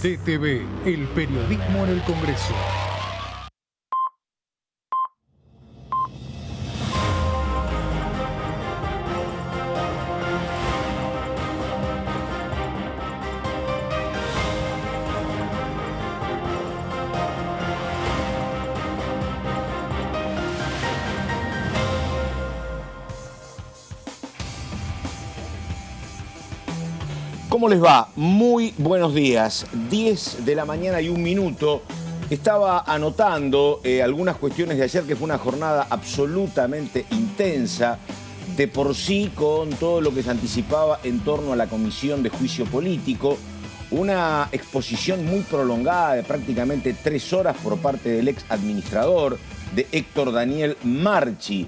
TTV, el periodismo en el Congreso. ¿Cómo les va? Muy buenos días. 10 de la mañana y 1 minuto. Estaba anotando algunas cuestiones de ayer, que fue una jornada absolutamente intensa, de por sí, con todo lo que se anticipaba en torno a la Comisión de Juicio Político. Una exposición muy prolongada de prácticamente 3 horas por parte del ex administrador, de Héctor Daniel Marchi,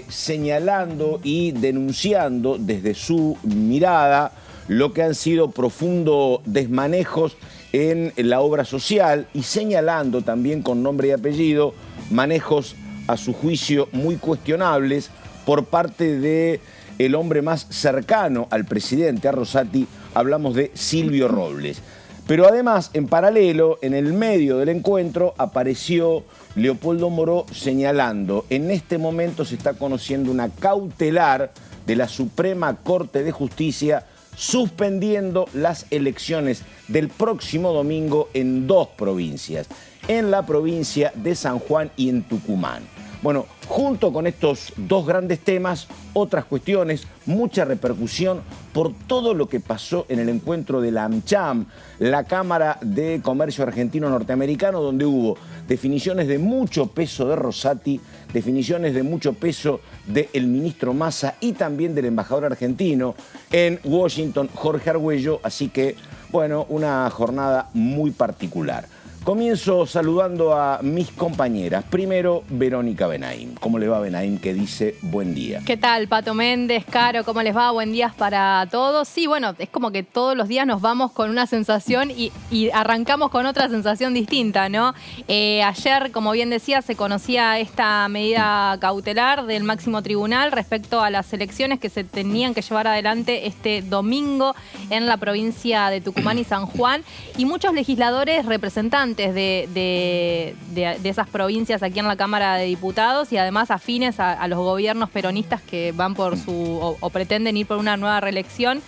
señalando y denunciando desde su mirada lo que han sido profundos desmanejos en la obra social y señalando también con nombre y apellido manejos a su juicio muy cuestionables por parte del hombre más cercano al presidente, a Rosati. Hablamos de Silvio Robles. Pero además, en paralelo, en el medio del encuentro, apareció Leopoldo Moró señalando: en este momento se está conociendo una cautelar de la Suprema Corte de Justicia suspendiendo las elecciones del próximo domingo en 2 provincias, en la provincia de San Juan y en Tucumán. Bueno, junto con estos 2 grandes temas, otras cuestiones, mucha repercusión por todo lo que pasó en el encuentro de la AmCham, la Cámara de Comercio Argentino-Norteamericano, donde hubo definiciones de mucho peso de Rosati, definiciones de mucho peso del ministro Massa y también del embajador argentino en Washington, Jorge Argüello. Así que, bueno, una jornada muy particular. Comienzo saludando a mis compañeras. Primero, Verónica Benaim. ¿Cómo le va, Benaim? Que dice buen día. ¿Qué tal, Pato Méndez, Caro? ¿Cómo les va? Buen día para todos. Sí, bueno, es como que todos los días nos vamos con una sensación y arrancamos con otra sensación distinta, ¿no? Ayer, como bien decía, se conocía esta medida cautelar del máximo tribunal respecto a las elecciones que se tenían que llevar adelante este domingo en la provincia de Tucumán y San Juan. Y muchos legisladores representantes de esas provincias aquí en la Cámara de Diputados y además afines a los gobiernos peronistas que van por o pretenden ir por una nueva reelección.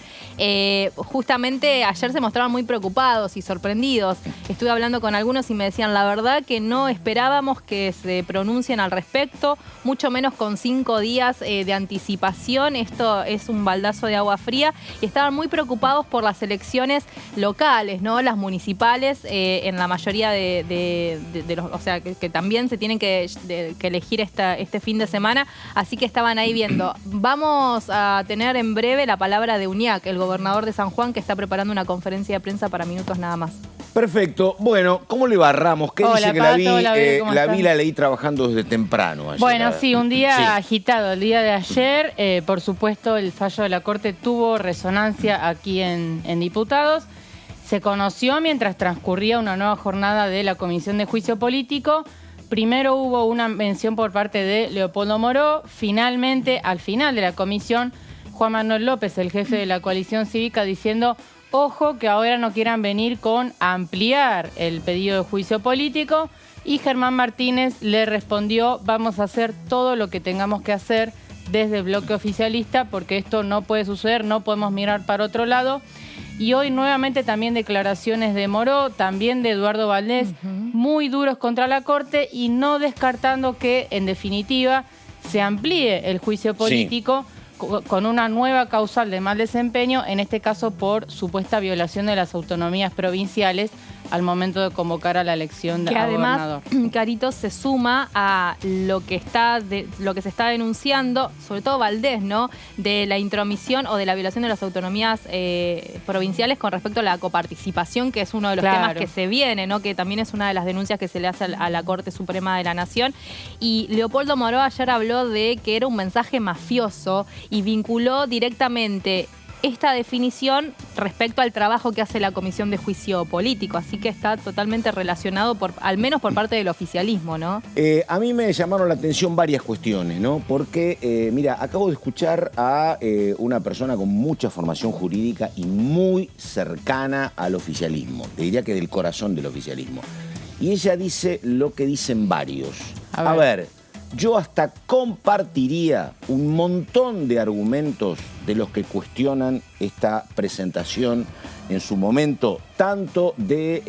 Justamente ayer se mostraban muy preocupados y sorprendidos. Estuve hablando con algunos y me decían: la verdad que no esperábamos que se pronuncien al respecto, mucho menos con 5 días de anticipación. Esto es un baldazo de agua fría. Y estaban muy preocupados por las elecciones locales, ¿no? Las municipales, en la mayoría de los, o sea, que también se tienen que elegir este fin de semana. Así que estaban ahí viendo. Vamos a tener en breve la palabra de Uñac, el gobernador de San Juan, que está preparando una conferencia de prensa para minutos nada más. Perfecto. Bueno, ¿cómo le va, Ramos? ¿Qué dice que Pato, la leí trabajando desde temprano ayer? Bueno, sí, un día agitado el día de ayer. Por supuesto, el fallo de la Corte tuvo resonancia aquí en Diputados. Se conoció mientras transcurría una nueva jornada de la Comisión de Juicio Político. Primero hubo una mención por parte de Leopoldo Moró. Finalmente, al final de la comisión, Juan Manuel López, el jefe de la coalición cívica, diciendo: ojo, que ahora no quieran venir con ampliar el pedido de juicio político. Y Germán Martínez le respondió: vamos a hacer todo lo que tengamos que hacer desde el bloque oficialista, porque esto no puede suceder, no podemos mirar para otro lado. Y hoy nuevamente también declaraciones de Moró, también de Eduardo Valdés, muy duros contra la Corte y no descartando que, en definitiva, se amplíe el juicio político con una nueva causal de mal desempeño, en este caso por supuesta violación de las autonomías provinciales al momento de convocar a la elección de gobernador. Que además, Carito, se suma a lo que se está denunciando, sobre todo Valdés, ¿no? De la intromisión o de la violación de las autonomías provinciales con respecto a la coparticipación, que es uno de los temas que se viene, ¿no? Que también es una de las denuncias que se le hace a la Corte Suprema de la Nación. Y Leopoldo Moró ayer habló de que era un mensaje mafioso y vinculó directamente esta definición respecto al trabajo que hace la Comisión de Juicio Político. Así que está totalmente relacionado, al menos por parte del oficialismo, ¿no? A mí me llamaron la atención varias cuestiones, ¿no? Porque, mira, acabo de escuchar a una persona con mucha formación jurídica y muy cercana al oficialismo. Te diría que del corazón del oficialismo. Y ella dice lo que dicen varios. A ver, yo hasta compartiría un montón de argumentos de los que cuestionan esta presentación en su momento, tanto de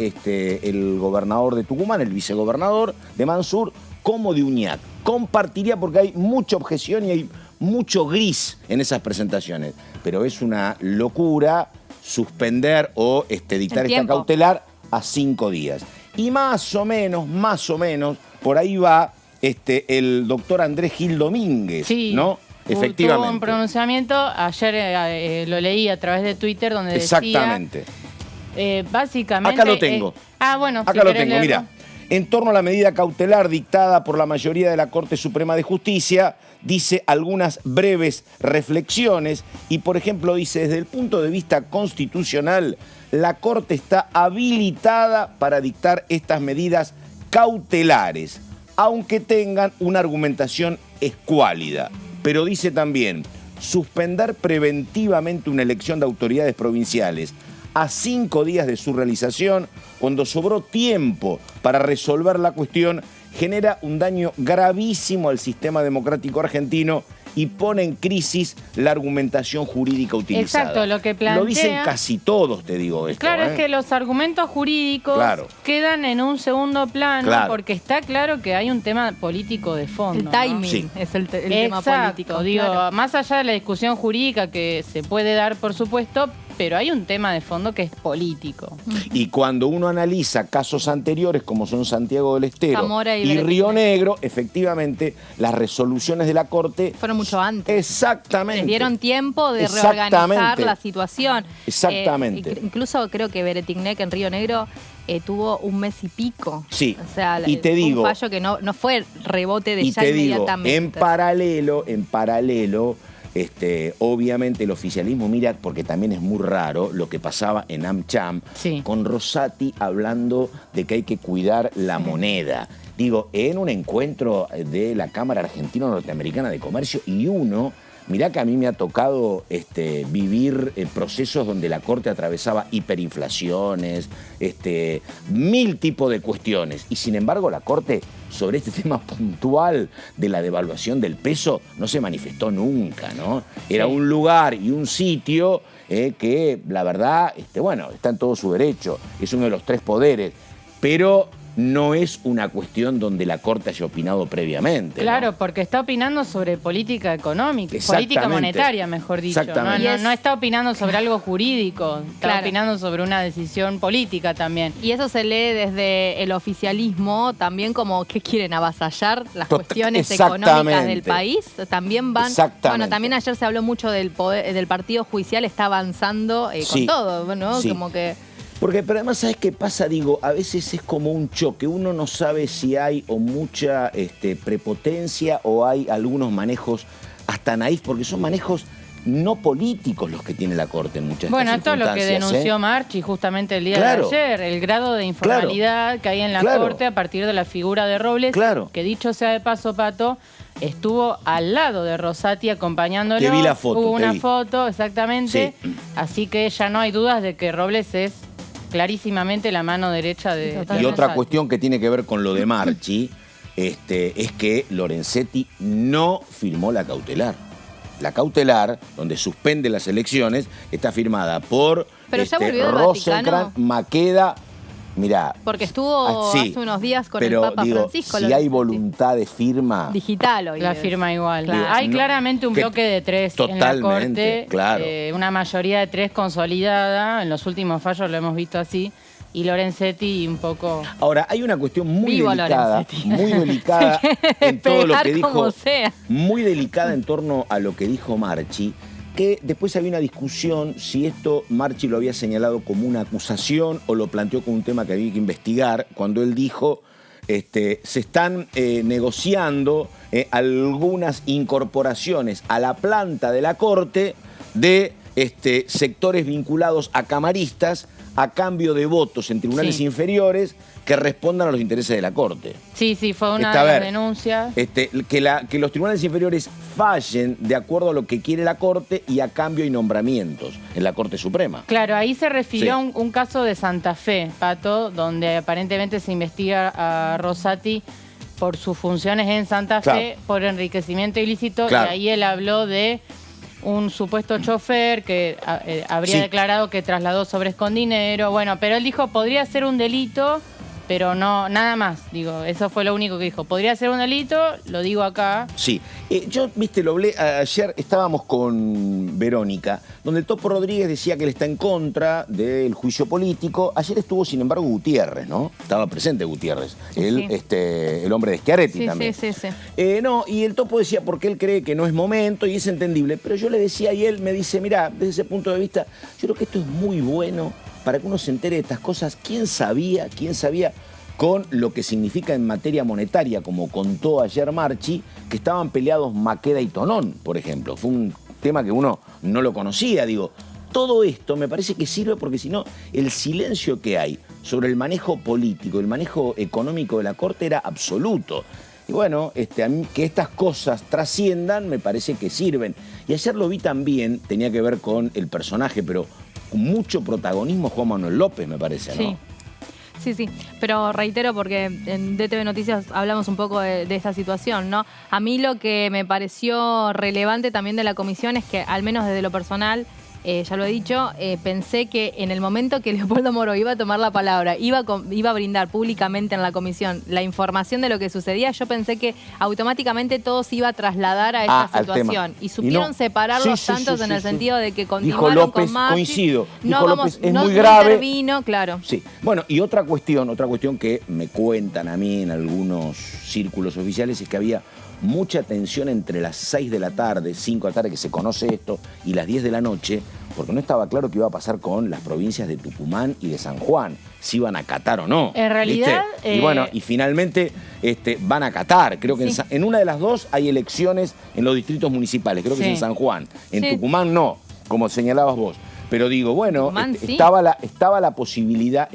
el gobernador de Tucumán, el vicegobernador de Mansur, como de Uñac. Compartiría porque hay mucha objeción y hay mucho gris en esas presentaciones. Pero es una locura suspender o dictar esta cautelar a 5 días. Y más o menos, por ahí va el doctor Andrés Gil Domínguez, sí, ¿no? Efectivamente. Tuvo un pronunciamiento, ayer lo leí a través de Twitter, donde Exactamente. decía... básicamente... Acá lo tengo. Bueno, acá si lo querés tengo, leerlo. mira. En torno a la medida cautelar dictada por la mayoría de la Corte Suprema de Justicia, dice algunas breves reflexiones y, por ejemplo, dice, desde el punto de vista constitucional, la Corte está habilitada para dictar estas medidas cautelares, aunque tengan una argumentación escuálida. Pero dice también, suspender preventivamente una elección de autoridades provinciales a 5 días de su realización, cuando sobró tiempo para resolver la cuestión, genera un daño gravísimo al sistema democrático argentino y pone en crisis la argumentación jurídica utilizada. Exacto, lo que plantea... Lo dicen casi todos, te digo esto. Claro, es que los argumentos jurídicos quedan en un segundo plano, porque está claro que hay un tema político de fondo. El timing, ¿no? es el tema político. Digo, claro. Más allá de la discusión jurídica que se puede dar, por supuesto, pero hay un tema de fondo que es político. Y cuando uno analiza casos anteriores, como son Santiago del Estero Zamora y Río Negro, efectivamente, las resoluciones de la Corte... Fueron mucho antes. Exactamente. Les dieron tiempo de reorganizar la situación. Exactamente. Incluso creo que Beretignac en Río Negro tuvo 1 mes y pico. Sí. O sea, y te digo, un fallo que no fue rebote de y ya te inmediatamente. Digo, en paralelo, obviamente el oficialismo mira, porque también es muy raro lo que pasaba en AmCham, con Rosati hablando de que hay que cuidar la moneda. Digo, en un encuentro de la Cámara Argentino-Norteamericana de Comercio, y mirá que a mí me ha tocado vivir procesos donde la Corte atravesaba hiperinflaciones, 1000 tipos de cuestiones. Y sin embargo la Corte sobre este tema puntual de la devaluación del peso no se manifestó nunca, ¿no? Era un lugar y un sitio que la verdad, bueno, está en todo su derecho, es uno de los 3 poderes, pero... no es una cuestión donde la Corte haya opinado previamente. Claro, ¿no? porque está opinando sobre política económica, política monetaria, mejor dicho. No está opinando sobre algo jurídico, está opinando sobre una decisión política también. Y eso se lee desde el oficialismo también como que quieren avasallar las cuestiones económicas del país. También van... Bueno, también ayer se habló mucho del partido judicial, está avanzando con todo, ¿no? Sí. Como que... Pero además, ¿sabes qué pasa? Digo, a veces es como un choque. Uno no sabe si hay o mucha prepotencia o hay algunos manejos hasta naif, porque son manejos no políticos los que tiene la Corte en muchas Bueno, esto es lo que denunció Marchi justamente el día de ayer, el grado de informalidad que hay en la Corte a partir de la figura de Robles, que dicho sea de paso, Pato, estuvo al lado de Rosati acompañándolo. Te vi la foto. Hubo una foto, exactamente. Sí. Así que ya no hay dudas de que Robles es clarísimamente la mano derecha de... Y otra cuestión que tiene que ver con lo de Marchi es que Lorenzetti no firmó la cautelar. La cautelar, donde suspende las elecciones, está firmada por Rosenkrantz, Maqueda. Mirá. Porque estuvo hace unos días con el Papa Francisco. Si hay voluntad de firma... digital hoy. La firma igual. Claro. Hay claramente un bloque de 3 en la Corte. Claro. Una mayoría de 3 consolidada. En los últimos fallos lo hemos visto así. Y Lorenzetti un poco... Ahora, hay una cuestión muy delicada en todo lo que dijo. Muy delicada en torno a lo que dijo Marchi, que después había una discusión si esto Marchi lo había señalado como una acusación o lo planteó como un tema que había que investigar, cuando él dijo, se están negociando algunas incorporaciones a la planta de la Corte de sectores vinculados a camaristas a cambio de votos en tribunales inferiores que respondan a los intereses de la Corte. Sí, fue una de las denuncias. Que los tribunales inferiores fallen de acuerdo a lo que quiere la Corte y a cambio hay nombramientos en la Corte Suprema. Claro, ahí se refirió a un caso de Santa Fe, Pato, donde aparentemente se investiga a Rosati por sus funciones en Santa Fe por enriquecimiento ilícito, y ahí él habló de un supuesto chofer que habría declarado que trasladó sobres con dinero. Bueno, pero él dijo, podría ser un delito, pero no, nada más. Digo, eso fue lo único que dijo. Podría ser un delito, lo digo acá. Sí. Yo, viste, lo hablé ayer, estábamos con Verónica, donde el Topo Rodríguez decía que él está en contra del juicio político. Ayer estuvo, sin embargo, Gutiérrez, ¿no? Estaba presente Gutiérrez, el hombre de Schiaretti también. Sí. No, y el Topo decía porque él cree que no es momento y es entendible. Pero yo le decía y él me dice, mirá, desde ese punto de vista, yo creo que esto es muy bueno para que uno se entere de estas cosas. ¿Quién sabía con lo que significa en materia monetaria, como contó ayer Marchi, que estaban peleados Maqueda y Tonón, por ejemplo? Fue un tema que uno no lo conocía, digo. Todo esto me parece que sirve porque si no, el silencio que hay sobre el manejo político, el manejo económico de la Corte era absoluto. Y bueno, a mí que estas cosas trasciendan me parece que sirven. Y ayer lo vi también, tenía que ver con el personaje, pero con mucho protagonismo Juan Manuel López, me parece, ¿no? Sí, pero reitero porque en DTV Noticias hablamos un poco de esta situación, ¿no? A mí lo que me pareció relevante también de la comisión es que, al menos desde lo personal, ya lo he dicho, pensé que en el momento que Leopoldo Moro iba a tomar la palabra, iba a brindar públicamente en la comisión la información de lo que sucedía, yo pensé que automáticamente todo se iba a trasladar a esta situación. Y supieron separar los tantos en el sentido de que continuaron dijo López, con Marchi. coincido. No, López, es muy grave. Intervino, claro. Sí. Bueno, y otra cuestión que me cuentan a mí en algunos círculos oficiales es que había mucha tensión entre las 6 de la tarde, 5 de la tarde, que se conoce esto, y las 10 de la noche, porque no estaba claro qué iba a pasar con las provincias de Tucumán y de San Juan, si iban a acatar o no. En realidad... Y bueno, y finalmente van a acatar. Creo que en una de las dos hay elecciones en los distritos municipales, creo que es en San Juan. En Tucumán no, como señalabas vos. Pero digo, bueno, estaba la posibilidad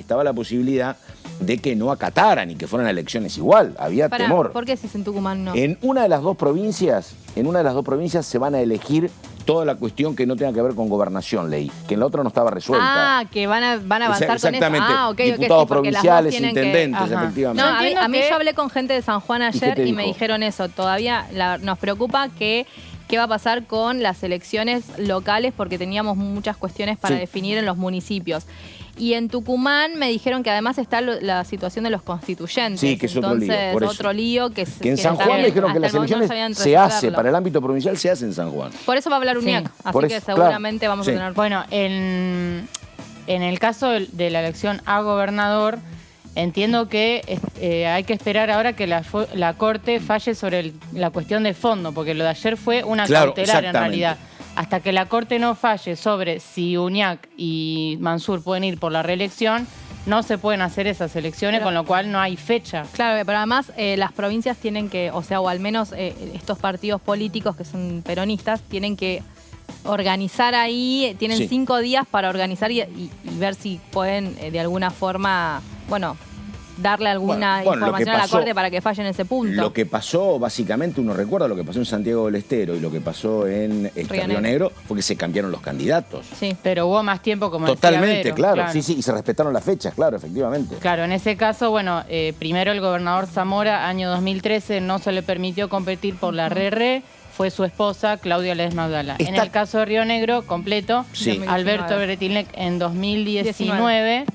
de que no acataran y que fueran elecciones igual. Había temor. ¿Por qué si es en Tucumán no? En una de las dos provincias se van a elegir toda la cuestión que no tenga que ver con gobernación, leí, que en la otra no estaba resuelta. Que van a avanzar exactamente, con eso. Diputados provinciales, intendentes, efectivamente. No, a mí yo hablé con gente de San Juan ayer y me dijeron eso. Todavía nos preocupa qué va a pasar con las elecciones locales porque teníamos muchas cuestiones para definir en los municipios. Y en Tucumán me dijeron que además está la situación de los constituyentes. Sí, que es otro lío. Por eso. Otro lío que en San Juan me dijeron que las elecciones se hace, para el ámbito provincial se hace en San Juan. Por eso va a hablar UNIAC, así que seguramente vamos a tener... Bueno, en el caso de la elección a gobernador, entiendo que hay que esperar ahora que la Corte falle sobre la cuestión de fondo, porque lo de ayer fue una cautelar en realidad. Hasta que la Corte no falle sobre si UNIAC y Mansur pueden ir por la reelección, no se pueden hacer esas elecciones, con lo cual no hay fecha. Claro, pero además las provincias tienen que, o al menos estos partidos políticos que son peronistas, tienen que organizar ahí, tienen 5 días para organizar y ver si pueden de alguna forma, darle alguna información a la Corte para que falle en ese punto. Lo que pasó, básicamente, uno recuerda lo que pasó en Santiago del Estero y lo que pasó en Río Negro, fue que se cambiaron los candidatos. Sí, pero hubo más tiempo, como totalmente, claro, sí, y se respetaron las fechas, claro, efectivamente. Claro, en ese caso, primero el gobernador Zamora, año 2013, no se le permitió competir por la RR, fue su esposa, Claudia Ledesma Abdala. En el caso de Río Negro, completo, Alberto Bretilnec en 2019...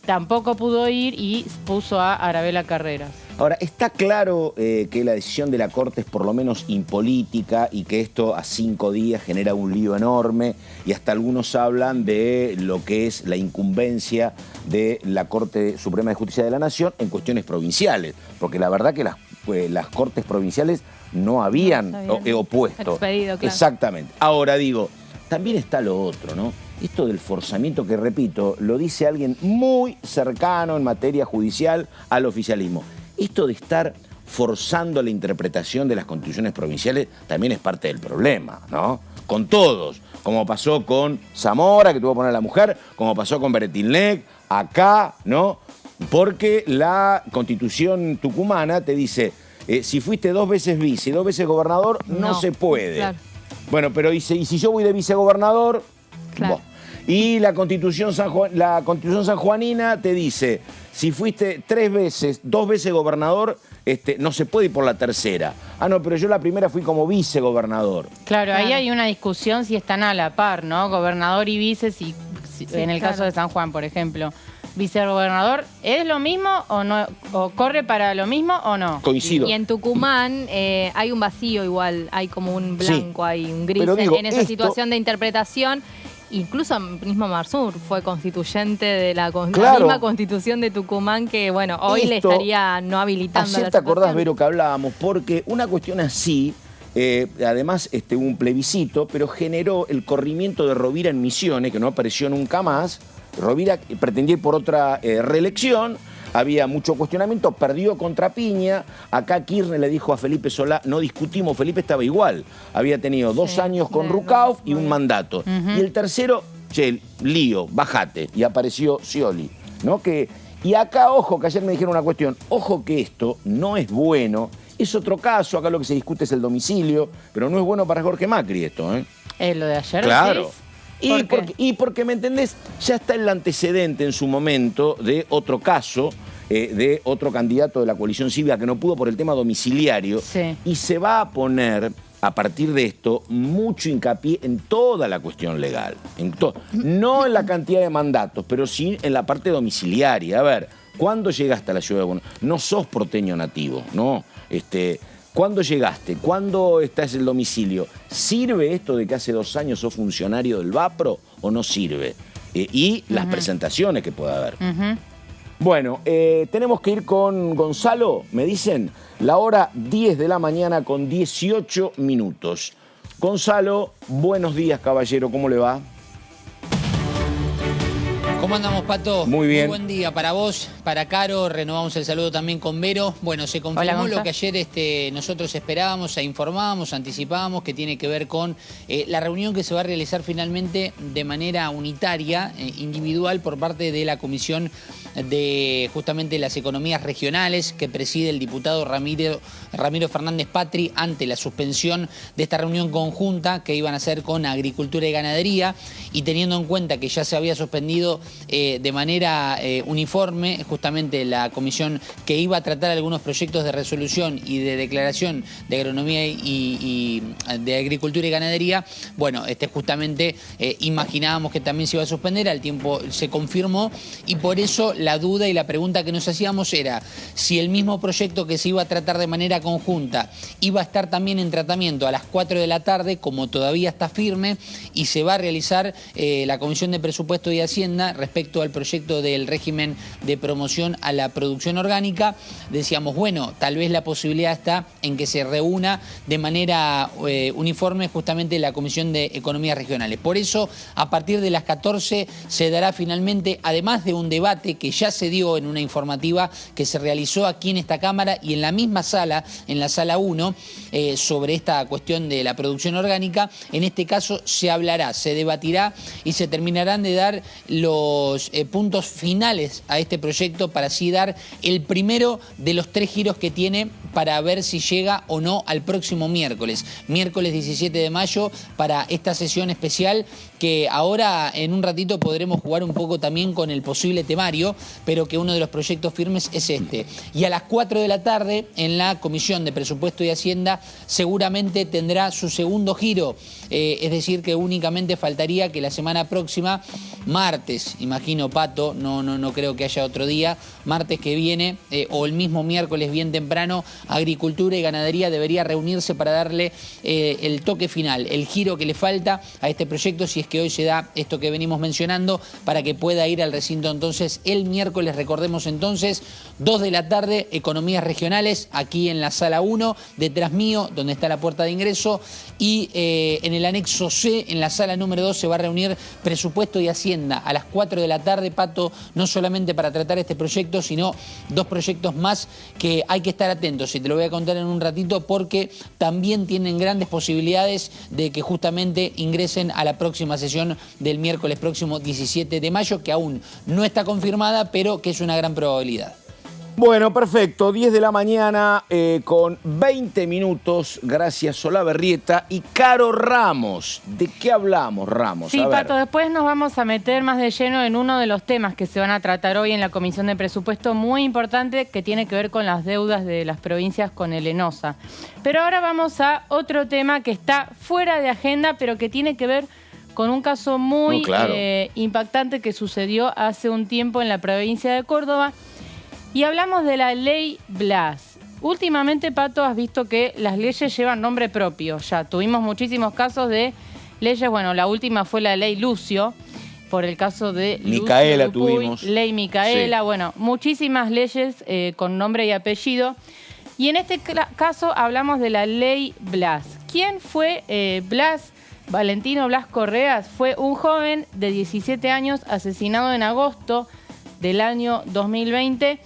tampoco pudo ir y puso a Arabela Carreras. Ahora, está claro que la decisión de la Corte es por lo menos impolítica y que esto a 5 días genera un lío enorme y hasta algunos hablan de lo que es la incumbencia de la Corte Suprema de Justicia de la Nación en cuestiones provinciales, porque la verdad que las Cortes provinciales no habían opuesto. Expedido, claro. Exactamente. Ahora digo, también está lo otro, ¿no? Esto del forzamiento que, repito, lo dice alguien muy cercano en materia judicial al oficialismo. Esto de estar forzando la interpretación de las constituciones provinciales también es parte del problema, ¿no? con todos, como pasó con Zamora, que tuvo que poner a la mujer, como pasó con Beretilnec, acá, ¿no? Porque la Constitución tucumana te dice, si fuiste 2 veces vice y 2 veces gobernador, no se puede. Claro. Bueno, pero y si yo voy de vicegobernador, Claro. vos. Y la Constitución sanjuanina te dice, si fuiste 2 veces gobernador, no se puede ir por la tercera. Ah, no, pero yo la primera fui como vicegobernador. Claro, ahí Claro. hay una discusión si están a la par, ¿no? Gobernador y vice, si en el claro. caso de San Juan, por ejemplo. Vicegobernador, ¿es lo mismo o no? ¿O corre para lo mismo o no? Coincido. Y en Tucumán hay un vacío igual, hay como un blanco, hay un gris Pero digo, en esa esto- situación de interpretación. Incluso mismo Marsur fue constituyente de la Claro. misma constitución de Tucumán que, bueno, hoy le Esto- estaría no habilitando Ayer la te acordás, situación. Vero, que hablábamos, porque una cuestión así, además hubo un plebiscito, pero generó el corrimiento de Rovira en Misiones, que no apareció nunca más. Rovira pretendía ir por otra reelección, había mucho cuestionamiento, perdió contra Piña. Acá Kirchner le dijo a Felipe Solá, no discutimos, Felipe estaba igual. Había tenido 2 años con Rucauf y un mandato. Y el tercero, che, lío, bájate. Y apareció Scioli, ¿no? Y acá, ojo, que ayer me dijeron una cuestión, ojo que esto no es bueno, es otro caso, acá lo que se discute es el domicilio, pero no es bueno para Jorge Macri esto, ¿eh? Lo de ayer. Claro. ¿decís? ¿Por qué? Y porque, ¿me entendés? Ya está el antecedente en su momento de otro caso, de otro candidato de la coalición cívica que no pudo por el tema domiciliario. Sí. Y se va a poner, a partir de esto, mucho hincapié en toda la cuestión legal. No en la cantidad de mandatos, pero sí en la parte domiciliaria. A ver, ¿cuándo llegaste a la ciudad de Buenos Aires? No sos porteño nativo, ¿no? ¿Cuándo llegaste? ¿Cuándo estás en el domicilio? ¿Sirve esto de que hace 2 años sos funcionario del VAPRO o no sirve? Y las presentaciones que pueda haber. Bueno, tenemos que ir con Gonzalo, me dicen, la hora 10 de la mañana con 18 minutos. Gonzalo, buenos días, caballero, ¿cómo le va? ¿Cómo andamos, Pato? Muy bien. Muy buen día para vos, para Caro. Renovamos el saludo también con Vero. Bueno, se Hola, confirmó Gonza. lo que ayer nosotros esperábamos, informábamos, anticipábamos, que tiene que ver con la reunión que se va a realizar finalmente de manera unitaria, individual, por parte de la Comisión de justamente las Economías Regionales, que preside el diputado Ramiro Fernández Patri, ante la suspensión de esta reunión conjunta que iban a hacer con Agricultura y Ganadería, y teniendo en cuenta que ya se había suspendido de manera uniforme justamente la comisión que iba a tratar algunos proyectos de resolución y de declaración de agronomía y de agricultura y ganadería. Bueno, justamente imaginábamos que también se iba a suspender, al tiempo se confirmó, y por eso la duda y la pregunta que nos hacíamos era si el mismo proyecto que se iba a tratar de manera conjunta iba a estar también en tratamiento a las 4 de la tarde, como todavía está firme, y se va a realizar la Comisión de Presupuesto y Hacienda respecto al proyecto del régimen de promoción a la producción orgánica. Decíamos, bueno, tal vez la posibilidad está en que se reúna de manera uniforme justamente la Comisión de Economías Regionales. Por eso, a partir de las 14 se dará finalmente, además de un debate que ya se dio en una informativa que se realizó aquí en esta Cámara y en la misma sala, en la sala 1, sobre esta cuestión de la producción orgánica, en este caso se hablará, se debatirá y se terminarán de dar los puntos finales a este proyecto para así dar el primero de los 3 giros que tiene para ver si llega o no al próximo miércoles 17 de mayo, para esta sesión especial que ahora en un ratito podremos jugar un poco también con el posible temario, pero que uno de los proyectos firmes es este. Y a las 4 de la tarde en la Comisión de Presupuesto y Hacienda seguramente tendrá su segundo giro, es decir que únicamente faltaría que la semana próxima, martes, imagino, Pato, no creo que haya otro día, martes que viene o el mismo miércoles bien temprano, Agricultura y Ganadería debería reunirse para darle el toque final, el giro que le falta a este proyecto, si es que hoy se da esto que venimos mencionando para que pueda ir al recinto entonces el miércoles. Recordemos entonces, 2 de la tarde, Economías Regionales, aquí en la sala 1, detrás mío, donde está la puerta de ingreso, y en el anexo C, en la sala número 2, se va a reunir Presupuesto y Hacienda a las 4 de la tarde, Pato, no solamente para tratar este proyecto, sino 2 proyectos más que hay que estar atentos, y te lo voy a contar en un ratito, porque también tienen grandes posibilidades de que justamente ingresen a la próxima sesión del miércoles próximo 17 de mayo, que aún no está confirmada, pero que es una gran probabilidad. Bueno, perfecto. 10 de la mañana con 20 minutos. Gracias, Solá Berrieta y Caro Ramos. ¿De qué hablamos, Ramos? Sí, Pato, después nos vamos a meter más de lleno en uno de los temas que se van a tratar hoy en la Comisión de Presupuesto, muy importante, que tiene que ver con las deudas de las provincias con el ENOSA. Pero ahora vamos a otro tema que está fuera de agenda, pero que tiene que ver con un caso muy impactante que sucedió hace un tiempo en la provincia de Córdoba. Y hablamos de la ley Blas. Últimamente, Pato, has visto que las leyes llevan nombre propio. Ya tuvimos muchísimos casos de leyes. Bueno, la última fue la ley Lucio, por el caso de Micaela Lucio Dupuy, tuvimos. Ley Micaela. Sí. Bueno, muchísimas leyes con nombre y apellido. Y en este caso hablamos de la ley Blas. ¿Quién fue Blas? Valentino Blas Correas fue un joven de 17 años asesinado en agosto del año 2020.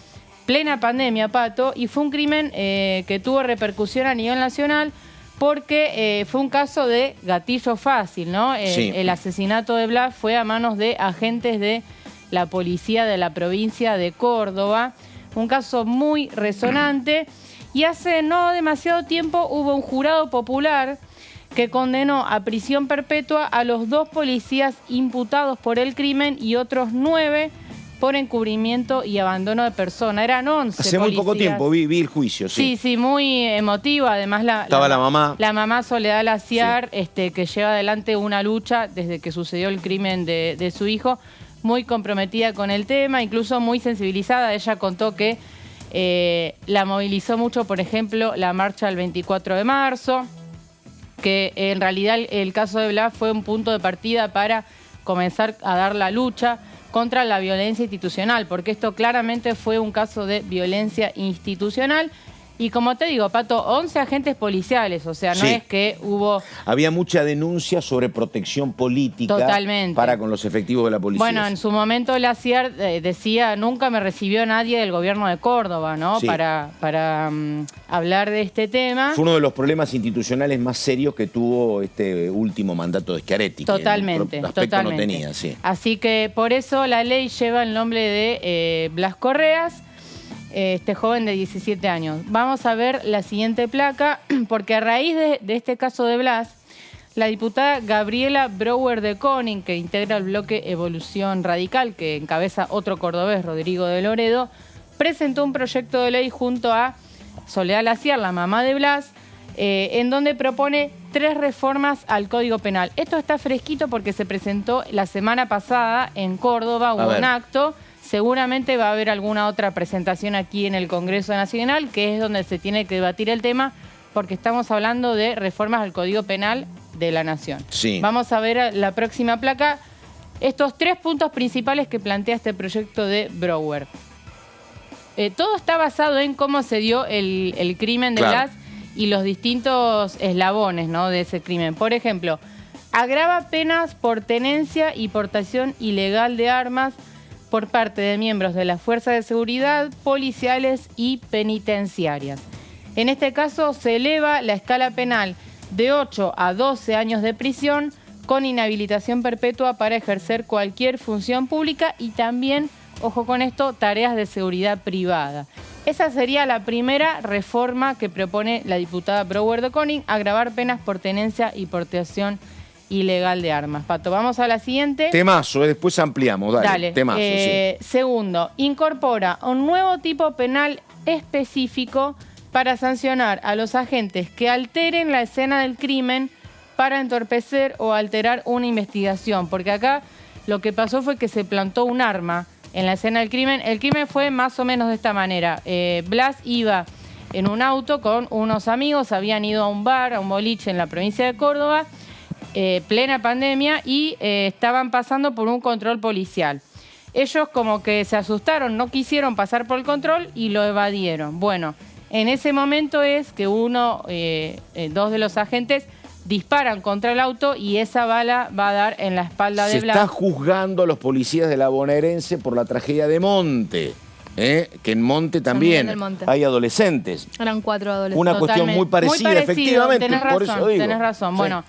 Plena pandemia, Pato, y fue un crimen que tuvo repercusión a nivel nacional porque fue un caso de gatillo fácil, ¿no? Sí. El asesinato de Blas fue a manos de agentes de la policía de la provincia de Córdoba, un caso muy resonante, y hace no demasiado tiempo hubo un jurado popular que condenó a prisión perpetua a los 2 policías imputados por el crimen y otros 9 por encubrimiento y abandono de persona. Eran 11 Hace muy policías. poco tiempo vi el juicio, sí. Sí, muy emotivo. Además, Estaba la mamá. La mamá Soledad Laciar, que lleva adelante una lucha desde que sucedió el crimen de su hijo, muy comprometida con el tema, incluso muy sensibilizada. Ella contó que la movilizó mucho, por ejemplo, la marcha del 24 de marzo, que en realidad el caso de Blas fue un punto de partida para comenzar a dar la lucha contra la violencia institucional, porque esto claramente fue un caso de violencia institucional. Y como te digo, Pato, 11 agentes policiales, o sea, no es que hubo... Había mucha denuncia sobre protección política. Totalmente. Para con los efectivos de la policía. Bueno, en su momento Laciar decía, nunca me recibió nadie del gobierno de Córdoba, ¿no? Sí. Para hablar de este tema. Fue uno de los problemas institucionales más serios que tuvo este último mandato de Schiaretti. Totalmente, que el aspecto totalmente. no tenía, sí. Así que por eso la ley lleva el nombre de Blas Correas, este joven de 17 años. Vamos a ver la siguiente placa, porque a raíz de este caso de Blas, la diputada Gabriela Brouwer de Koning, que integra el bloque Evolución Radical, que encabeza otro cordobés, Rodrigo de Loredo, presentó un proyecto de ley junto a Soledad Laciar, la mamá de Blas, en donde propone 3 reformas al Código Penal. Esto está fresquito porque se presentó la semana pasada en Córdoba, hubo un acto. Seguramente va a haber alguna otra presentación aquí en el Congreso Nacional, que es donde se tiene que debatir el tema, porque estamos hablando de reformas al Código Penal de la Nación. Sí. Vamos a ver la próxima placa estos 3 puntos principales que plantea este proyecto de Brouwer. Todo está basado en cómo se dio el crimen de Blas y los distintos eslabones, ¿no?, de ese crimen. Por ejemplo, agrava penas por tenencia y portación ilegal de armas por parte de miembros de las fuerzas de seguridad, policiales y penitenciarias. En este caso se eleva la escala penal de 8 a 12 años de prisión con inhabilitación perpetua para ejercer cualquier función pública y también, ojo con esto, tareas de seguridad privada. Esa sería la primera reforma que propone la diputada Brouwer de Koning, agravar penas por tenencia y portación ilegal de armas. Pato, vamos a la siguiente. Temazo, después ampliamos, dale. Temazo, sí. Segundo, incorpora un nuevo tipo penal específico para sancionar a los agentes que alteren la escena del crimen para entorpecer o alterar una investigación. Porque acá lo que pasó fue que se plantó un arma en la escena del crimen. El crimen fue más o menos de esta manera. Blas iba en un auto con unos amigos, habían ido a un bar, a un boliche en la provincia de Córdoba, plena pandemia, y estaban pasando por un control policial. Ellos como que se asustaron, no quisieron pasar por el control y lo evadieron. Bueno, en ese momento es que dos de los agentes disparan contra el auto y esa bala va a dar en la espalda de Blas. Se está juzgando a los policías de la bonaerense por la tragedia de Monte, que en Monte también Monte. hay adolescentes. Eran 4 adolescentes. Una cuestión muy parecida, efectivamente. Tenés por razón, eso digo. tenés razón. Sí. Bueno,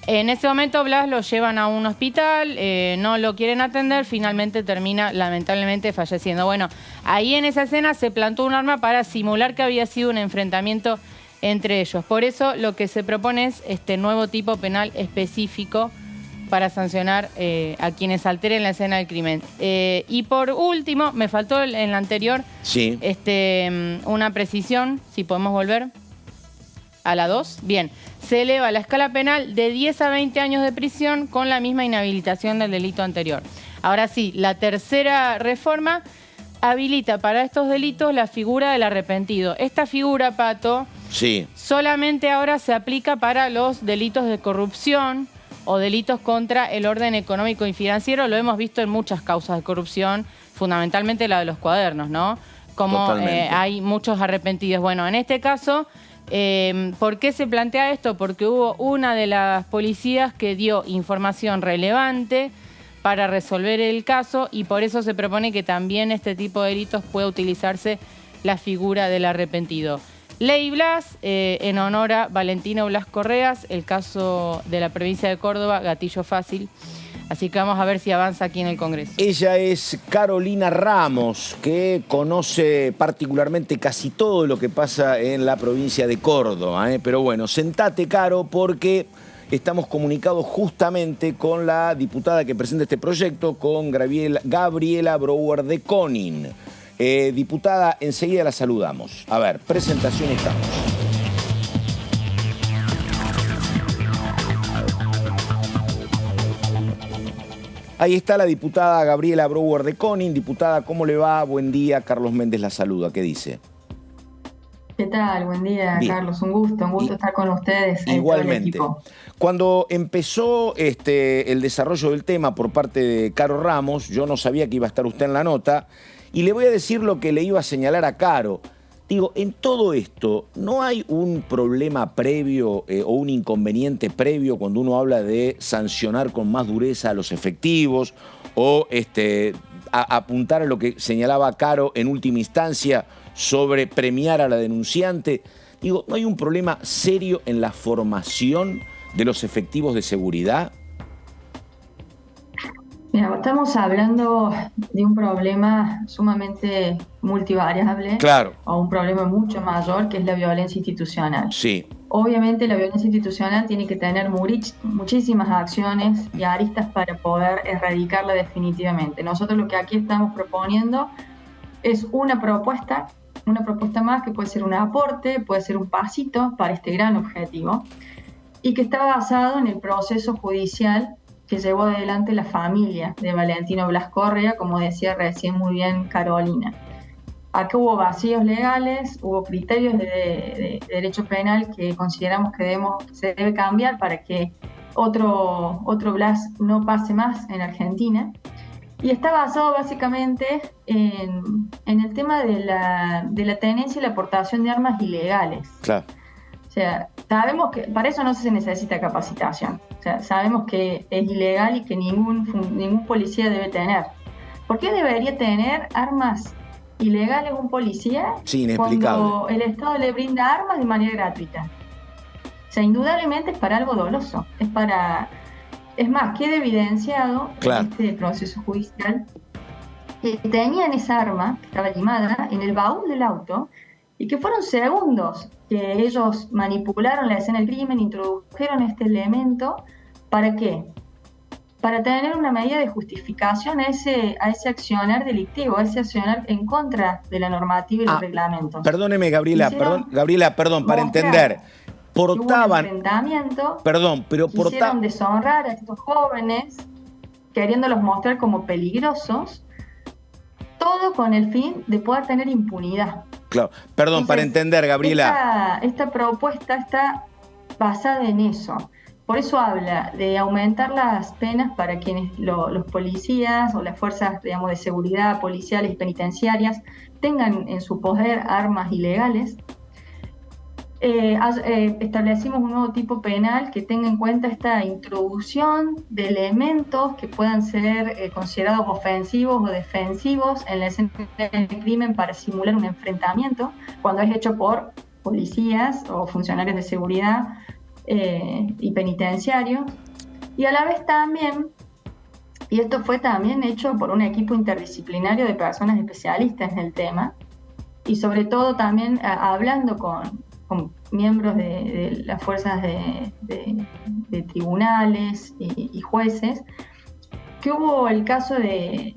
en ese momento Blas lo llevan a un hospital, no lo quieren atender, finalmente termina lamentablemente falleciendo. Bueno, ahí en esa escena se plantó un arma para simular que había sido un enfrentamiento entre ellos. Por eso lo que se propone es este nuevo tipo penal específico para sancionar a quienes alteren la escena del crimen. Y por último, me faltó en la anterior Sí. una precisión, si podemos volver a la 2. Bien, se eleva la escala penal de 10 a 20 años de prisión con la misma inhabilitación del delito anterior. Ahora sí, la tercera reforma habilita para estos delitos la figura del arrepentido. Esta figura, Pato, Sí. solamente ahora se aplica para los delitos de corrupción o delitos contra el orden económico y financiero. Lo hemos visto en muchas causas de corrupción, fundamentalmente la de los cuadernos, ¿no? Como hay muchos arrepentidos. Bueno, en este caso, ¿por qué se plantea esto? Porque hubo una de las policías que dio información relevante para resolver el caso y por eso se propone que también este tipo de delitos pueda utilizarse la figura del arrepentido. Ley Blas, en honor a Valentino Blas Correas, el caso de la provincia de Córdoba, gatillo fácil. Así que vamos a ver si avanza aquí en el Congreso. Ella es Carolina Ramos, que conoce particularmente casi todo lo que pasa en la provincia de Córdoba. Pero bueno, sentate, Caro, porque estamos comunicados justamente con la diputada que presenta este proyecto, con Gabriela Brouwer de Konin. Diputada, enseguida la saludamos. A ver, presentación estamos. Ahí está la diputada Gabriela Brouwer de Konin. Diputada, ¿cómo le va? Buen día. Carlos Méndez la saluda. ¿Qué dice? ¿Qué tal? Buen día, Bien. Carlos. Un gusto estar con ustedes. Igualmente. Todo el equipo. Cuando empezó el desarrollo del tema por parte de Caro Ramos, yo no sabía que iba a estar usted en la nota, y le voy a decir lo que le iba a señalar a Caro. Digo, en todo esto, ¿no hay un problema previo o un inconveniente previo cuando uno habla de sancionar con más dureza a los efectivos o apuntar a lo que señalaba Caro en última instancia sobre premiar a la denunciante? Digo, ¿no hay un problema serio en la formación de los efectivos de seguridad? Mira, estamos hablando de un problema sumamente multivariable. Claro. O un problema mucho mayor, que es la violencia institucional. Sí. Obviamente la violencia institucional tiene que tener muchísimas acciones y aristas para poder erradicarla definitivamente. Nosotros lo que aquí estamos proponiendo es una propuesta más que puede ser un aporte, puede ser un pasito para este gran objetivo, y que está basado en el proceso judicial que llevó adelante la familia de Valentino Blas Correa, como decía recién muy bien Carolina. Acá hubo vacíos legales, hubo criterios de derecho penal que consideramos que se debe cambiar para que otro Blas no pase más en Argentina. Y está basado básicamente en el tema de la tenencia y la aportación de armas ilegales. Claro. O sea, sabemos que para eso no se necesita capacitación. O sea, sabemos que es ilegal y que ningún policía debe tener. ¿Por qué debería tener armas ilegales un policía Sí, inexplicable. cuando el Estado le brinda armas de manera gratuita? O sea, indudablemente es para algo doloso. Es más, queda evidenciado Claro. en este proceso judicial que tenían esa arma que estaba limada en el baúl del auto y que fueron segundos que ellos manipularon la escena del crimen, introdujeron este elemento. ¿Para qué? Para tener una medida de justificación a ese accionar delictivo, a ese accionar en contra de la normativa y los reglamentos. Perdóneme, Gabriela, perdón, para mostrar entender. que hubo un Portaban. enfrentamiento, Perdón, pero quisieron deshonrar a estos jóvenes, queriéndolos mostrar como peligrosos, todo con el fin de poder tener impunidad. Claro, perdón, Entonces, para entender, Gabriela. Esta propuesta está basada en eso. Por eso habla de aumentar las penas para quienes los policías o las fuerzas, digamos, de seguridad policiales y penitenciarias tengan en su poder armas ilegales. Establecimos un nuevo tipo penal que tenga en cuenta esta introducción de elementos que puedan ser considerados ofensivos o defensivos en la escena del crimen para simular un enfrentamiento cuando es hecho por policías o funcionarios de seguridad y penitenciarios. Y a la vez también, y esto fue también hecho por un equipo interdisciplinario de personas especialistas en el tema, y sobre todo también hablando con miembros de las fuerzas de tribunales y jueces, que hubo el caso de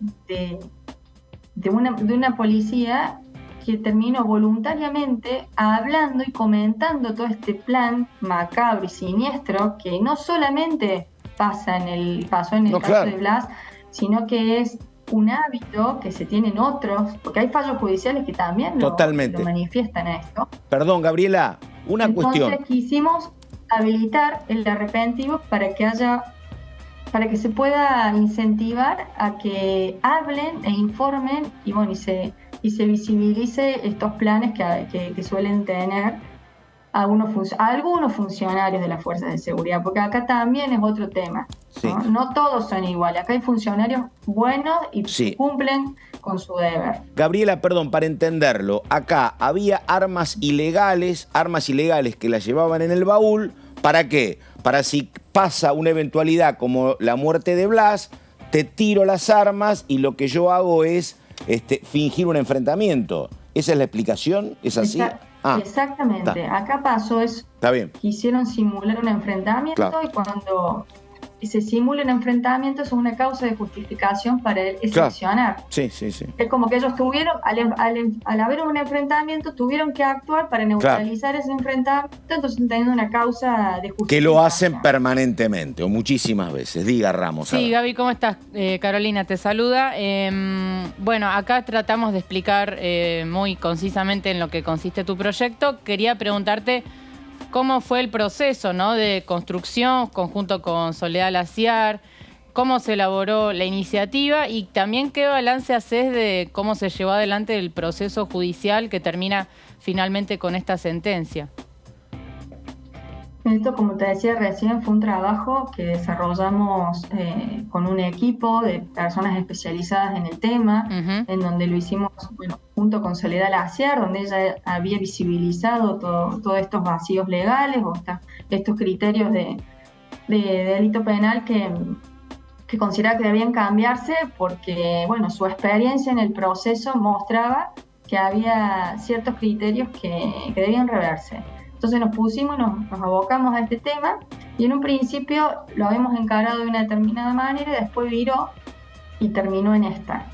una policía que terminó voluntariamente hablando y comentando todo este plan macabro y siniestro que no solamente pasó en el caso de Blas, sino que es un hábito que se tiene en otros, porque hay fallos judiciales que también lo manifiestan a esto. Perdón, Gabriela, una cuestión. Entonces quisimos habilitar el arrepentivo para que se pueda incentivar a que hablen e informen y bueno, y se visibilice estos planes que suelen tener algunos funcionarios de las fuerzas de seguridad, porque acá también es otro tema. Sí. No todos son iguales, acá hay funcionarios buenos y cumplen con su deber. Gabriela, perdón, para entenderlo, acá había armas ilegales que las llevaban en el baúl, ¿para qué? Para si pasa una eventualidad como la muerte de Blas, te tiro las armas y lo que yo hago es fingir un enfrentamiento. ¿Esa es la explicación? ¿Es así? Exactamente. Acá pasó eso. Está bien. Quisieron simular un enfrentamiento, claro. Y cuando se simula un enfrentamiento es una causa de justificación para excepcionar. Claro. Sí. Es como que ellos tuvieron, al haber un enfrentamiento, tuvieron que actuar para neutralizar ese enfrentamiento, entonces teniendo una causa de justificación. Que lo hacen permanentemente o muchísimas veces. Diga, Ramos. Sí, Gaby, ¿cómo estás? Carolina te saluda. Bueno, acá tratamos de explicar muy concisamente en lo que consiste tu proyecto. Quería preguntarte cómo fue el proceso, ¿no?, de construcción conjunto con Soledad Laciar, cómo se elaboró la iniciativa y también qué balance haces de cómo se llevó adelante el proceso judicial que termina finalmente con esta sentencia. Esto, como te decía recién, fue un trabajo que desarrollamos con un equipo de personas especializadas en el tema, en donde lo hicimos junto con Soledad Laciar, donde ella había visibilizado todos estos vacíos legales o estos criterios de delito penal que consideraba que debían cambiarse porque su experiencia en el proceso mostraba que había ciertos criterios que debían reverse. Entonces nos pusimos, nos abocamos a este tema y en un principio lo habíamos encarado de una determinada manera y después viró y terminó en esta.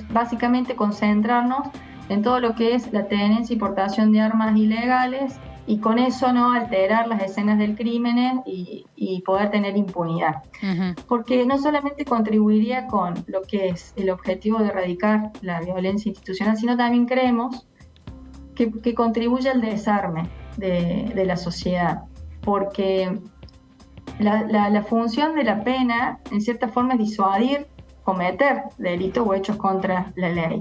Básicamente concentrarnos en todo lo que es la tenencia y portación de armas ilegales y con eso no alterar las escenas del crimen y poder tener impunidad. Porque no solamente contribuiría con lo que es el objetivo de erradicar la violencia institucional, sino también creemos que contribuye al desarme de la sociedad, porque la función de la pena en cierta forma es disuadir, cometer delitos o hechos contra la ley.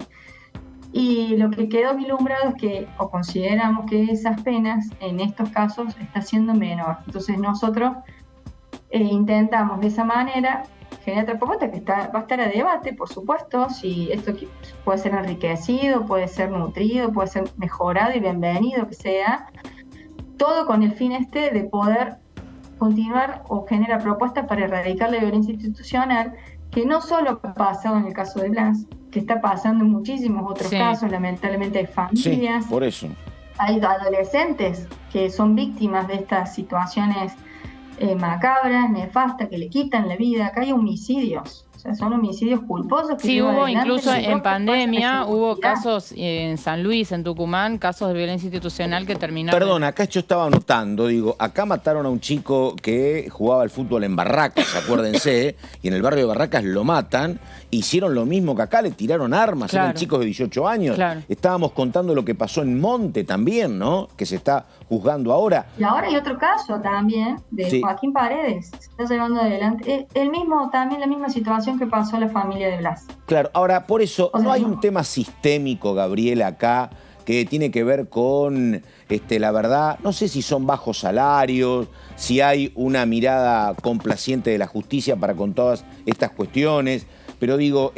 Y lo que quedó vislumbrado es que, o consideramos que esas penas en estos casos está siendo menor. Entonces nosotros intentamos de esa manera generar otra propuesta que va a estar a debate, por supuesto, si esto puede ser enriquecido, puede ser nutrido, puede ser mejorado y bienvenido que sea, todo con el fin de poder continuar o generar propuestas para erradicar la violencia institucional, que no solo ha pasado en el caso de Blas, que está pasando en muchísimos otros casos, lamentablemente hay familias, por eso. Hay adolescentes que son víctimas de estas situaciones macabras, nefastas, que le quitan la vida. Acá hay homicidios, sea, son homicidios culposos. Que Sí, hubo adelante, incluso que en pandemia, hubo seguridad. casos en San Luis, en Tucumán, casos de violencia institucional que terminaron. Perdón, acá yo estaba anotando, digo, acá mataron a un chico que jugaba al fútbol en Barracas, acuérdense, y en el barrio de Barracas lo matan, hicieron lo mismo que acá, le tiraron armas, Claro. eran chicos de 18 años. Claro. Estábamos contando lo que pasó en Monte también, ¿no? Que se está juzgando ahora. Y ahora hay otro caso también de Sí. Joaquín Paredes, se está llevando adelante también la misma situación que pasó a la familia de Blas. Claro, ahora, por eso, O sea, ¿no hay no. un tema sistémico, Gabriela, acá, que tiene que ver con, la verdad, no sé si son bajos salarios, si hay una mirada complaciente de la justicia para con todas estas cuestiones, pero digo,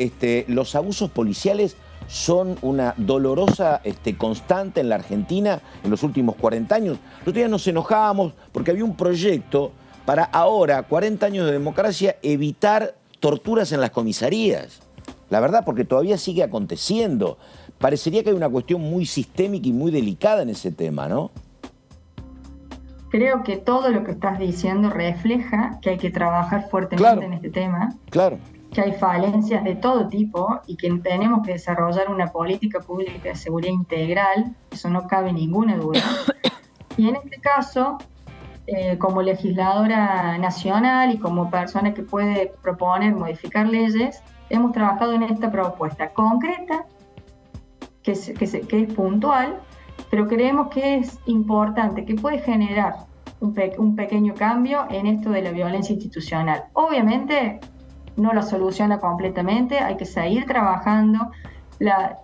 los abusos policiales son una dolorosa constante en la Argentina en los últimos 40 años. El otro día nos enojábamos porque había un proyecto para ahora, 40 años de democracia, evitar torturas en las comisarías. La verdad, porque todavía sigue aconteciendo. Parecería que hay una cuestión muy sistémica y muy delicada en ese tema, ¿no? Creo que todo lo que estás diciendo refleja que hay que trabajar fuertemente Claro. en este tema, Claro. que hay falencias de todo tipo y que tenemos que desarrollar una política pública de seguridad integral, eso no cabe ninguna duda. Y en este caso, como legisladora nacional y como persona que puede proponer modificar leyes, hemos trabajado en esta propuesta concreta, que es puntual, pero creemos que es importante, que puede generar un pequeño cambio en esto de la violencia institucional. Obviamente no la soluciona completamente, hay que seguir trabajando.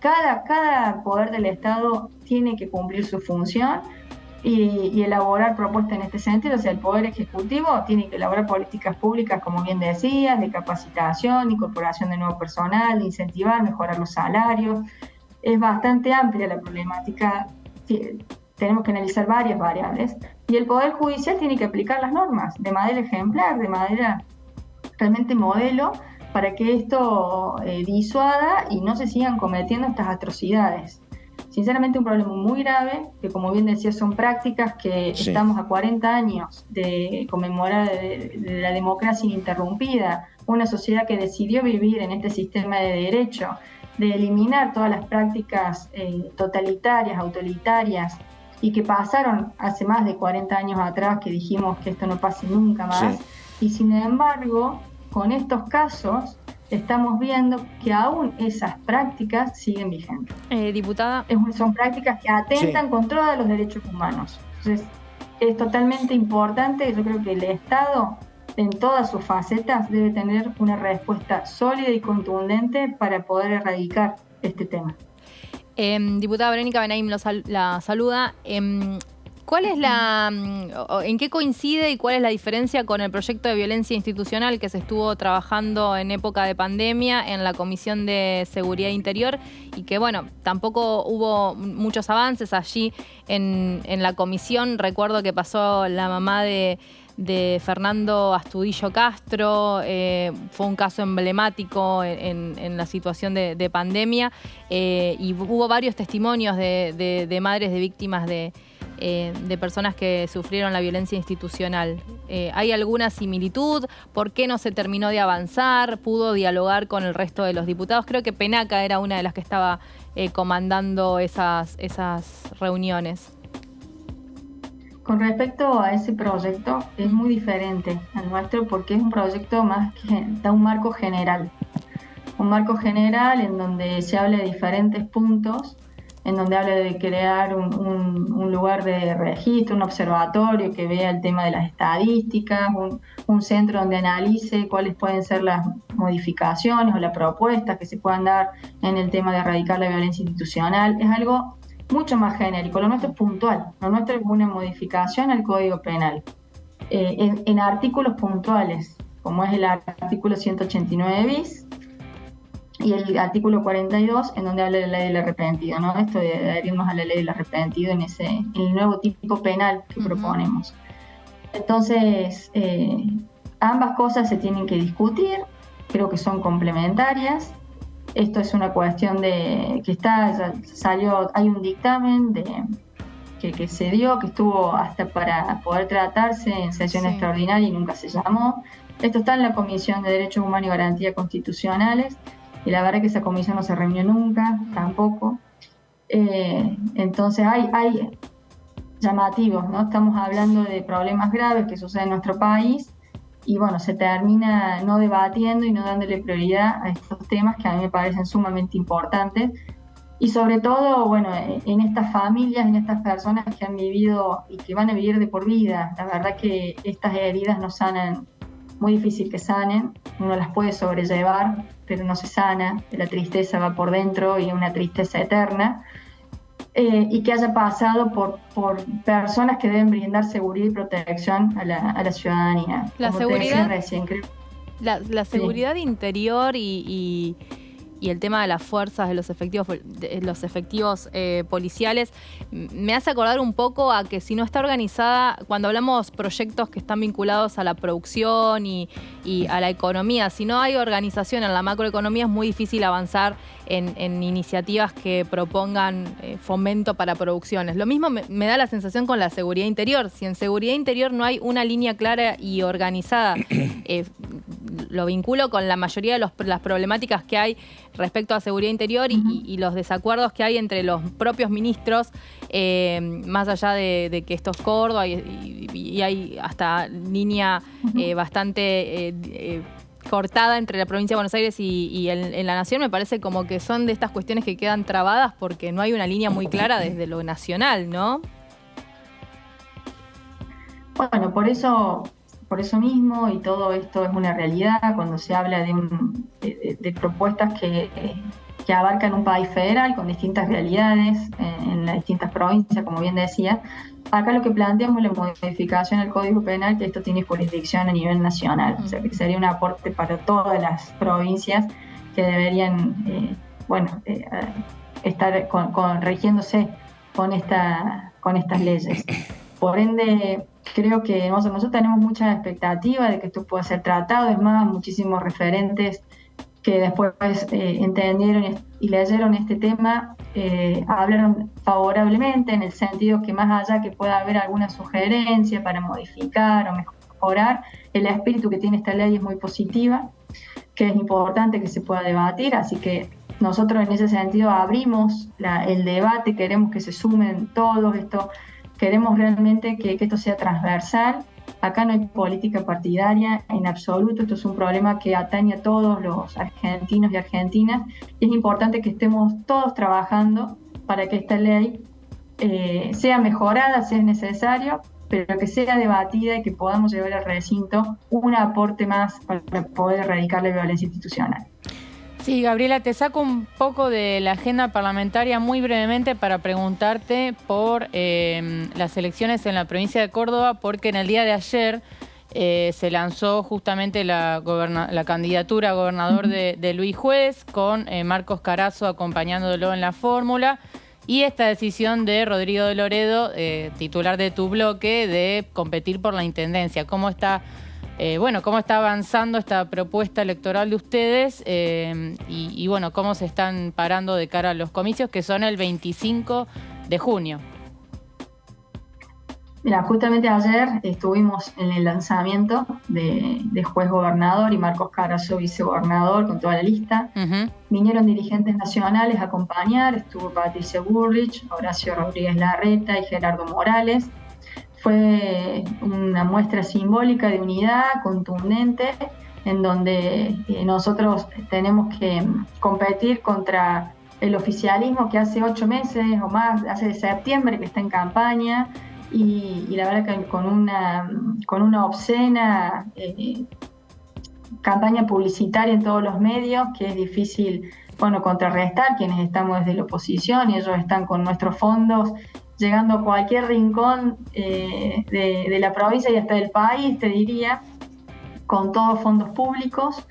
Cada poder del Estado tiene que cumplir su función y elaborar propuestas en este sentido. O sea, el Poder Ejecutivo tiene que elaborar políticas públicas, como bien decías, de capacitación, incorporación de nuevo personal, de incentivar, mejorar los salarios. Es bastante amplia la problemática, tenemos que analizar varias variables, y el Poder Judicial tiene que aplicar las normas de manera ejemplar, de manera realmente modelo, para que esto disuada y no se sigan cometiendo estas atrocidades. Sinceramente, un problema muy grave, que como bien decía, son prácticas que Sí. estamos a 40 años de conmemorar de la democracia ininterrumpida, una sociedad que decidió vivir en este sistema de derecho, de eliminar todas las prácticas totalitarias, autoritarias, y que pasaron hace más de 40 años atrás, que dijimos que esto no pase nunca más. Sí. Y sin embargo, con estos casos, estamos viendo que aún esas prácticas siguen vigentes. Diputada. Son prácticas que atentan contra los derechos humanos. Entonces, es totalmente importante. Yo creo que el Estado, en todas sus facetas, debe tener una respuesta sólida y contundente para poder erradicar este tema. Diputada Verónica Benaim la saluda. ¿Cuál es en qué coincide y cuál es la diferencia con el proyecto de violencia institucional que se estuvo trabajando en época de pandemia en la Comisión de Seguridad Interior y que, bueno, tampoco hubo muchos avances allí en la comisión? Recuerdo que pasó la mamá de Fernando Astudillo Castro, fue un caso emblemático en la situación de pandemia, y hubo varios testimonios de madres de víctimas de personas que sufrieron la violencia institucional. ¿Hay alguna similitud? ¿Por qué no se terminó de avanzar? ¿Pudo dialogar con el resto de los diputados? Creo que Penaca era una de las que estaba comandando esas reuniones. Con respecto a ese proyecto, es muy diferente al nuestro porque es un proyecto más que da un marco general. Un marco general en donde se habla de diferentes puntos, en donde habla de crear un lugar de registro, un observatorio que vea el tema de las estadísticas, un centro donde analice cuáles pueden ser las modificaciones o las propuestas que se puedan dar en el tema de erradicar la violencia institucional. Es algo mucho más genérico. Lo nuestro es puntual. Lo nuestro es una modificación al Código Penal en artículos puntuales, como es el artículo 189 bis y el artículo 42, en donde habla de la ley del arrepentido, ¿no? Esto de adherirnos a la ley del arrepentido en el nuevo tipo penal que proponemos. Entonces, ambas cosas se tienen que discutir, creo que son complementarias. Esto es una cuestión de que hay un dictamen que se dio, que estuvo hasta para poder tratarse en sesión extraordinaria y nunca se llamó. Esto está en la Comisión de Derechos Humanos y Garantías Constitucionales, y la verdad que esa comisión no se reunió nunca, tampoco. Entonces hay llamativos, ¿no? Estamos hablando de problemas graves que suceden en nuestro país, y bueno, se termina no debatiendo y no dándole prioridad a estos temas que a mí me parecen sumamente importantes. Y sobre todo, bueno, en estas familias, en estas personas que han vivido y que van a vivir de por vida. La verdad que estas heridas no sanan, muy difícil que sanen, uno las puede sobrellevar, pero no se sana, la tristeza va por dentro y es una tristeza eterna. Y que haya pasado por personas que deben brindar seguridad y protección a la ciudadanía. La Como seguridad, te decía recién, creo. la seguridad interior y el tema de las fuerzas, de los efectivos policiales, me hace acordar un poco a que si no está organizada, cuando hablamos proyectos que están vinculados a la producción y a la economía, si no hay organización en la macroeconomía es muy difícil avanzar en iniciativas que propongan fomento para producciones. Lo mismo me da la sensación con la seguridad interior. Si en seguridad interior no hay una línea clara y organizada, lo vinculo con la mayoría de las problemáticas que hay respecto a seguridad interior y los desacuerdos que hay entre los propios ministros, más allá de que esto es Córdoba y hay hasta línea bastante cortada entre la provincia de Buenos Aires y en la Nación. Me parece como que son de estas cuestiones que quedan trabadas porque no hay una línea muy clara desde lo nacional, ¿no? Bueno, por eso mismo, y todo esto es una realidad cuando se habla de propuestas que abarcan un país federal con distintas realidades en las distintas provincias, como bien decía. Acá lo que planteamos es la modificación al Código Penal, que esto tiene jurisdicción a nivel nacional, o sea que sería un aporte para todas las provincias que deberían estar rigiéndose con estas leyes. Por ende, creo que nosotros tenemos mucha expectativa de que esto pueda ser tratado. Es más, muchísimos referentes que después entendieron y leyeron este tema hablaron favorablemente, en el sentido que más allá que pueda haber alguna sugerencia para modificar o mejorar, el espíritu que tiene esta ley es muy positiva, que es importante que se pueda debatir, así que nosotros en ese sentido abrimos el debate, queremos que se sumen todos esto. Queremos realmente que esto sea transversal. Acá no hay política partidaria en absoluto. Esto es un problema que atañe a todos los argentinos y argentinas. Y es importante que estemos todos trabajando para que esta ley sea mejorada, si es necesario, pero que sea debatida y que podamos llevar al recinto un aporte más para poder erradicar la violencia institucional. Sí, Gabriela, te saco un poco de la agenda parlamentaria muy brevemente para preguntarte por las elecciones en la provincia de Córdoba, porque en el día de ayer se lanzó justamente la candidatura a gobernador de Luis Juez, con Marcos Carazo acompañándolo en la fórmula, y esta decisión de Rodrigo de Loredo, titular de tu bloque, de competir por la intendencia. ¿Cómo está avanzando esta propuesta electoral de ustedes y cómo se están parando de cara a los comicios que son el 25 de junio? Mira, justamente ayer estuvimos en el lanzamiento de Juez Gobernador y Marcos Carazo Vicegobernador con toda la lista. Vinieron dirigentes nacionales a acompañar, estuvo Patricia Bullrich, Horacio Rodríguez Larreta y Gerardo Morales. Fue una muestra simbólica de unidad, contundente, en donde nosotros tenemos que competir contra el oficialismo que hace 8 meses o más, hace de septiembre que está en campaña, y la verdad que con una obscena campaña publicitaria en todos los medios, que es difícil contrarrestar quienes estamos desde la oposición, y ellos están con nuestros fondos llegando a cualquier rincón de la provincia y hasta del país, te diría, con todos fondos públicos.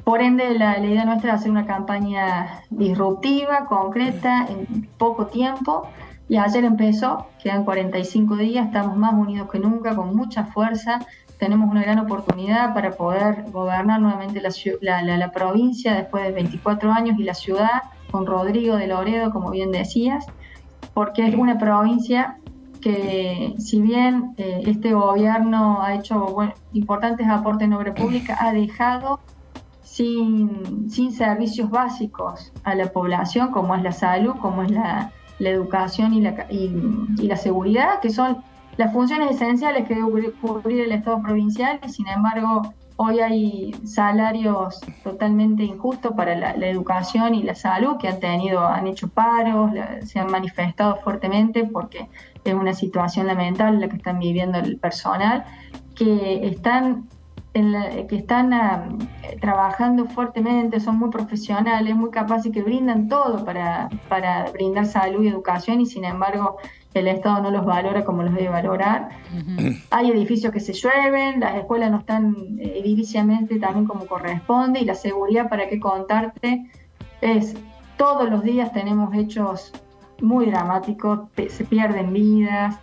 Por ende, la idea nuestra es hacer una campaña disruptiva, concreta, en poco tiempo, y ayer empezó, quedan 45 días, estamos más unidos que nunca, con mucha fuerza, tenemos una gran oportunidad para poder gobernar nuevamente la provincia después de 24 años y la ciudad, con Rodrigo de Loredo, como bien decías, porque es una provincia que si bien este gobierno ha hecho importantes aportes en obra pública, ha dejado sin servicios básicos a la población, como es la salud, como es la educación y la seguridad, que son las funciones esenciales que debe cubrir el Estado provincial, y sin embargo hoy hay salarios totalmente injustos para la educación y la salud, que han hecho paros, se han manifestado fuertemente porque es una situación lamentable la que están viviendo el personal, que están trabajando fuertemente, son muy profesionales, muy capaces y que brindan todo para brindar salud y educación, y sin embargo el Estado no los valora como los debe valorar. Uh-huh. Hay edificios que se llueven, las escuelas no están ediliciamente también como corresponde, y la seguridad, para qué contarte, todos los días tenemos hechos muy dramáticos, se pierden vidas,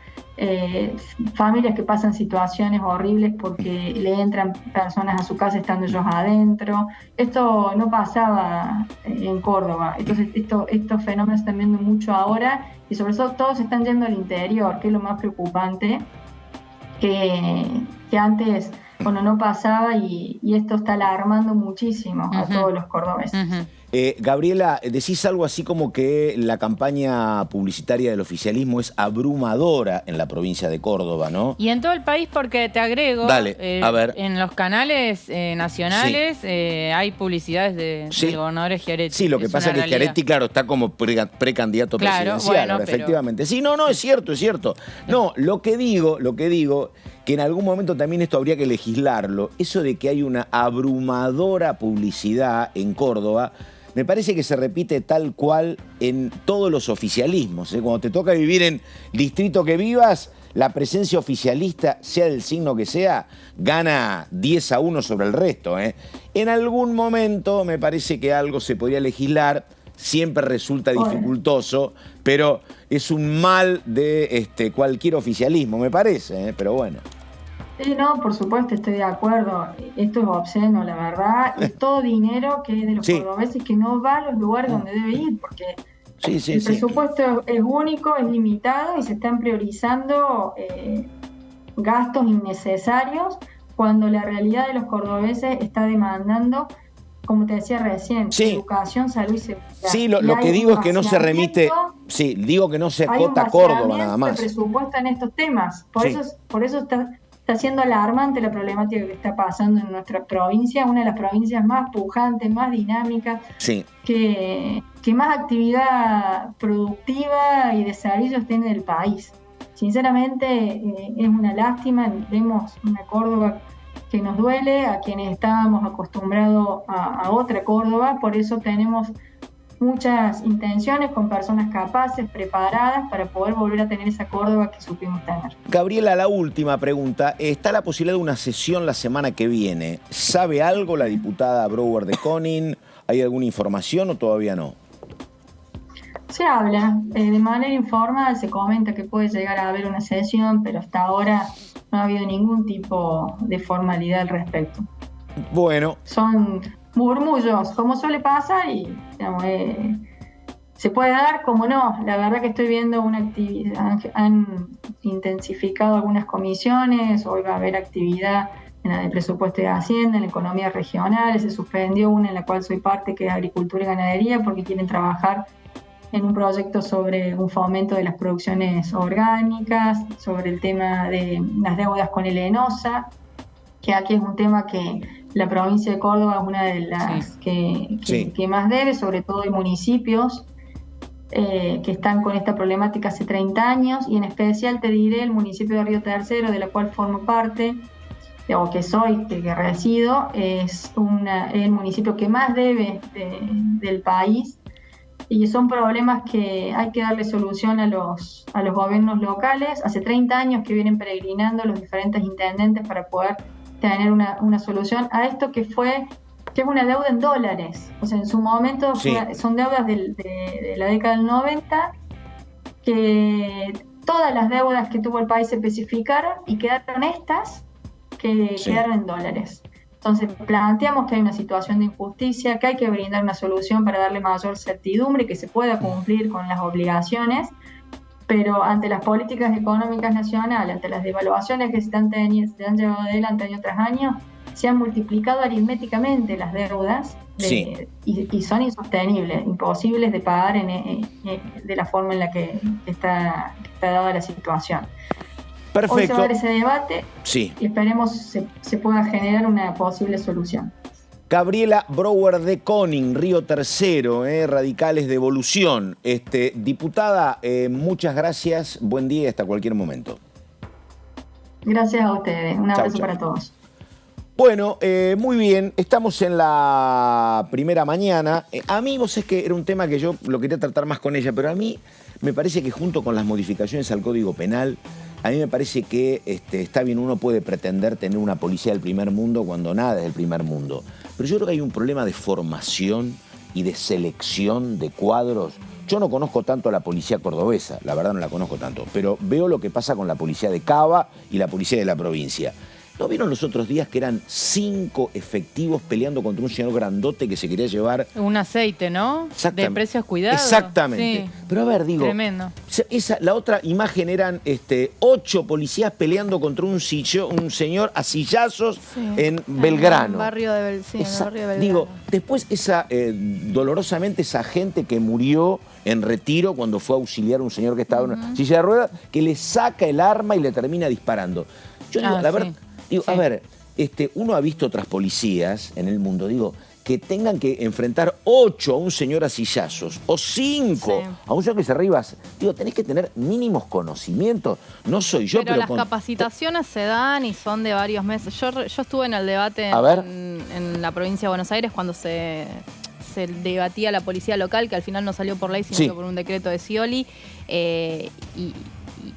familias que pasan situaciones horribles porque le entran personas a su casa estando ellos adentro. Esto no pasaba en Córdoba, entonces estos fenómenos se están viendo mucho ahora, y sobre todo todos están yendo al interior, que es lo más preocupante, que antes no pasaba, y esto está alarmando muchísimo a todos los cordobeses. Gabriela, decís algo así como que la campaña publicitaria del oficialismo es abrumadora en la provincia de Córdoba, ¿no? Y en todo el país, porque te agrego, dale, a ver. En los canales nacionales hay publicidades del gobernador Schiaretti. Sí, lo que pasa es que Schiaretti, claro, está como precandidato presidencial, ahora, efectivamente. Sí, no, es cierto. No, lo que digo, que en algún momento también esto habría que legislarlo, eso de que hay una abrumadora publicidad en Córdoba, me parece que se repite tal cual en todos los oficialismos. Cuando te toca vivir en distrito que vivas, la presencia oficialista, sea del signo que sea, gana 10-1 sobre el resto. En algún momento me parece que algo se podría legislar, siempre resulta dificultoso, pero es un mal de cualquier oficialismo, me parece, pero bueno. Sí, no, por supuesto, estoy de acuerdo. Esto es obsceno, la verdad. Es todo dinero que es de los cordobeses, que no va a los lugares donde debe ir, porque el presupuesto es único, es limitado, y se están priorizando gastos innecesarios, cuando la realidad de los cordobeses está demandando, como te decía recién, educación, salud y seguridad. Sí, lo que digo es que no se remite, digo que no se acota a Córdoba nada más. Hay un presupuesto en estos temas, por eso está siendo alarmante la problemática que está pasando en nuestra provincia, una de las provincias más pujantes, más dinámicas, que más actividad productiva y de servicios tiene del país. Sinceramente, es una lástima. Vemos una Córdoba que nos duele, a quienes estábamos acostumbrados a otra Córdoba. Por eso tenemos muchas intenciones con personas capaces, preparadas para poder volver a tener esa Córdoba que supimos tener. Gabriela, la última pregunta. ¿Está la posibilidad de una sesión la semana que viene? ¿Sabe algo la diputada Brouwer de Konin? ¿Hay alguna información o todavía no? Se habla, de manera informal se comenta que puede llegar a haber una sesión, pero hasta ahora no ha habido ningún tipo de formalidad al respecto. Bueno. Son murmullos, como suele pasar, y digamos, se puede dar, como no. La verdad que estoy viendo una actividad, han intensificado algunas comisiones, hoy va a haber actividad en la de presupuesto de Hacienda, en la economía regional, se suspendió una en la cual soy parte, que es agricultura y ganadería, porque quieren trabajar en un proyecto sobre un fomento de las producciones orgánicas, sobre el tema de las deudas con el ENOSA, que aquí es un tema que la provincia de Córdoba es una de las que más debe, sobre todo hay municipios que están con esta problemática hace 30 años, y en especial te diré el municipio de Río Tercero, de la cual formo parte, o que soy, que resido, es el municipio que más debe del país, y son problemas que hay que darle solución a los gobiernos locales. Hace 30 años que vienen peregrinando los diferentes intendentes para poder tener una solución a esto, que es una deuda en dólares. O sea, en su momento son deudas de la década del 90, que todas las deudas que tuvo el país se especificaron y quedaron estas que quedaron en dólares. Entonces planteamos que hay una situación de injusticia, que hay que brindar una solución para darle mayor certidumbre y que se pueda cumplir con las obligaciones. pero ante las políticas económicas nacionales, ante las devaluaciones que se han llevado adelante año tras año, se han multiplicado aritméticamente las deudas y son insostenibles, imposibles de pagar de la forma en la que está dada la situación. Perfecto. Hoy se va a dar ese debate y esperemos se pueda generar una posible solución. Gabriela Brouwer de Koning, Río Tercero, Radicales de Evolución. Diputada, muchas gracias, buen día y hasta cualquier momento. Gracias a ustedes, un abrazo para todos. Bueno, muy bien, estamos en la primera mañana. A mí, vos sabés que era un tema que yo lo quería tratar más con ella, pero a mí me parece que junto con las modificaciones al Código Penal, a mí me parece que está bien, uno puede pretender tener una policía del primer mundo cuando nada es del primer mundo. Pero yo creo que hay un problema de formación y de selección de cuadros. Yo no conozco tanto a la policía cordobesa, la verdad no la conozco tanto, pero veo lo que pasa con la policía de Cava y la policía de la provincia. ¿No vieron los otros días que eran 5 efectivos peleando contra un señor grandote que se quería llevar un aceite, ¿no? Exactamente. De precios cuidados. Exactamente. Sí. Pero a ver, digo, tremendo. La otra imagen eran 8 policías peleando contra un señor a sillazos en Belgrano. En el barrio de Belgrano. Digo, después dolorosamente esa gente que murió en retiro cuando fue a auxiliar a un señor que estaba en una silla de ruedas, que le saca el arma y le termina disparando. Yo digo, la verdad. Digo, a ver, uno ha visto otras policías en el mundo, digo, que tengan que enfrentar 8 a un señor a sillazos o 5 a un señor que se arriba. Digo, tenés que tener mínimos conocimientos. No soy yo, pero las capacitaciones se dan y son de varios meses. Yo estuve en el debate en la provincia de Buenos Aires cuando se debatía la policía local, que al final no salió por ley, sino que por un decreto de Scioli.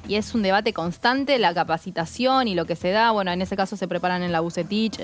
Y es un debate constante, la capacitación y lo que se da. Bueno, en ese caso se preparan en la Bucetich.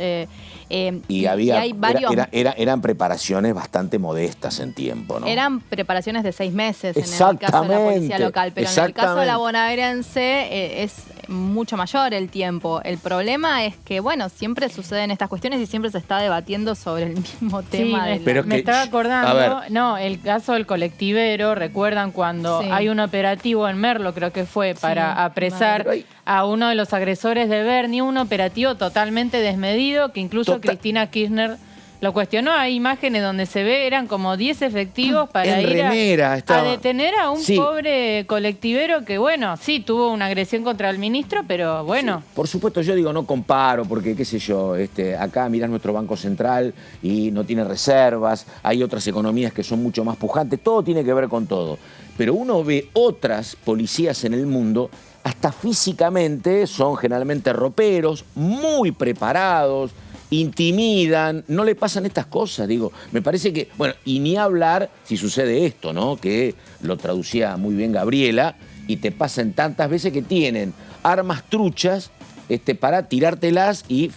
Y hay varios... Eran preparaciones bastante modestas en tiempo, ¿no? Eran preparaciones de 6 meses en el caso de la policía local. Pero en el caso de la bonaerense es mucho mayor el tiempo. El problema es que, bueno, siempre suceden estas cuestiones y siempre se está debatiendo sobre el mismo tema. Me estaba acordando, el caso del colectivero, ¿recuerdan cuando hay un operativo en Merlo, creo que fue, para apresar a uno de los agresores de Bernie, un operativo totalmente desmedido, que incluso Cristina Kirchner lo cuestionó? Hay imágenes donde se ve, eran como 10 efectivos para ir a detener a un pobre colectivero que, bueno, sí, tuvo una agresión contra el ministro, pero bueno. Sí, por supuesto, yo digo, no comparo, porque, qué sé yo, acá mirás nuestro Banco Central y no tiene reservas, hay otras economías que son mucho más pujantes, todo tiene que ver con todo. Pero uno ve otras policías en el mundo, hasta físicamente son generalmente roperos, muy preparados, intimidan, no le pasan estas cosas, digo, me parece que, bueno, y ni hablar si sucede esto, ¿no? Que lo traducía muy bien Gabriela, y te pasan tantas veces que tienen armas truchas para tirártelas y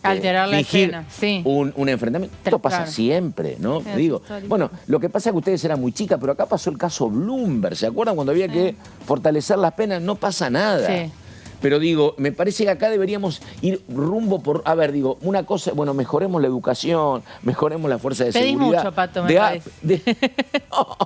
alterar la fingir escena, un enfrentamiento. Esto pasa siempre, ¿no? Digo, bueno, lo que pasa es que ustedes eran muy chicas, pero acá pasó el caso Bloomberg, ¿se acuerdan cuando había que fortalecer las penas? No pasa nada. Sí. Pero digo, me parece que acá deberíamos ir rumbo por... A ver, digo, una cosa, bueno, mejoremos la educación, mejoremos la fuerza de seguridad. Pedís mucho, Pato, me parece. No,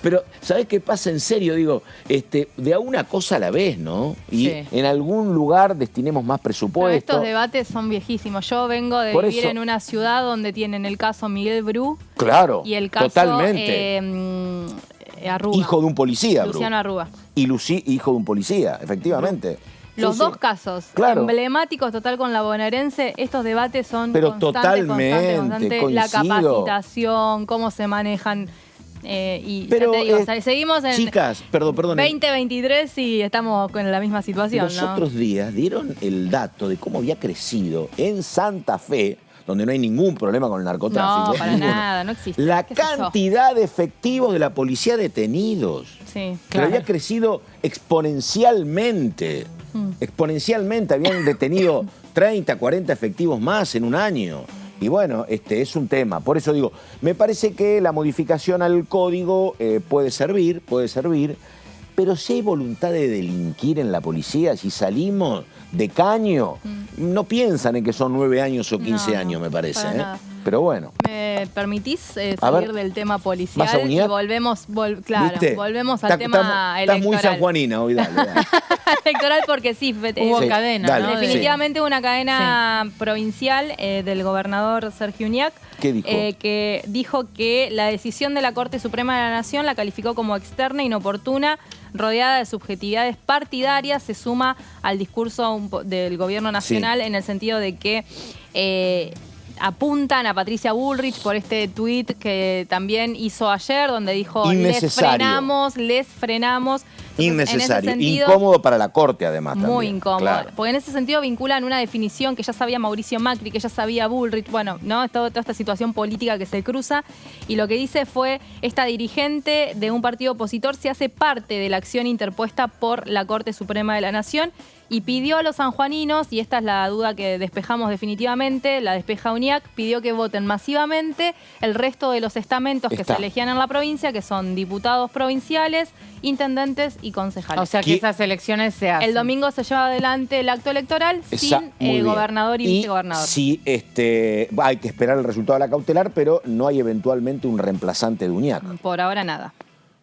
pero, ¿sabés qué pasa en serio? Digo, de a una cosa a la vez, ¿no? Y en algún lugar destinemos más presupuesto. Pero estos debates son viejísimos. Yo vengo de vivir en una ciudad donde tienen el caso Miguel Bru. Claro, y el caso, totalmente. Arruga. Hijo de un policía, Luciano Arruga. Y hijo de un policía, efectivamente. Los dos casos emblemáticos total con la bonaerense, estos debates son constante, la capacitación, cómo se manejan. Pero, ya te digo, seguimos en chicas, perdón, 2023 y estamos con la misma situación. Los otros días dieron el dato de cómo había crecido en Santa Fe, donde no hay ningún problema con el narcotráfico. No, para nada, no existe. La cantidad de efectivos de la policía detenidos. Sí, pero había crecido exponencialmente. Exponencialmente, habían detenido 30, 40 efectivos más en un año. Y bueno, es un tema. Por eso digo, me parece que la modificación al código puede servir, pero si hay voluntad de delinquir en la policía, si salimos de caño, no piensan en que son 9 años o 15 años, me parece. Pero bueno. ¿Me permitís A salir ver. del tema policial? ¿Vas a uñar? Y volvemos, claro, ¿Viste? volvemos al tema Estás electoral. muy sanjuanina hoy, dale. Electoral porque sí, Hubo Sí, cadena, dale. ¿no? definitivamente una cadena provincial del gobernador Sergio Uñac. ¿Qué dijo? Que dijo que la decisión de la Corte Suprema de la Nación la calificó como externa, inoportuna, rodeada de subjetividades partidarias, se suma al discurso del gobierno nacional en el sentido de que apuntan a Patricia Bullrich por este tuit que también hizo ayer, donde dijo Innecesario. les frenamos. Entonces, Innecesario, en ese sentido, incómodo para la Corte además. muy también. incómodo. Claro. Porque en ese sentido vinculan una definición que ya sabía Mauricio Macri, que ya sabía Bullrich, bueno, ¿no? Toda esta situación política que se cruza. Y lo que dice fue, esta dirigente de un partido opositor se hace parte de la acción interpuesta por la Corte Suprema de la Nación y pidió a los sanjuaninos, y esta es la duda que despejamos definitivamente, la despeja Uñac, pidió que voten masivamente el resto de los estamentos que se elegían en la provincia, que son diputados provinciales, intendentes y concejales. O sea que esas elecciones se hacen. El domingo se lleva adelante el acto electoral Muy sin bien. gobernador y vicegobernador. Sí, hay que esperar el resultado de la cautelar, pero no hay eventualmente un reemplazante de Uñac. Por ahora nada.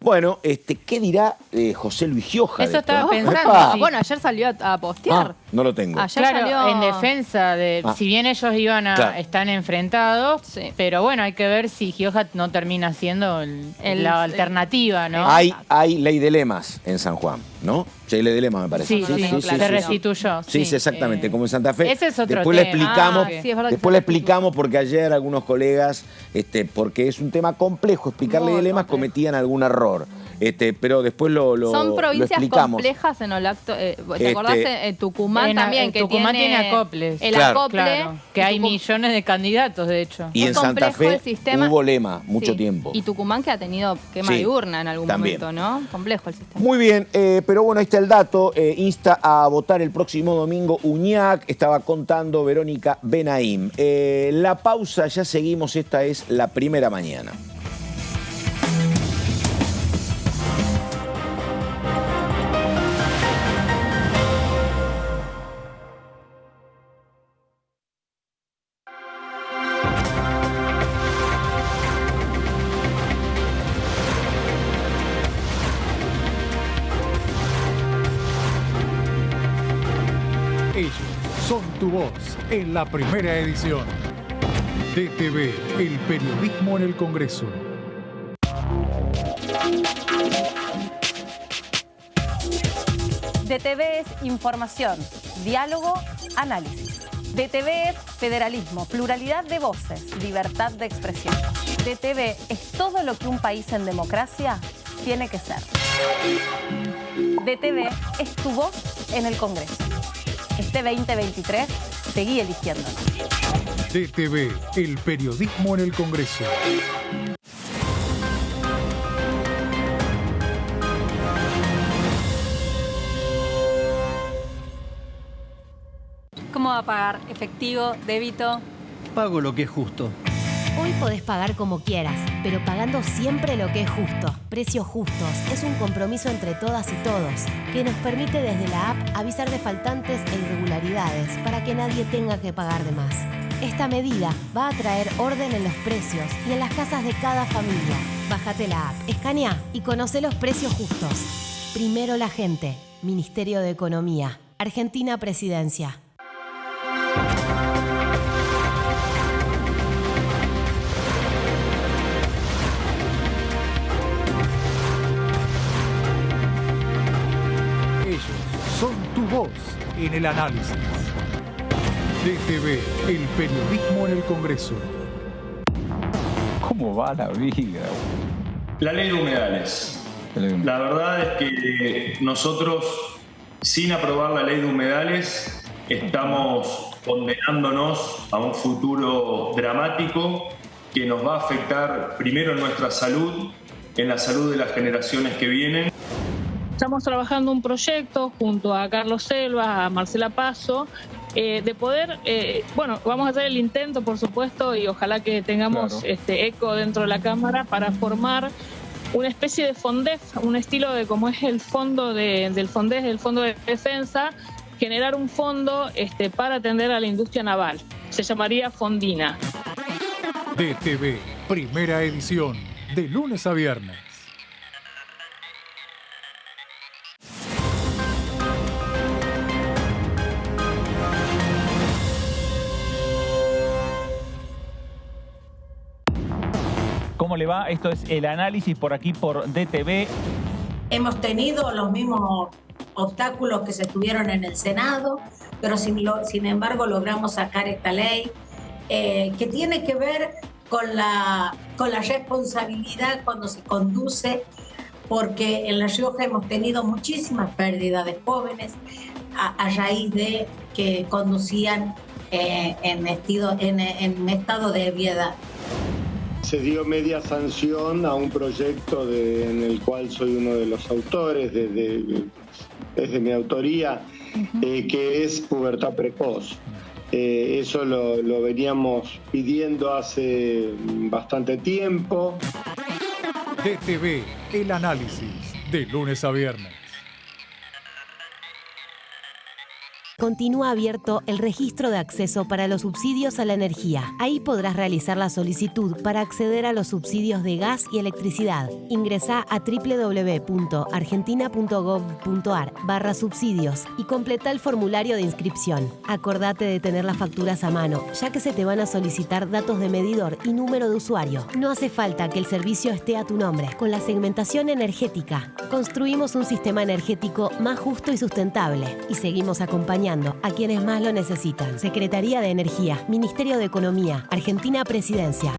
Bueno, ¿qué dirá José Luis Gioja? Eso de esto? estaba pensando, ¡Epa! sí. Bueno, ayer salió a postear. No lo tengo. Ayer Claro, salió en defensa de, si bien ellos iban a, Claro. están enfrentados, Sí. pero bueno, hay que ver si Gioja no termina siendo la alternativa, ¿no? Hay ley de lemas en San Juan, ¿no? Sí, hay ley de lemas, me parece. Sí, sí, se restituyó. Sí, exactamente, como en Santa Fe. Ese es otro Después le tema. explicamos, Sí, es verdad que después le se explicamos porque ayer algunos colegas, porque es un tema complejo, explicar ley de Muy lemas, complejo. cometían algún error. Pero después lo Son provincias explicamos. complejas en el acto. ¿Te acordás? Tucumán también, que Tucumán tiene acoples. el Claro. acople. Claro, que hay millones de candidatos, de hecho. Y Muy en Santa complejo Fe el sistema. hubo lema mucho Sí. tiempo. Y Tucumán que ha tenido quema Sí, de urna en algún también. momento, ¿no? Complejo el sistema. Muy bien, pero bueno, ahí está el dato. Insta a votar el próximo domingo Uñac, estaba contando Verónica Benaim. La pausa, ya seguimos, esta es La Primera Mañana. Ellos son tu voz en la primera edición. DTV, el periodismo en el Congreso. DTV es información, diálogo, análisis. DTV es federalismo, pluralidad de voces, libertad de expresión. DTV es todo lo que un país en democracia tiene que ser. DTV es tu voz en el Congreso. Este 2023, seguí eligiéndonos. DTV, el periodismo en el Congreso. ¿Cómo va a pagar? ¿Efectivo? ¿Débito? Pago lo que es justo. Hoy podés pagar como quieras, pero pagando siempre lo que es justo. Precios Justos es un compromiso entre todas y todos que nos permite desde la app avisar de faltantes e irregularidades para que nadie tenga que pagar de más. Esta medida va a traer orden en los precios y en las casas de cada familia. Bájate la app, escanea y conoce los precios justos. Primero la gente. Ministerio de Economía. Argentina Presidencia. Ellos son tu voz en el análisis. DTV, el periodismo en el Congreso. ¿Cómo va la vida? La ley de humedales. La verdad es que nosotros, sin aprobar la ley de humedales, estamos condenándonos a un futuro dramático que nos va a afectar primero en nuestra salud, en la salud de las generaciones que vienen. Estamos trabajando un proyecto junto a Carlos Selva, a Marcela Paso, de poder, vamos a hacer el intento, por supuesto, y ojalá que tengamos eco dentro de la Cámara para formar una especie de FONDEF, un estilo de como es el fondo del FONDEF, el Fondo de Defensa, generar un fondo para atender a la industria naval. Se llamaría Fondina. DTV, primera edición, de lunes a viernes. ¿Cómo le va? Esto es el análisis por aquí por DTV. Hemos tenido los mismos obstáculos que se tuvieron en el Senado, pero sin embargo logramos sacar esta ley que tiene que ver con la responsabilidad cuando se conduce, porque en La Rioja hemos tenido muchísimas pérdidas de jóvenes a raíz de que conducían en estado de ebriedad. Se dio media sanción a un proyecto en el cual soy uno de los autores, desde mi autoría, que es pubertad precoz. Eso lo veníamos pidiendo hace bastante tiempo. DTV, el análisis, de lunes a viernes. Continúa abierto el registro de acceso para los subsidios a la energía. Ahí podrás realizar la solicitud para acceder a los subsidios de gas y electricidad. Ingresá a www.argentina.gov.ar/subsidios y completa el formulario de inscripción. Acordate de tener las facturas a mano, ya que se te van a solicitar datos de medidor y número de usuario. No hace falta que el servicio esté a tu nombre. Con la segmentación energética, construimos un sistema energético más justo y sustentable y seguimos acompañando a quienes más lo necesitan. Secretaría de Energía, Ministerio de Economía, Argentina Presidencia.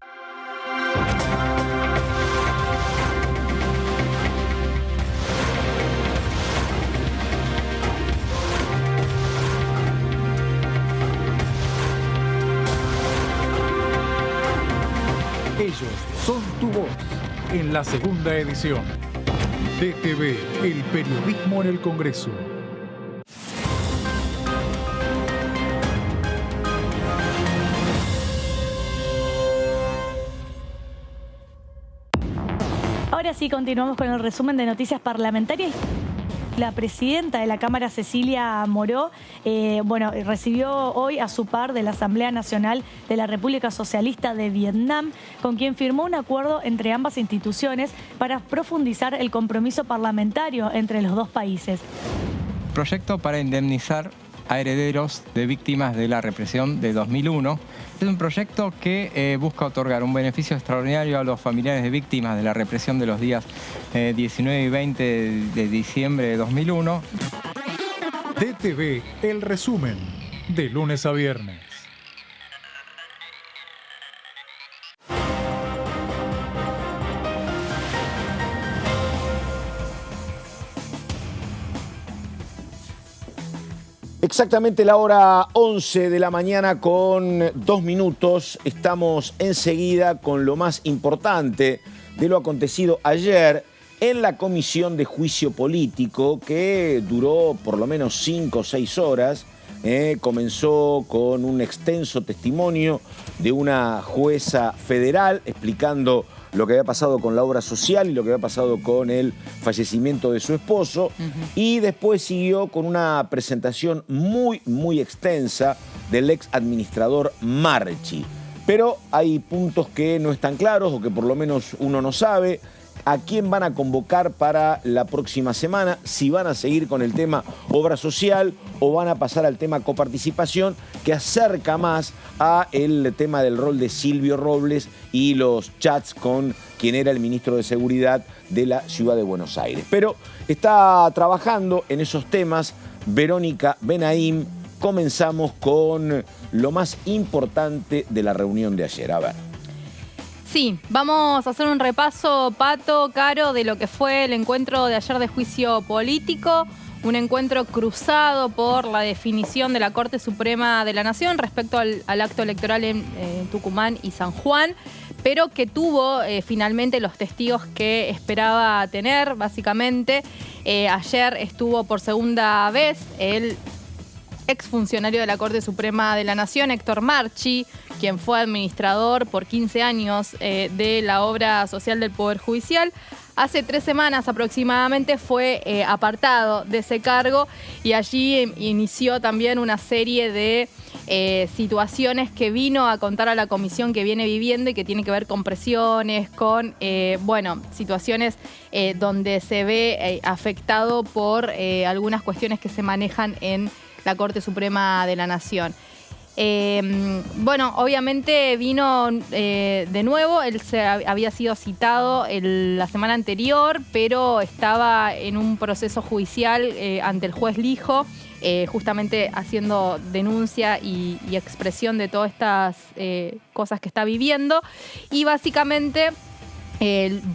Ellos son tu voz en la segunda edición. DTV, el periodismo en el Congreso. Ahora sí, continuamos con el resumen de noticias parlamentarias. La presidenta de la Cámara, Cecilia Moró, recibió hoy a su par de la Asamblea Nacional de la República Socialista de Vietnam, con quien firmó un acuerdo entre ambas instituciones para profundizar el compromiso parlamentario entre los dos países. Proyecto para indemnizar a herederos de víctimas de la represión de 2001. Es un proyecto que busca otorgar un beneficio extraordinario a los familiares de víctimas de la represión de los días 19 y 20 de diciembre de 2001. DTV, el resumen, de lunes a viernes. Exactamente la hora 11 de la mañana con 2 minutos. Estamos enseguida con lo más importante de lo acontecido ayer en la Comisión de Juicio Político, que duró por lo menos 5 o 6 horas. Comenzó con un extenso testimonio de una jueza federal explicando lo que había pasado con la obra social y lo que había pasado con el fallecimiento de su esposo. Y después siguió con una presentación muy extensa del ex administrador Marchi. Pero hay puntos que no están claros o que por lo menos uno no sabe. ¿A quién van a convocar para la próxima semana? Si van a seguir con el tema obra social o van a pasar al tema coparticipación, que acerca más a el tema del rol de Silvio Robles y los chats con quien era el ministro de Seguridad de la Ciudad de Buenos Aires. Pero está trabajando en esos temas Verónica Benaim. Comenzamos con lo más importante de la reunión de ayer. A ver. Sí, vamos a hacer un repaso, Pato, Caro, de lo que fue el encuentro de ayer de juicio político. Un encuentro cruzado por la definición de la Corte Suprema de la Nación respecto al acto electoral en Tucumán y San Juan, pero que tuvo finalmente los testigos que esperaba tener, básicamente. Ayer estuvo por segunda vez el exfuncionario de la Corte Suprema de la Nación, Héctor Marchi, quien fue administrador por 15 años de la obra social del Poder Judicial. hace 3 semanas aproximadamente fue apartado de ese cargo y allí inició también una serie de situaciones que vino a contar a la comisión que viene viviendo y que tiene que ver con presiones, con situaciones donde se ve afectado por algunas cuestiones que se manejan en la Corte Suprema de la Nación. Obviamente vino de nuevo, él había sido citado la semana anterior, pero estaba en un proceso judicial ante el juez Lijo, justamente haciendo denuncia y expresión de todas estas cosas que está viviendo. Y básicamente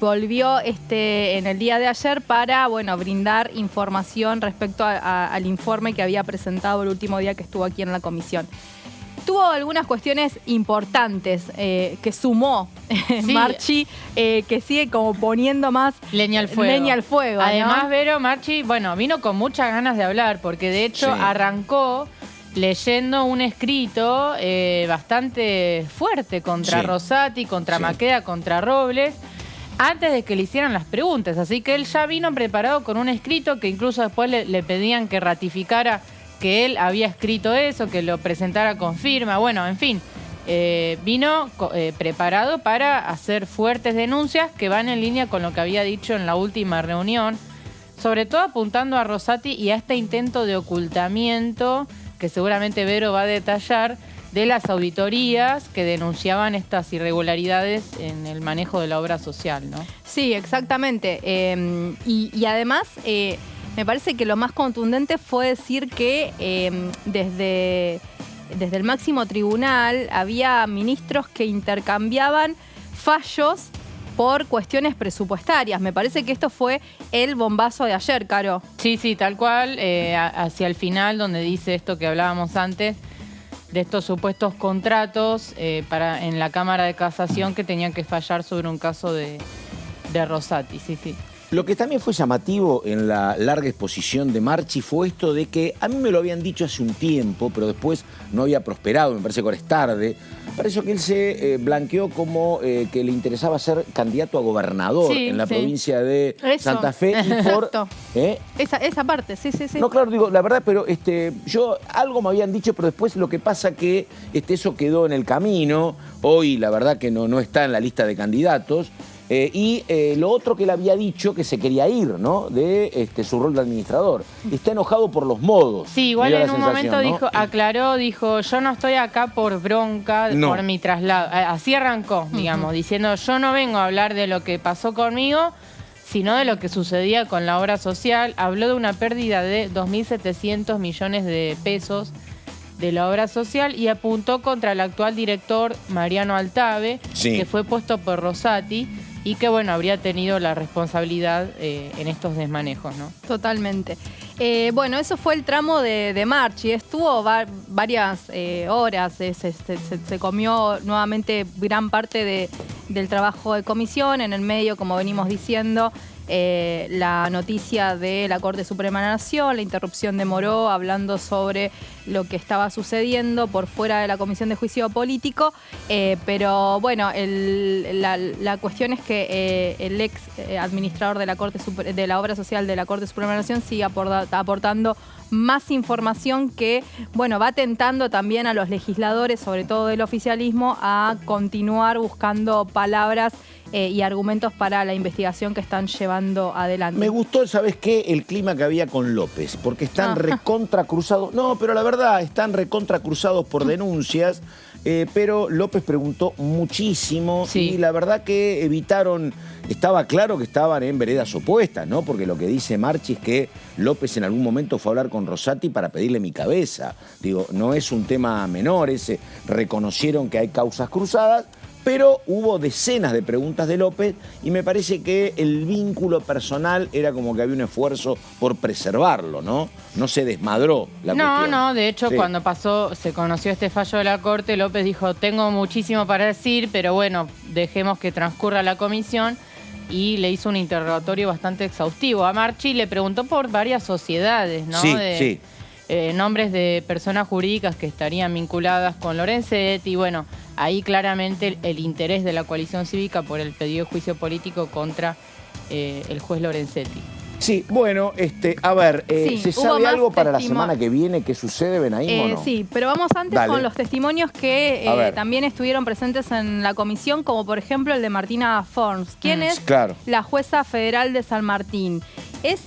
volvió en el día de ayer para brindar información respecto al informe que había presentado el último día que estuvo aquí en la comisión. Tuvo algunas cuestiones importantes que sumó Marchi, que sigue como poniendo más leña al fuego. Además, ¿no? Vero, Marchi, vino con muchas ganas de hablar, porque de hecho arrancó leyendo un escrito bastante fuerte contra Rosati, contra Maqueda, contra Robles, antes de que le hicieran las preguntas. Así que él ya vino preparado con un escrito que incluso después le pedían que ratificara que él había escrito eso, que lo presentara con firma. En fin, vino preparado para hacer fuertes denuncias que van en línea con lo que había dicho en la última reunión, sobre todo apuntando a Rosati y a este intento de ocultamiento que seguramente Vero va a detallar, de las auditorías que denunciaban estas irregularidades en el manejo de la obra social, ¿no? Sí, exactamente. Y además, me parece que lo más contundente fue decir que desde el máximo tribunal había ministros que intercambiaban fallos por cuestiones presupuestarias. Me parece que esto fue el bombazo de ayer, Caro. Sí, tal cual, hacia el final, donde dice esto que hablábamos antes, de estos supuestos contratos en la Cámara de Casación que tenían que fallar sobre un caso de Rosati. Sí. Lo que también fue llamativo en la larga exposición de Marchi fue esto de que a mí me lo habían dicho hace un tiempo, pero después no había prosperado, me parece que ahora es tarde. Parece que él se blanqueó como que le interesaba ser candidato a gobernador en la provincia de Santa Fe. Y por, esa parte, sí. No, claro, digo, la verdad, pero yo algo me habían dicho, pero después lo que pasa que eso quedó en el camino. Hoy la verdad que no está en la lista de candidatos. Y lo otro que le había dicho, que se quería ir, ¿no? De su rol de administrador. Está enojado por los modos. Sí, igual en un momento dijo, yo no estoy acá por bronca, por mi traslado. Así arrancó, digamos, diciendo, yo no vengo a hablar de lo que pasó conmigo, sino de lo que sucedía con la obra social. Habló de una pérdida de 2.700 millones de pesos de la obra social y apuntó contra el actual director Mariano Altave, que fue puesto por Rosati y que, habría tenido la responsabilidad en estos desmanejos, ¿no? Totalmente. Eso fue el tramo de Marchi. Estuvo varias horas, se comió nuevamente gran parte del trabajo de comisión. En el medio, como venimos diciendo, la noticia de la Corte Suprema de la Nación, la interrupción de Moró, hablando sobre lo que estaba sucediendo por fuera de la Comisión de Juicio Político, pero la cuestión es que el ex administrador de la Obra Social de la Corte Suprema de la Nación sigue aportando más información que, va tentando también a los legisladores, sobre todo del oficialismo, a continuar buscando palabras y argumentos para la investigación que están llevando adelante. Me gustó, ¿sabes qué? El clima que había con López, porque están recontracruzados. No, pero la verdad, están recontracruzados por denuncias, pero López preguntó muchísimo y la verdad que evitaron. Estaba claro que estaban en veredas opuestas, ¿no? Porque lo que dice Marchi es que López en algún momento fue a hablar con Rosati para pedirle mi cabeza. Digo, no es un tema menor, reconocieron que hay causas cruzadas, pero hubo decenas de preguntas de López y me parece que el vínculo personal era como que había un esfuerzo por preservarlo, ¿no? No se desmadró la cuestión. No, de hecho cuando se conoció este fallo de la Corte, López dijo, tengo muchísimo para decir, pero dejemos que transcurra la comisión. Y le hizo un interrogatorio bastante exhaustivo. A Marchi le preguntó por varias sociedades, ¿no? Nombres de personas jurídicas que estarían vinculadas con Lorenzetti. Ahí claramente el interés de la coalición cívica por el pedido de juicio político contra el juez Lorenzetti. Sí, bueno, a ver, Sí, ¿se hubo sabe más algo para la testimo- semana que viene? ¿Qué sucede, Benaim, o no? Sí, pero vamos antes Dale. con los testimonios que A ver. también estuvieron presentes en la comisión, como por ejemplo el de Martina Forns. ¿Quién es Claro. la jueza federal de San Martín? Es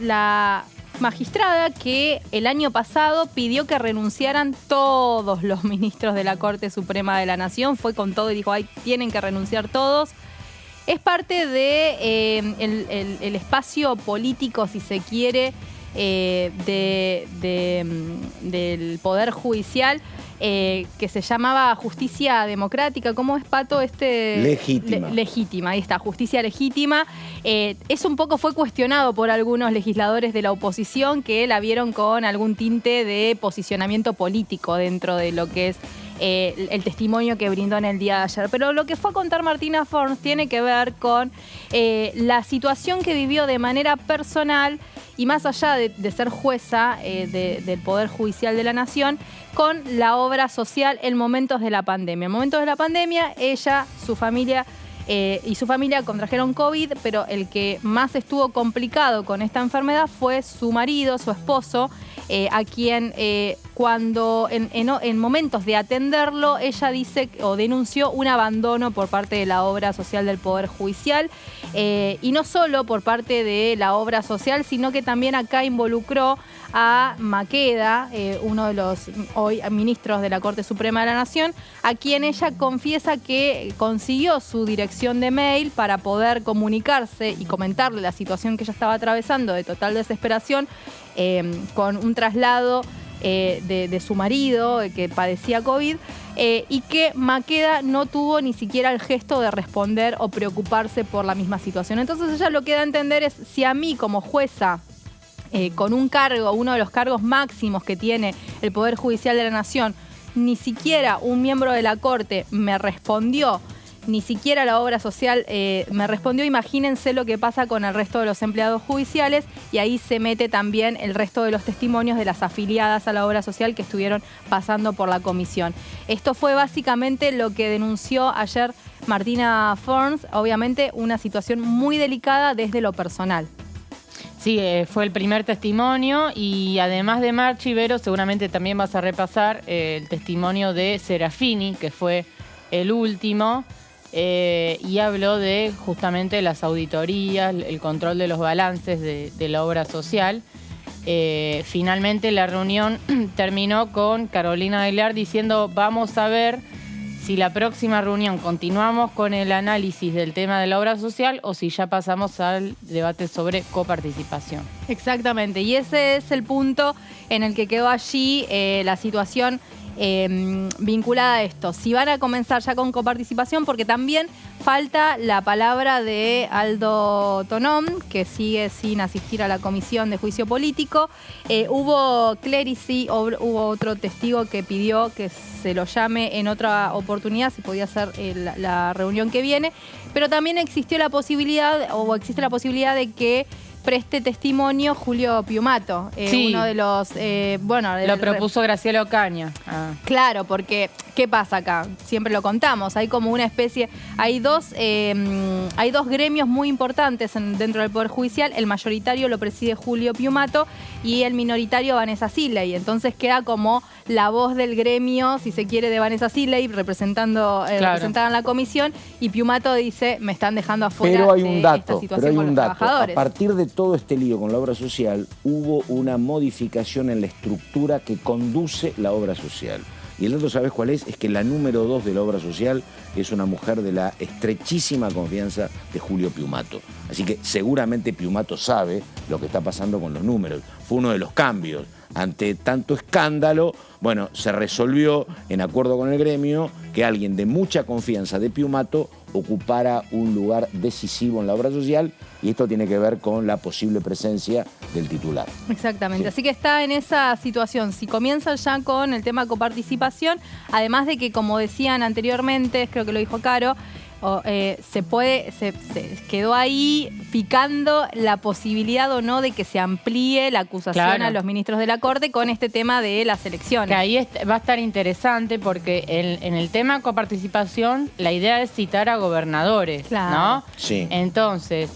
la magistrada que el año pasado pidió que renunciaran todos los ministros de la Corte Suprema de la Nación. Fue con todo y dijo, ay, tienen que renunciar todos. Es parte de el espacio político, si se quiere, del Poder Judicial, que se llamaba justicia democrática. ¿Cómo es, Pato? Legítima. Legítima, ahí está, justicia legítima. Eso un poco fue cuestionado por algunos legisladores de la oposición que la vieron con algún tinte de posicionamiento político dentro de lo que es el testimonio que brindó en el día de ayer. Pero lo que fue a contar Martina Forns tiene que ver con la situación que vivió de manera personal y más allá de ser jueza del Poder Judicial de la Nación, con la obra social en momentos de la pandemia. En momentos de la pandemia, ella, su familia y su familia contrajeron COVID, pero el que más estuvo complicado con esta enfermedad fue su marido, su esposo, a quien cuando en momentos de atenderlo, ella dice o denunció un abandono por parte de la obra social del Poder Judicial, y no solo por parte de la obra social, sino que también acá involucró a Maqueda, uno de los hoy ministros de la Corte Suprema de la Nación, a quien ella confiesa que consiguió su dirección de mail para poder comunicarse y comentarle la situación que ella estaba atravesando de total desesperación, con un traslado de su marido que padecía COVID, y que Maqueda no tuvo ni siquiera el gesto de responder o preocuparse por la misma situación. Entonces ella lo que da a entender es, si a mí como jueza, con un cargo, uno de los cargos máximos que tiene el Poder Judicial de la Nación, ni siquiera un miembro de la Corte me respondió, ni siquiera la obra social me respondió, imagínense lo que pasa con el resto de los empleados judiciales, y ahí se mete también el resto de los testimonios de las afiliadas a la obra social que estuvieron pasando por la comisión. Esto fue básicamente lo que denunció ayer Martina Forns, obviamente una situación muy delicada desde lo personal. Sí, fue el primer testimonio, y además de Marchi, Vero, seguramente también vas a repasar el testimonio de Serafini, que fue el último, y habló de justamente las auditorías, el control de los balances de la obra social. Finalmente la reunión terminó con Carolina Aguilar diciendo, vamos a ver si la próxima reunión continuamos con el análisis del tema de la obra social o si ya pasamos al debate sobre coparticipación. Exactamente, y ese es el punto en el que quedó allí la situación vinculada a esto. Si van a comenzar ya con coparticipación, porque también falta la palabra de Aldo Tonón, que sigue sin asistir a la comisión de juicio político. Hubo clérici, hubo otro testigo que pidió que se lo llame en otra oportunidad, si podía ser la reunión que viene, pero también existió la posibilidad, o existe la posibilidad de que preste testimonio Julio Piumato, sí, uno de los... lo propuso Graciela Ocaña. Claro, porque ¿qué pasa acá? Siempre lo contamos, hay como una especie... Hay dos gremios muy importantes dentro del Poder Judicial, el mayoritario lo preside Julio Piumato y el minoritario Vanessa Sisley, entonces queda como la voz del gremio, si se quiere, de Vanessa Sisley, representada en la comisión, y Piumato dice, me están dejando afuera pero hay de un esta dato, situación con los trabajadores. A partir de todo este lío con la obra social, hubo una modificación en la estructura que conduce la obra social. Y el dato, ¿sabes cuál es? Es que la número 2 de la obra social es una mujer de la estrechísima confianza de Julio Piumato. Así que seguramente Piumato sabe lo que está pasando con los números. Fue uno de los cambios. Ante tanto escándalo, bueno, se resolvió en acuerdo con el gremio que alguien de mucha confianza de Piumato ocupara un lugar decisivo en la obra social, y esto tiene que ver con la posible presencia del titular. Exactamente, así que está en esa situación. Si comienzan ya con el tema coparticipación, además de que, como decían anteriormente, creo que lo dijo Caro, se quedó ahí picando la posibilidad o no de que se amplíe la acusación a los ministros de la Corte con este tema de las elecciones. Que ahí va a estar interesante porque en el tema de coparticipación la idea es citar a gobernadores, ¿no? Sí. Entonces,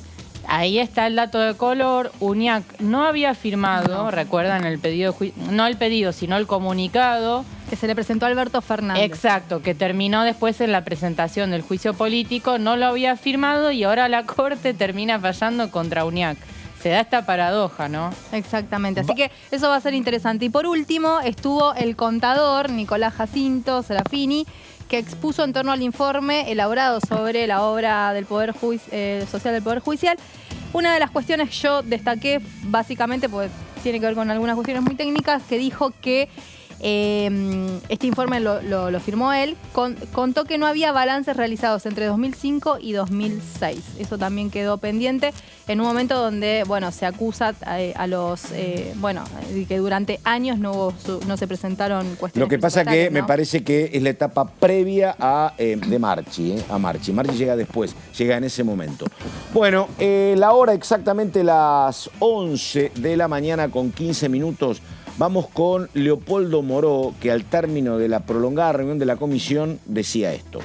ahí está el dato de color. UNIAC no había firmado, recuerdan el pedido, no el pedido, sino el comunicado. Que se le presentó a Alberto Fernández. Exacto, que terminó después en la presentación del juicio político, no lo había firmado y ahora la Corte termina fallando contra UNIAC. Se da esta paradoja, ¿no? Exactamente, así que eso va a ser interesante. Y por último estuvo el contador Nicolás Jacinto Serafini, que expuso en torno al informe elaborado sobre la obra del Poder Social del Poder Judicial. Una de las cuestiones que yo destaqué, básicamente, pues tiene que ver con algunas cuestiones muy técnicas, que dijo que este informe lo firmó él, contó que no había balances realizados entre 2005 y 2006. Eso también quedó pendiente en un momento donde, bueno, se acusa a los, que durante años no se presentaron cuestiones. Lo que pasa que ¿no? me parece que es la etapa previa de Marchi, a Marchi. Marchi llega después, llega en ese momento. Bueno, la hora exactamente las 11 de la mañana con 15 minutos. Vamos con Leopoldo Moró, que al término de la prolongada reunión de la comisión decía esto.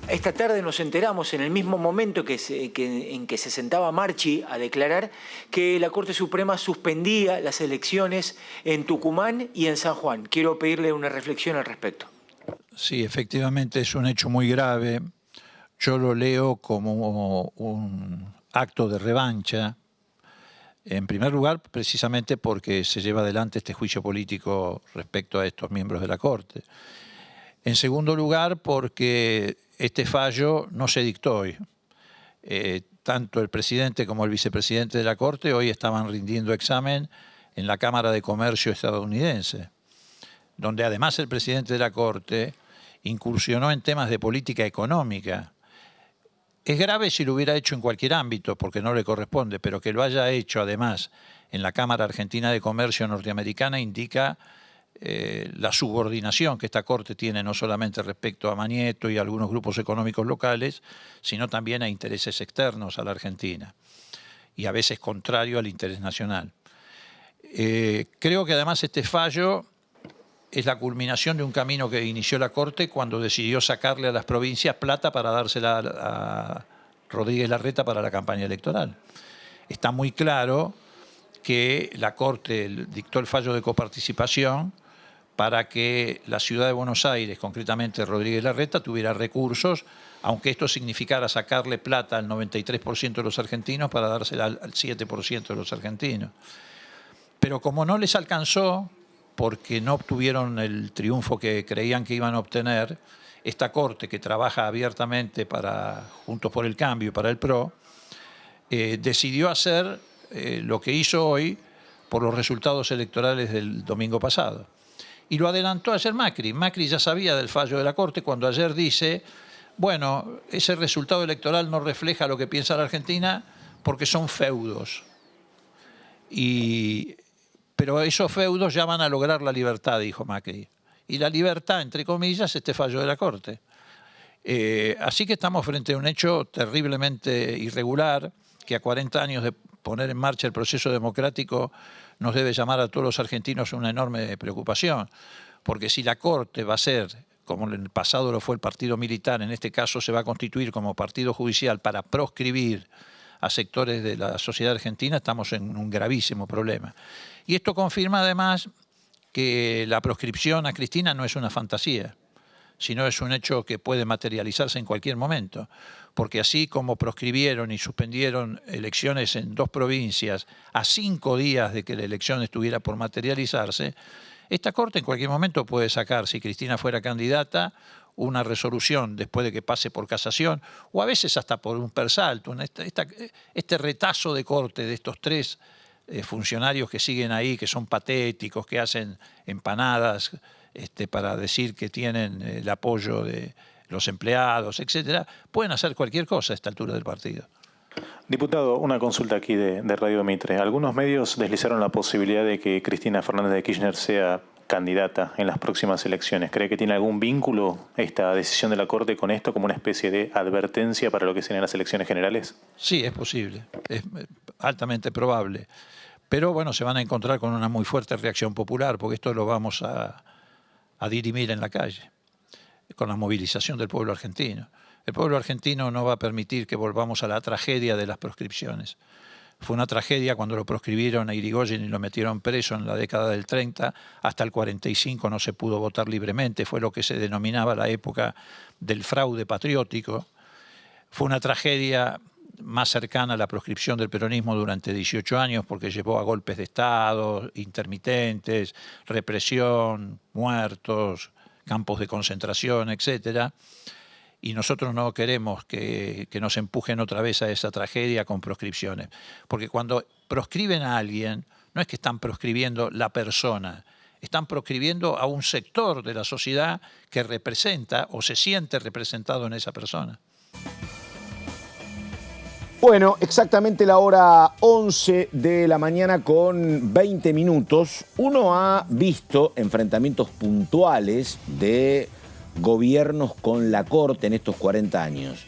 Esta tarde nos enteramos, en el mismo momento en que se sentaba Marchi a declarar, que la Corte Suprema suspendía las elecciones en Tucumán y en San Juan. Quiero pedirle una reflexión al respecto. Sí, efectivamente es un hecho muy grave. Yo lo leo como un acto de revancha. En primer lugar, precisamente porque se lleva adelante este juicio político respecto a estos miembros de la Corte. En segundo lugar, porque este fallo no se dictó hoy. Tanto el presidente como el vicepresidente de la Corte hoy estaban rindiendo examen en la Cámara de Comercio estadounidense, donde además el presidente de la Corte incursionó en temas de política económica. Es grave si lo hubiera hecho en cualquier ámbito, porque no le corresponde, pero que lo haya hecho además en la Cámara Argentina de Comercio norteamericana indica la subordinación que esta Corte tiene no solamente respecto a Manieto y a algunos grupos económicos locales, sino también a intereses externos a la Argentina y a veces contrario al interés nacional. Creo que además este fallo es la culminación de un camino que inició la Corte cuando decidió sacarle a las provincias plata para dársela a Rodríguez Larreta para la campaña electoral. Está muy claro que la Corte dictó el fallo de coparticipación para que la ciudad de Buenos Aires, concretamente Rodríguez Larreta, tuviera recursos, aunque esto significara sacarle plata al 93% de los argentinos para dársela al 7% de los argentinos. Pero como no les alcanzó, porque no obtuvieron el triunfo que creían que iban a obtener, esta Corte, que trabaja abiertamente para Juntos por el Cambio y para el PRO, decidió hacer lo que hizo hoy por los resultados electorales del domingo pasado. Y lo adelantó ayer Macri. Macri ya sabía del fallo de la Corte cuando ayer dice, bueno, ese resultado electoral no refleja lo que piensa la Argentina porque son feudos. Pero esos feudos ya van a lograr la libertad, dijo Macri. Y la libertad, entre comillas, este fallo de la Corte. Así que estamos frente a un hecho terriblemente irregular, que a 40 años de poner en marcha el proceso democrático nos debe llamar a todos los argentinos una enorme preocupación. Porque si la Corte va a ser, como en el pasado lo fue el partido militar, en este caso se va a constituir como partido judicial para proscribir a sectores de la sociedad argentina, estamos en un gravísimo problema. Y esto confirma además que la proscripción a Cristina no es una fantasía, sino es un hecho que puede materializarse en cualquier momento. Porque así como proscribieron y suspendieron elecciones en 2 provincias a 5 días de que la elección estuviera por materializarse, esta Corte en cualquier momento puede sacar, si Cristina fuera candidata, una resolución después de que pase por casación, o a veces hasta por un persalto, este retazo de corte de estos 3 funcionarios que siguen ahí, que son patéticos, que hacen empanadas para decir que tienen el apoyo de los empleados, etcétera, pueden hacer cualquier cosa a esta altura del partido. Diputado, una consulta aquí de Radio Mitre. Algunos medios deslizaron la posibilidad de que Cristina Fernández de Kirchner sea candidata en las próximas elecciones. ¿Cree que tiene algún vínculo esta decisión de la Corte con esto como una especie de advertencia para lo que serán las elecciones generales? Sí, es posible, es altamente probable. Pero bueno, se van a encontrar con una muy fuerte reacción popular, porque esto lo vamos a dirimir en la calle, con la movilización del pueblo argentino. El pueblo argentino no va a permitir que volvamos a la tragedia de las proscripciones. Fue una tragedia cuando lo proscribieron a Irigoyen y lo metieron preso en la década del 30. Hasta el 45 no se pudo votar libremente. Fue lo que se denominaba la época del fraude patriótico. Fue una tragedia más cercana a la proscripción del peronismo durante 18 años porque llevó a golpes de Estado, intermitentes, represión, muertos, campos de concentración, etcétera. Y nosotros no queremos que nos empujen otra vez a esa tragedia con proscripciones. Porque cuando proscriben a alguien, no es que están proscribiendo la persona, están proscribiendo a un sector de la sociedad que representa o se siente representado en esa persona. Bueno, exactamente la hora 11 de la mañana con 20 minutos. Uno ha visto enfrentamientos puntuales de gobiernos con la Corte en estos 40 años.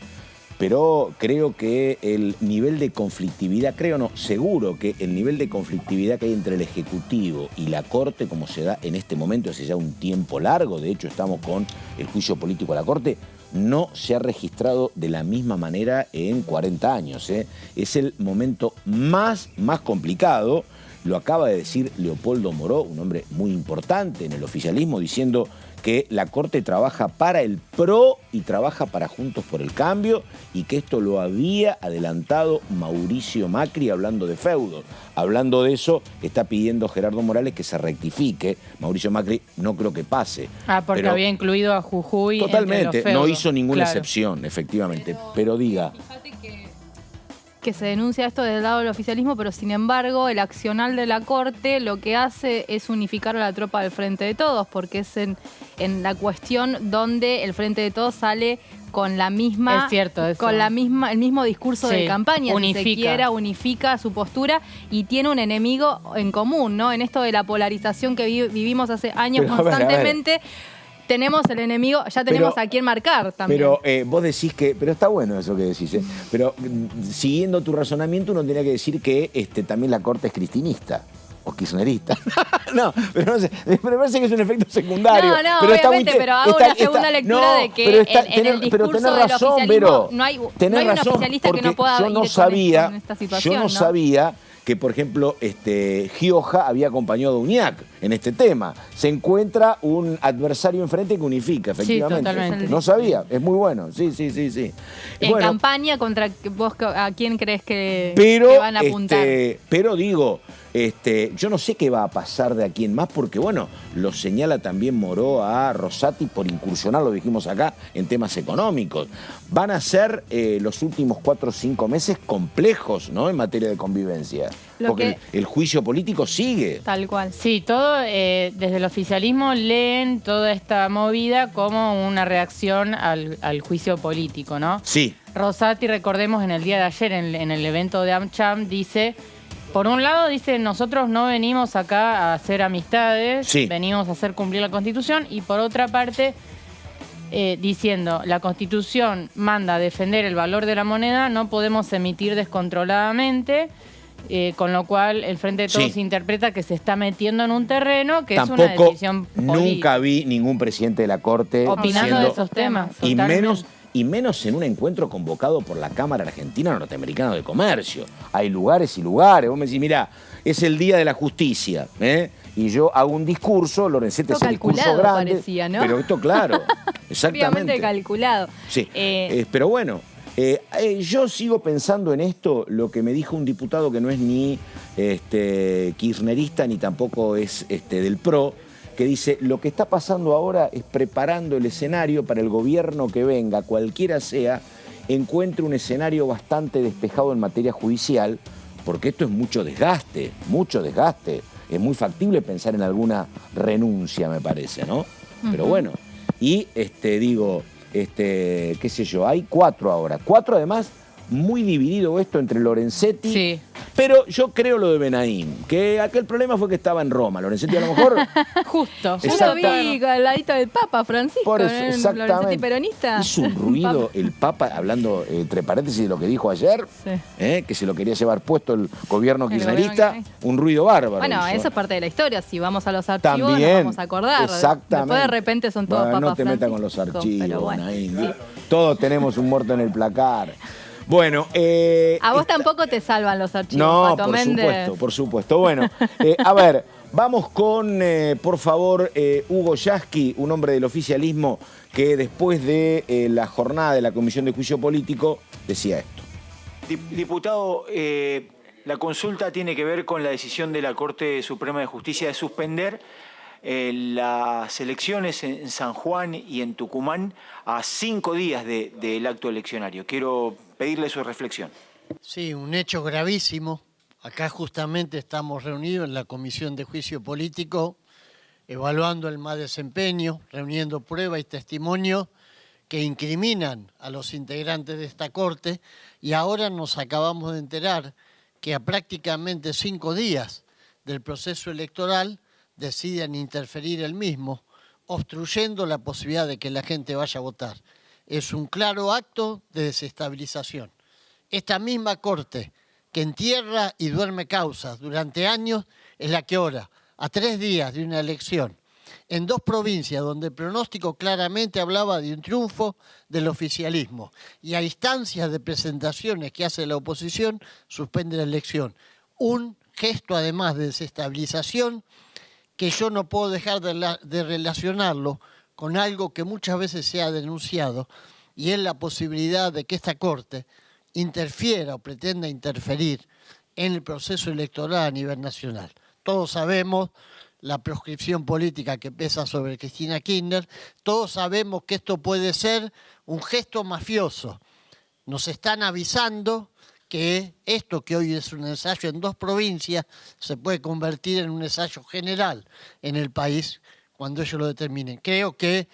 Pero creo que el nivel de conflictividad, seguro que el nivel de conflictividad que hay entre el Ejecutivo y la Corte, como se da en este momento, hace ya un tiempo largo, de hecho estamos con el juicio político a la Corte, no se ha registrado de la misma manera en 40 años. Es el momento más complicado. Lo acaba de decir Leopoldo Moró, un hombre muy importante en el oficialismo, diciendo que la Corte trabaja para el PRO y trabaja para Juntos por el Cambio y que esto lo había adelantado Mauricio Macri hablando de feudos. Hablando de eso, está pidiendo Gerardo Morales que se rectifique. Mauricio Macri no creo que pase. Porque había incluido a Jujuy. Totalmente, entre los no hizo ninguna claro. excepción, efectivamente. Pero diga... que se denuncia esto del lado del oficialismo, pero sin embargo el accional de la Corte lo que hace es unificar a la tropa del Frente de Todos, porque es en la cuestión donde el Frente de Todos sale con la misma, es cierto, con el mismo discurso de campaña, unifica. si se quiera, unifica su postura y tiene un enemigo en común, ¿no? En esto de la polarización que vivimos hace años Pero, constantemente. Tenemos el enemigo, ya tenemos a quién marcar también. Pero vos decís que... Pero está bueno eso que decís, ¿eh? Pero siguiendo tu razonamiento, uno tendría que decir que también la Corte es cristinista o kirchnerista. No, pero no sé, me parece que es un efecto secundario. No, pero obviamente, pero hago una segunda lectura de que en el discurso del oficialismo no hay un oficialista que no pueda ir con esta situación. Yo no sabía que, por ejemplo, Gioja había acompañado a Uñac en este tema. Se encuentra un adversario enfrente que unifica, efectivamente. Sí, totalmente. No sabía, es muy bueno, sí. En bueno, campaña, contra vos, ¿a quién crees que van a apuntar? Pero digo, yo no sé qué va a pasar de aquí en más, porque bueno, lo señala también Moró a Rosati por incursionar, lo dijimos acá, en temas económicos. Van a ser los últimos 4 o 5 meses complejos, ¿no? En materia de convivencia. Porque el juicio político sigue. Tal cual. Sí, todo desde el oficialismo leen toda esta movida como una reacción al juicio político, ¿no? Sí. Rosati, recordemos, en el día de ayer, en el evento de AmCham, dice... Por un lado, dice, nosotros no venimos acá a hacer amistades, venimos a hacer cumplir la Constitución, y por otra parte, diciendo, la Constitución manda a defender el valor de la moneda, no podemos emitir descontroladamente, con lo cual el Frente de Todos interpreta que se está metiendo en un terreno que es una decisión política. Nunca vi ningún presidente de la Corte opinando de esos temas. Y menos en un encuentro convocado por la Cámara Argentina Norteamericana de Comercio. Hay lugares y lugares. Vos me decís, mirá, es el Día de la Justicia, y yo hago un discurso, Lorenzetti hace un discurso grande. Parecía, ¿no? Pero esto, claro, exactamente. Obviamente calculado. Sí, pero bueno, yo sigo pensando en esto, lo que me dijo un diputado que no es ni kirchnerista ni tampoco es del PRO, que dice, lo que está pasando ahora es preparando el escenario para el gobierno que venga, cualquiera sea, encuentre un escenario bastante despejado en materia judicial, porque esto es mucho desgaste, Es muy factible pensar en alguna renuncia, me parece, ¿no? Pero bueno, y digo, qué sé yo, hay 4 ahora. 4 además muy dividido esto entre Lorenzetti. Sí. Pero yo creo lo de Benaim, que aquel problema fue que estaba en Roma. Lorenzetti a lo mejor... Justo. Yo lo vi al ladito del Papa Francisco, Por eso, Lorenzetti exactamente. peronista. Hizo un ruido el Papa, hablando entre paréntesis de lo que dijo ayer, que se lo quería llevar puesto el gobierno kirchnerista, un ruido bárbaro. Bueno, hizo. eso es parte de la historia. Si vamos a los archivos, También, nos vamos a acordar. exactamente. Después de repente son todos Bueno, Papa no te metas con Francisco, los archivos, pero bueno, Naín. sí. Todos tenemos un muerto en el placar. Bueno, a vos tampoco te salvan los archivos, no, Pato Méndez. por supuesto. Bueno, a ver, vamos con, por favor, Hugo Yasky, un hombre del oficialismo que después de la jornada de la Comisión de Juicio Político decía esto. Diputado, la consulta tiene que ver con la decisión de la Corte Suprema de Justicia de suspender las elecciones en San Juan y en Tucumán a 5 días del acto eleccionario. Quiero pedirle su reflexión. Sí, un hecho gravísimo. Acá justamente estamos reunidos en la Comisión de Juicio Político, evaluando el mal desempeño, reuniendo pruebas y testimonios que incriminan a los integrantes de esta Corte, y ahora nos acabamos de enterar que a prácticamente 5 días del proceso electoral deciden interferir el mismo, obstruyendo la posibilidad de que la gente vaya a votar. Es un claro acto de desestabilización. Esta misma Corte que entierra y duerme causas durante años es la que ahora, a 3 días de una elección, en 2 provincias donde el pronóstico claramente hablaba de un triunfo del oficialismo y a instancias de presentaciones que hace la oposición, suspende la elección. Un gesto además de desestabilización que yo no puedo dejar de relacionarlo con algo que muchas veces se ha denunciado, y es la posibilidad de que esta Corte interfiera o pretenda interferir en el proceso electoral a nivel nacional. Todos sabemos la proscripción política que pesa sobre Cristina Kirchner, todos sabemos que esto puede ser un gesto mafioso. Nos están avisando que esto que hoy es un ensayo en 2 provincias se puede convertir en un ensayo general en el país cuando ellos lo determinen. Creo que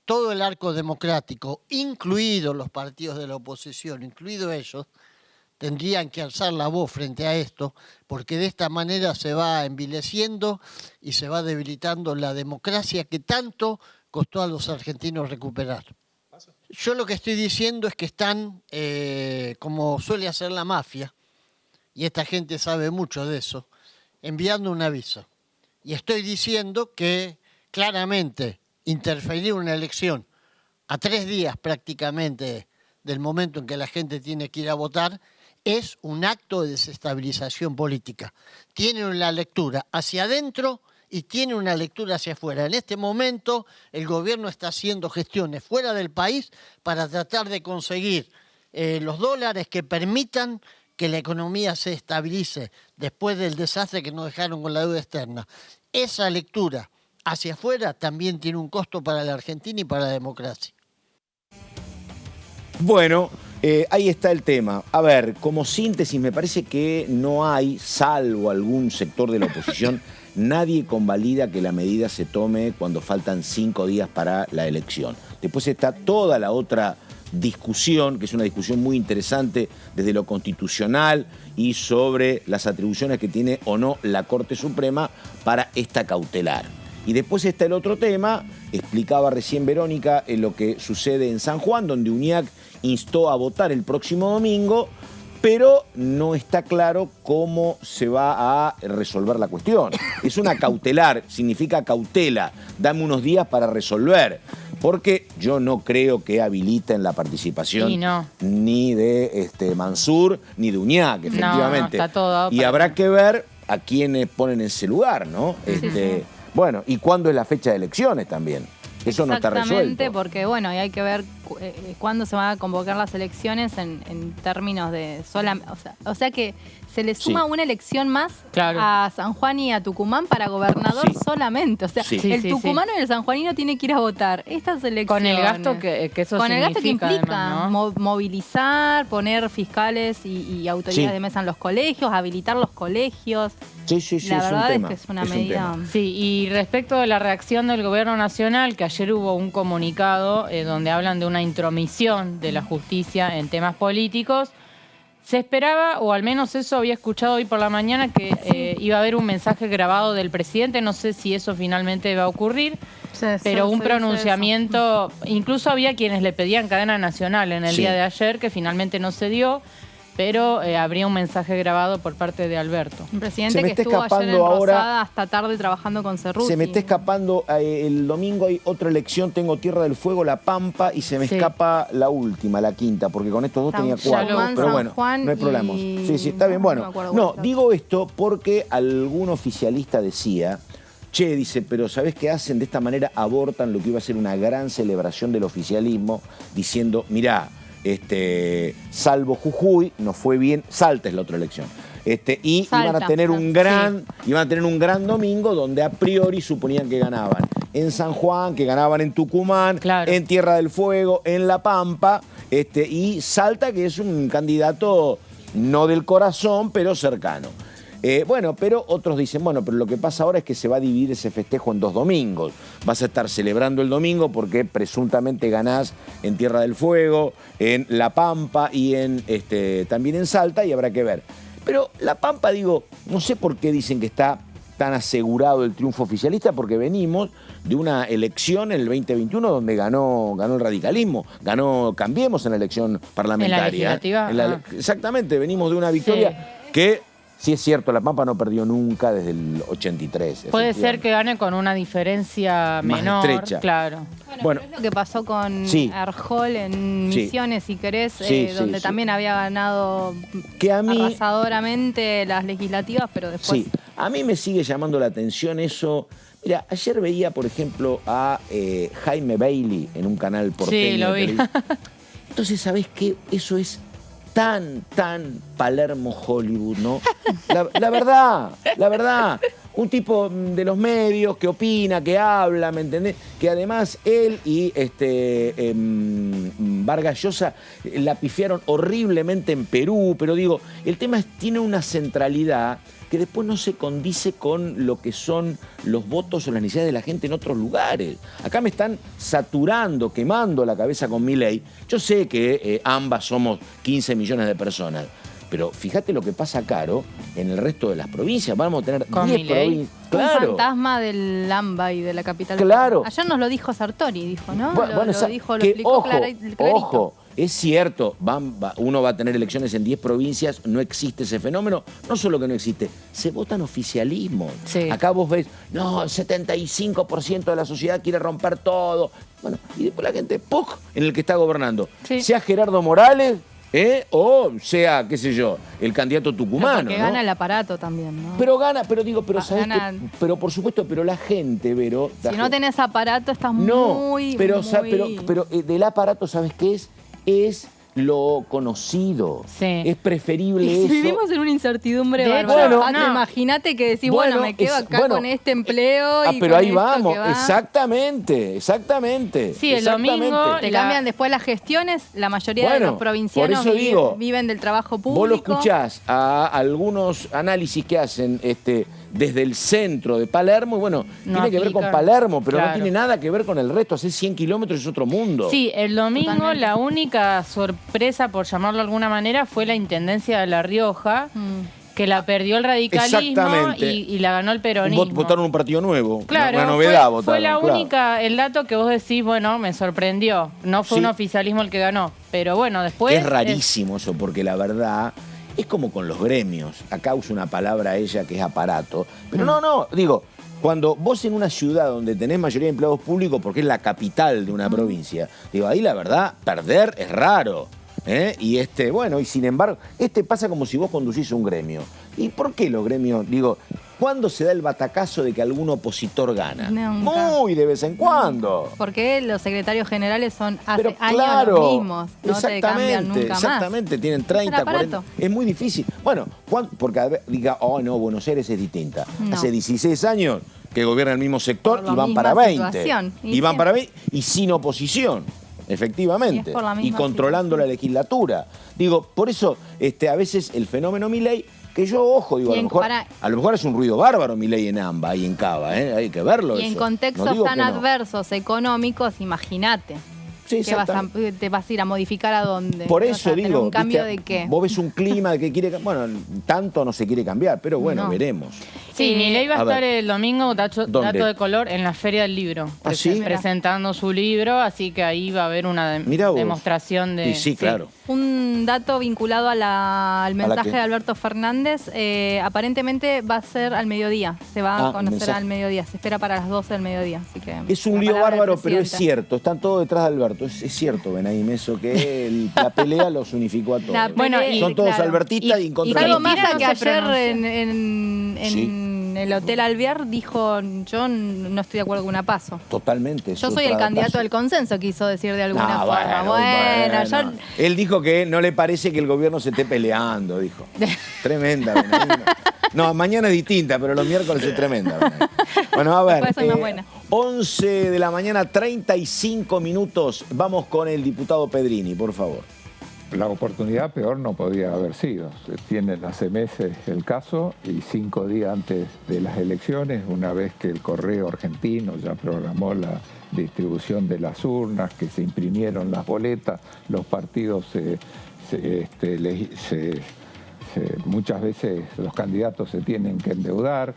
todo el arco democrático, incluidos los partidos de la oposición, incluidos ellos, tendrían que alzar la voz frente a esto, porque de esta manera se va envileciendo y se va debilitando la democracia que tanto costó a los argentinos recuperar. Yo lo que estoy diciendo es que están, como suele hacer la mafia, y esta gente sabe mucho de eso, enviando un aviso. Y estoy diciendo que claramente interferir una elección a 3 días prácticamente del momento en que la gente tiene que ir a votar es un acto de desestabilización política. Tiene una lectura hacia adentro y tiene una lectura hacia afuera. En este momento el gobierno está haciendo gestiones fuera del país para tratar de conseguir los dólares que permitan que la economía se estabilice después del desastre que nos dejaron con la deuda externa. Esa lectura hacia afuera también tiene un costo para la Argentina y para la democracia. Bueno, ahí está el tema. A ver, como síntesis, me parece que no hay, salvo algún sector de la oposición, nadie convalida que la medida se tome cuando faltan 5 días para la elección. Después está toda la otra discusión, que es una discusión muy interesante desde lo constitucional y sobre las atribuciones que tiene o no la Corte Suprema para esta cautelar. Y después está el otro tema, explicaba recién Verónica, en lo que sucede en San Juan, donde UNIAC instó a votar el próximo domingo, pero no está claro cómo se va a resolver la cuestión. Es una cautelar, significa cautela, dame unos días para resolver, porque yo no creo que habiliten la participación ni de Mansur ni de UNIAC, efectivamente. No, está todo y habrá que ver a quiénes ponen en ese lugar, ¿no? Sí. Bueno, ¿y cuándo es la fecha de elecciones también? Eso no está resuelto. Exactamente, porque bueno, y hay que ver cuándo se van a convocar las elecciones en términos de o sea que se le suma una elección más a San Juan y a Tucumán para gobernador solamente. O sea, el tucumano y el sanjuanino tiene que ir a votar. Estas elecciones. Con el gasto que eso con el gasto que significa, implica, además, ¿no? movilizar, poner fiscales y autoridades de mesa en los colegios, habilitar los colegios. La verdad es que es una medida. Sí, y respecto de la reacción del gobierno nacional, que ayer hubo un comunicado donde hablan de una intromisión de la justicia en temas políticos, Se esperaba, o al menos eso había escuchado hoy por la mañana, que iba a haber un mensaje grabado del presidente. No sé si eso finalmente va a ocurrir, pero un pronunciamiento. Incluso había quienes le pedían cadena nacional en el día de ayer, que finalmente no se dio, pero habría un mensaje grabado por parte de Alberto. Un presidente que estuvo ayer en Rosada hasta tarde trabajando con Cerruti. Se me está escapando, el domingo hay otra elección, tengo Tierra del Fuego, La Pampa, y se me escapa la última, la quinta, porque con estos dos tenía 4. Pero bueno, no hay problema. Sí, está bien, bueno. No, digo esto porque algún oficialista decía, che, dice, pero ¿sabés qué hacen? De esta manera abortan lo que iba a ser una gran celebración del oficialismo, diciendo, mirá, salvo Jujuy, no fue bien, Salta es la otra elección. Y iban a tener un gran domingo donde a priori suponían que ganaban en San Juan, que ganaban en Tucumán, en Tierra del Fuego, en La Pampa, y Salta, que es un candidato no del corazón, pero cercano. Bueno, pero otros dicen, bueno, pero lo que pasa ahora es que se va a dividir ese festejo en 2 domingos. Vas a estar celebrando el domingo porque presuntamente ganás en Tierra del Fuego, en La Pampa y también en Salta, y habrá que ver. Pero La Pampa, digo, no sé por qué dicen que está tan asegurado el triunfo oficialista, porque venimos de una elección en el 2021 donde ganó el radicalismo, ganó Cambiemos en la elección parlamentaria. ¿En la legislativa? Exactamente, venimos de una victoria que... Sí es cierto, La Pampa no perdió nunca desde el 83. Puede ser que gane con una diferencia menor. Más estrecha. Claro. Bueno, pero es lo que pasó con Arjol en Misiones, si querés, donde también había ganado arrasadoramente las legislativas, pero después... Sí, a mí me sigue llamando la atención eso. Mira, ayer veía, por ejemplo, a Jaime Bailey en un canal porteño. Sí, lo vi. Entonces, ¿sabés qué? Eso es tan Palermo Hollywood, ¿no? La verdad. Un tipo de los medios que opina, que habla, ¿me entendés? Que además él y Vargas Llosa la pifiaron horriblemente en Perú, pero digo, el tema tiene una centralidad que después no se condice con lo que son los votos o las necesidades de la gente en otros lugares. Acá me están saturando, quemando la cabeza con Milei. Yo sé que ambas somos 15 millones de personas, pero fíjate lo que pasa, Caro, en el resto de las provincias. Vamos a tener 10 provincias. Claro. Un fantasma del AMBA y de la capital. Claro. Ayer nos lo dijo Sartori, dijo, ¿no? Bueno, lo explicó clarito. Ojo. Es cierto, uno va a tener elecciones en 10 provincias, no existe ese fenómeno. No solo que no existe, se votan oficialismos. Sí. Acá vos ves, no, el 75% de la sociedad quiere romper todo. Bueno, y después la gente, ¡puc!, en el que está gobernando. Sí. Sea Gerardo Morales, o sea, qué sé yo, el candidato tucumano. Porque gana el aparato también, ¿no? Pero ¿sabés qué? Pero por supuesto, pero la gente, Vero... Si no tenés aparato, estás muy... Pero del aparato, ¿sabes qué es? Es lo conocido. Sí. Es preferible eso. Vivimos en una incertidumbre bárbara. Imagínate que decís, me quedo acá con este empleo. Pero ahí vamos. Exactamente. Sí, el domingo te cambian después las gestiones. La mayoría de los provincianos viven del trabajo público. Vos lo escuchás a algunos análisis que hacen desde el centro de Palermo, y bueno, tiene que ver con Palermo, pero no tiene nada que ver con el resto. Hace 100 kilómetros es otro mundo. Sí, el domingo la única sorpresa, por llamarlo de alguna manera, fue la Intendencia de La Rioja, que la perdió el radicalismo y la ganó el peronismo. Votaron un partido nuevo, claro, una novedad votaron. Fue la única, el dato que vos decís, bueno, me sorprendió. No fue un oficialismo el que ganó, pero bueno, después... Es rarísimo eso, porque la verdad... Es como con los gremios. Acá usa una palabra ella que es aparato. Pero digo, cuando vos en una ciudad donde tenés mayoría de empleados públicos, porque es la capital de una provincia, digo, ahí la verdad, perder es raro. Y y sin embargo, pasa como si vos conducís un gremio. ¿Y por qué los gremios? Digo, ¿cuándo se da el batacazo de que algún opositor gana? Nunca. Muy de vez en cuando. Porque los secretarios generales son hace años los mismos. No te cambian nunca más. Exactamente, tienen 30, 40. Es muy difícil. Bueno, porque diga, Buenos Aires es distinta. No. Hace 16 años que gobierna el mismo sector y van para 20. Y van para 20 y sin oposición. Efectivamente, y controlando la legislatura. Digo, por eso a veces el fenómeno Milei, que yo, ojo, digo, a lo mejor es un ruido bárbaro Milei en AMBA y en Cava, hay que verlo. Y en contextos tan adversos económicos, imagínate. Sí, ¿Te vas a ir a modificar a dónde? Por eso digo, ¿un cambio ¿viste? de qué? Vos ves un clima que quiere... Bueno, tanto no se quiere cambiar, pero bueno, No. veremos. Sí, Milei va a estar ver. el domingo, dato ¿Dónde? de color, en la Feria del Libro. ¿Ah, sí? Presentando su libro, así que ahí va a haber una Mirá vos. demostración de... Y sí, claro. Un dato vinculado al mensaje qué? de Alberto Fernández, aparentemente va a ser al mediodía, se va a conocer mensaje. al mediodía, se espera para las 12 del mediodía. Así que Es un la lío palabra del bárbaro, pero es presidente. cierto. Están todos detrás de Alberto. Es cierto, Benaim, eso que la pelea los unificó a todos. La pelea- Son todos claro. albertistas y en contra Salvo de Massa, no que se ayer pronuncia. en el Hotel Alvear dijo, yo no estoy de acuerdo con una PASO. Totalmente. Yo soy el candidato del consenso, quiso decir de alguna No, forma. Bueno, yo... Él dijo que no le parece que el gobierno se esté peleando, dijo. Tremenda, Benaim. No, mañana es distinta, pero los miércoles es tremenda, Benaim. Bueno, a ver. Después soy más buena. 11 de la mañana, 35 minutos. Vamos con el diputado Pedrini, por favor. La oportunidad peor no podía haber sido. Tienen hace meses el caso y 5 días antes de las elecciones, una vez que el Correo Argentino ya programó la distribución de las urnas, que se imprimieron las boletas, los partidos muchas veces los candidatos se tienen que endeudar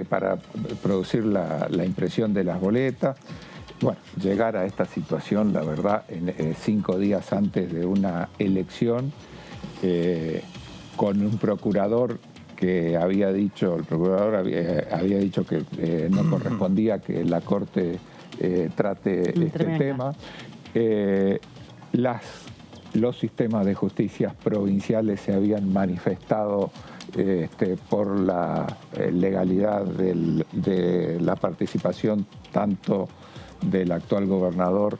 para producir la impresión de las boletas. Bueno, llegar a esta situación, la verdad, 5 días antes de una elección, con un procurador que había dicho, había dicho que no correspondía que la Corte trate este tema. Los sistemas de justicia provinciales se habían manifestado por la legalidad de la participación tanto del actual gobernador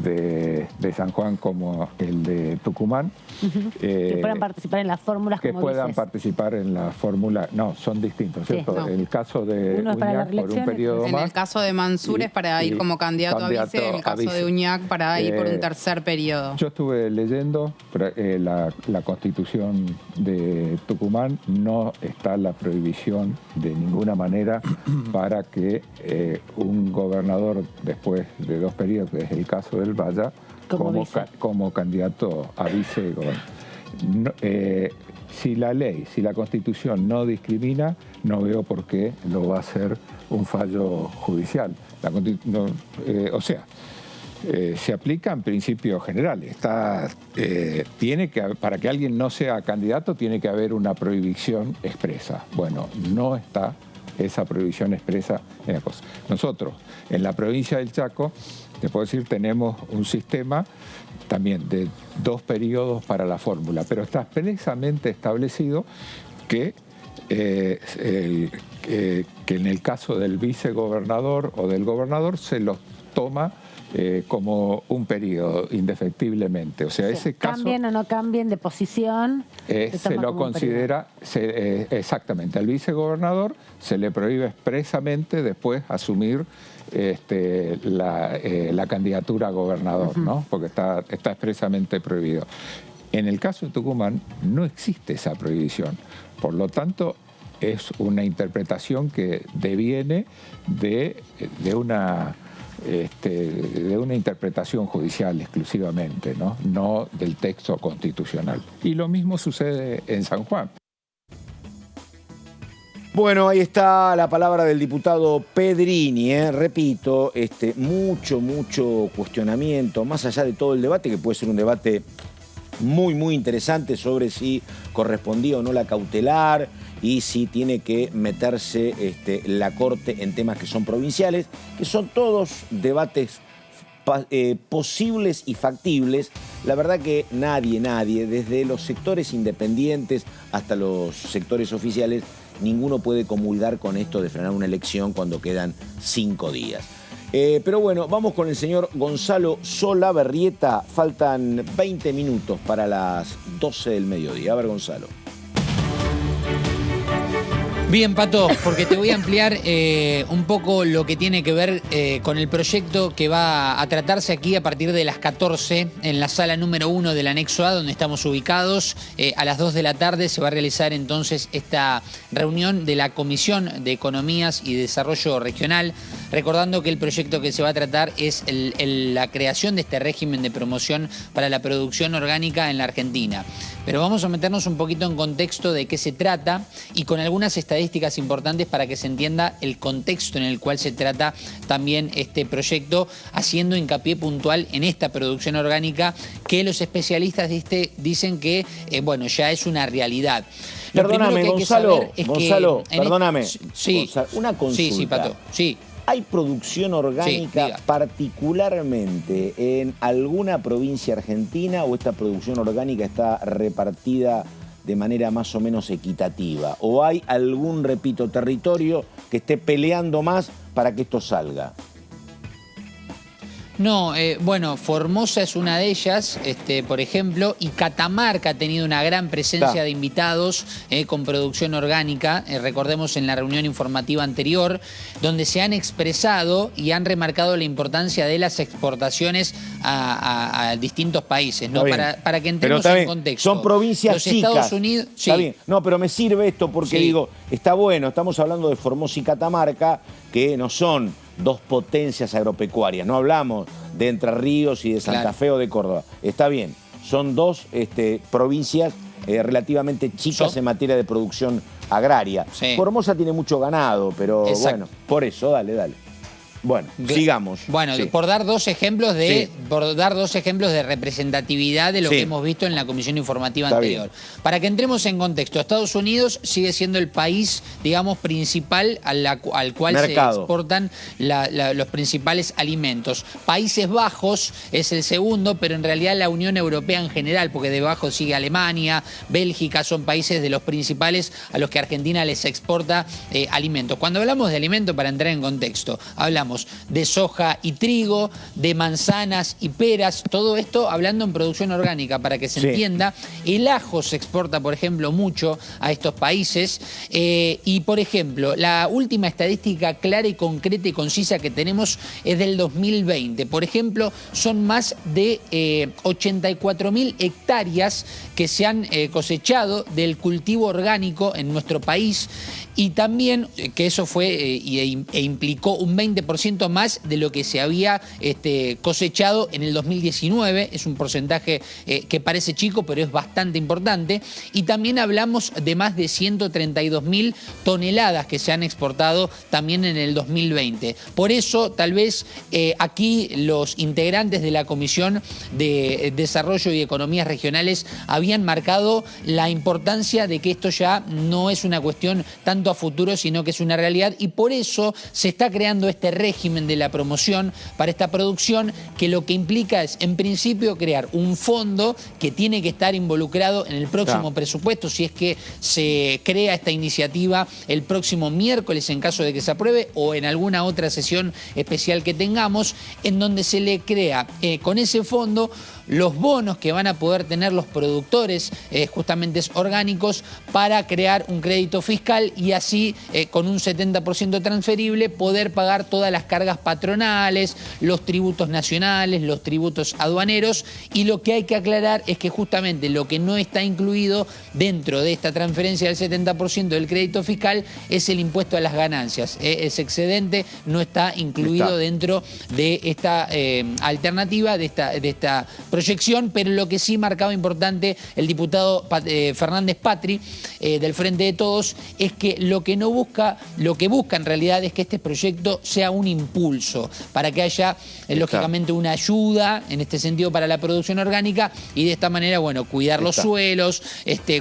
de San Juan como el de Tucumán. Que puedan participar en las fórmulas, que como puedan dices. participar en la fórmula. No, son distintos, Sí, ¿cierto? no. El caso de Uno es para las Uñac por un elecciones, periodo En más. el caso de Mansur es para ir como candidato a vice, en el caso de Uñac para ir por un tercer periodo. Yo estuve leyendo la Constitución de Tucumán, no está la prohibición de ninguna manera para que un gobernador después de 2 periodos, que es el caso del Valla, como candidato a vicegobernador. Si la Constitución no discrimina, no veo por qué lo va a hacer un fallo judicial. Se aplican principios generales. Para que alguien no sea candidato tiene que haber una prohibición expresa. Bueno, no está esa prohibición expresa en la cosa. Nosotros, en la provincia del Chaco, te puedo decir, tenemos un sistema también de 2 periodos para la fórmula, pero está expresamente establecido que en el caso del vicegobernador o del gobernador se los toma como un periodo indefectiblemente. O sea, ese caso Cambien o no cambien de posición. se lo considera, exactamente, al vicegobernador se le prohíbe expresamente después asumir la candidatura a gobernador, ¿no? Porque está expresamente prohibido. En el caso de Tucumán no existe esa prohibición. Por lo tanto, es una interpretación que deviene de una interpretación judicial exclusivamente, no del texto constitucional. Y lo mismo sucede en San Juan. Bueno, ahí está la palabra del diputado Pedrini, repito, mucho cuestionamiento, más allá de todo el debate, que puede ser un debate muy interesante sobre si correspondía o no la cautelar y si tiene que meterse la Corte en temas que son provinciales, que son todos debates posibles y factibles. La verdad que nadie, desde los sectores independientes hasta los sectores oficiales, ninguno puede comulgar con esto de frenar una elección cuando quedan 5 días. Pero bueno, vamos con el señor Gonzalo Solabarrieta. Faltan 20 minutos para las 12 del mediodía. A ver, Gonzalo. Bien, Pato, porque te voy a ampliar un poco lo que tiene que ver con el proyecto que va a tratarse aquí a partir de las 14 en la sala número 1 del anexo A, donde estamos ubicados. A las 2 de la tarde se va a realizar entonces esta reunión de la Comisión de Economías y Desarrollo Regional, recordando que el proyecto que se va a tratar es la creación de este régimen de promoción para la producción orgánica en la Argentina. Pero vamos a meternos un poquito en contexto de qué se trata y con algunas estadísticas importantes para que se entienda el contexto en el cual se trata también este proyecto, haciendo hincapié puntual en esta producción orgánica que los especialistas dicen que bueno, ya es una realidad. Perdóname, Gonzalo, perdóname. Sí, Gonzalo, una consulta. Sí, Pato, sí. ¿Hay producción orgánica particularmente en alguna provincia argentina o esta producción orgánica está repartida de manera más o menos equitativa? ¿O hay algún, repito, territorio que esté peleando más para que esto salga? No, bueno, Formosa es una de ellas, por ejemplo, y Catamarca ha tenido una gran presencia de invitados con producción orgánica, recordemos en la reunión informativa anterior, donde se han expresado y han remarcado la importancia de las exportaciones a distintos países, ¿no? Para que entremos en contexto. Son provincias Los chicas. Estados Unidos, sí. Está bien. No, pero me sirve esto porque digo, está bueno, estamos hablando de Formosa y Catamarca, que no son dos potencias agropecuarias. No hablamos de Entre Ríos y de Santa Fe o de Córdoba. Está bien, son dos provincias relativamente chicas en materia de producción agraria. Formosa tiene mucho ganado, pero bueno, por eso, dale. Bueno, sigamos. Bueno, por dar dos ejemplos de representatividad de lo que hemos visto en la comisión informativa anterior. Para que entremos en contexto, Estados Unidos sigue siendo el país, digamos, principal al cual se exportan los principales alimentos. Países Bajos es el segundo, pero en realidad la Unión Europea en general, porque debajo sigue Alemania, Bélgica, son países de los principales a los que Argentina les exporta alimentos. Cuando hablamos de alimentos, para entrar en contexto, hablamos de soja y trigo, de manzanas y peras, todo esto hablando en producción orgánica, para que se entienda. El ajo se exporta, por ejemplo, mucho a estos países y, por ejemplo, la última estadística clara y concreta y concisa que tenemos es del 2020. Por ejemplo, son más de 84.000 hectáreas que se han cosechado del cultivo orgánico en nuestro país, y también que eso fue e implicó un 20% más de lo que se había cosechado en el 2019. Es un porcentaje que parece chico, pero es bastante importante. Y también hablamos de más de 132.000 toneladas que se han exportado también en el 2020. Por eso, tal vez aquí los integrantes de la Comisión de Desarrollo y Economías Regionales habían marcado la importancia de que esto ya no es una cuestión tanto a futuro, sino que es una realidad, y por eso se está creando este régimen de la promoción para esta producción, que lo que implica es, en principio, crear un fondo que tiene que estar involucrado en el próximo presupuesto, si es que se crea esta iniciativa el próximo miércoles, en caso de que se apruebe, o en alguna otra sesión especial que tengamos, en donde se le crea con ese fondo los bonos que van a poder tener los productores justamente orgánicos para crear un crédito fiscal y así con un 70% transferible poder pagar todas las cargas patronales, los tributos nacionales, los tributos aduaneros. Y lo que hay que aclarar es que justamente lo que no está incluido dentro de esta transferencia del 70% del crédito fiscal es el impuesto a las ganancias. Ese excedente no está incluido dentro de esta alternativa, de esta proyección, pero lo que sí marcaba importante el diputado Fernández Patri del Frente de Todos es que lo que busca en realidad es que este proyecto sea un impulso para que haya lógicamente una ayuda en este sentido para la producción orgánica y de esta manera, bueno, cuidar los suelos,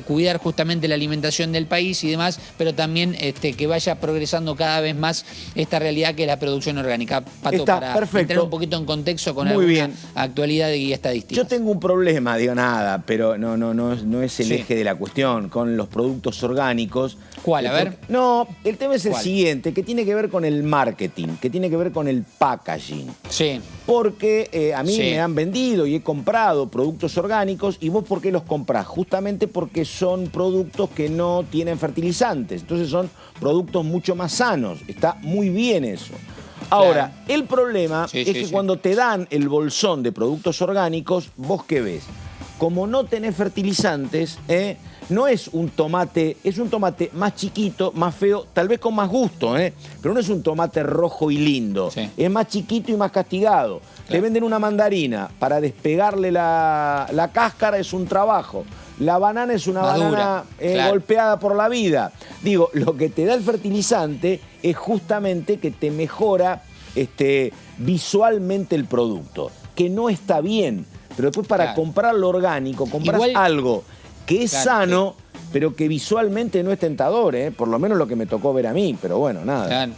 cuidar justamente la alimentación del país y demás, pero también que vaya progresando cada vez más esta realidad que es la producción orgánica. Pato, para entrar un poquito en contexto con alguna actualidad y estadística. Yo tengo un problema, digo nada, pero no es el eje de la cuestión, con los productos orgánicos. ¿Cuál? A ver. No, el tema es el siguiente, que tiene que ver con el marketing, que tiene que ver con el packaging. Sí. Porque a mí Sí. me han vendido y he comprado productos orgánicos. ¿Y vos por qué los comprás? Justamente porque son productos que no tienen fertilizantes. Entonces son productos mucho más sanos. Está muy bien eso. Ahora, el problema es que cuando te dan el bolsón de productos orgánicos, ¿vos qué ves? Como no tenés fertilizantes, no es un tomate, es un tomate más chiquito, más feo, tal vez con más gusto, pero no es un tomate rojo y lindo. Es más chiquito y más castigado. Te venden una mandarina, para despegarle la cáscara es un trabajo. La banana es una banana golpeada por la vida. Digo, lo que te da el fertilizante es justamente que te mejora visualmente el producto, que no está bien. Pero después para comprar lo orgánico, compras algo que es sano, pero que visualmente no es tentador, por lo menos lo que me tocó ver a mí, pero bueno, nada.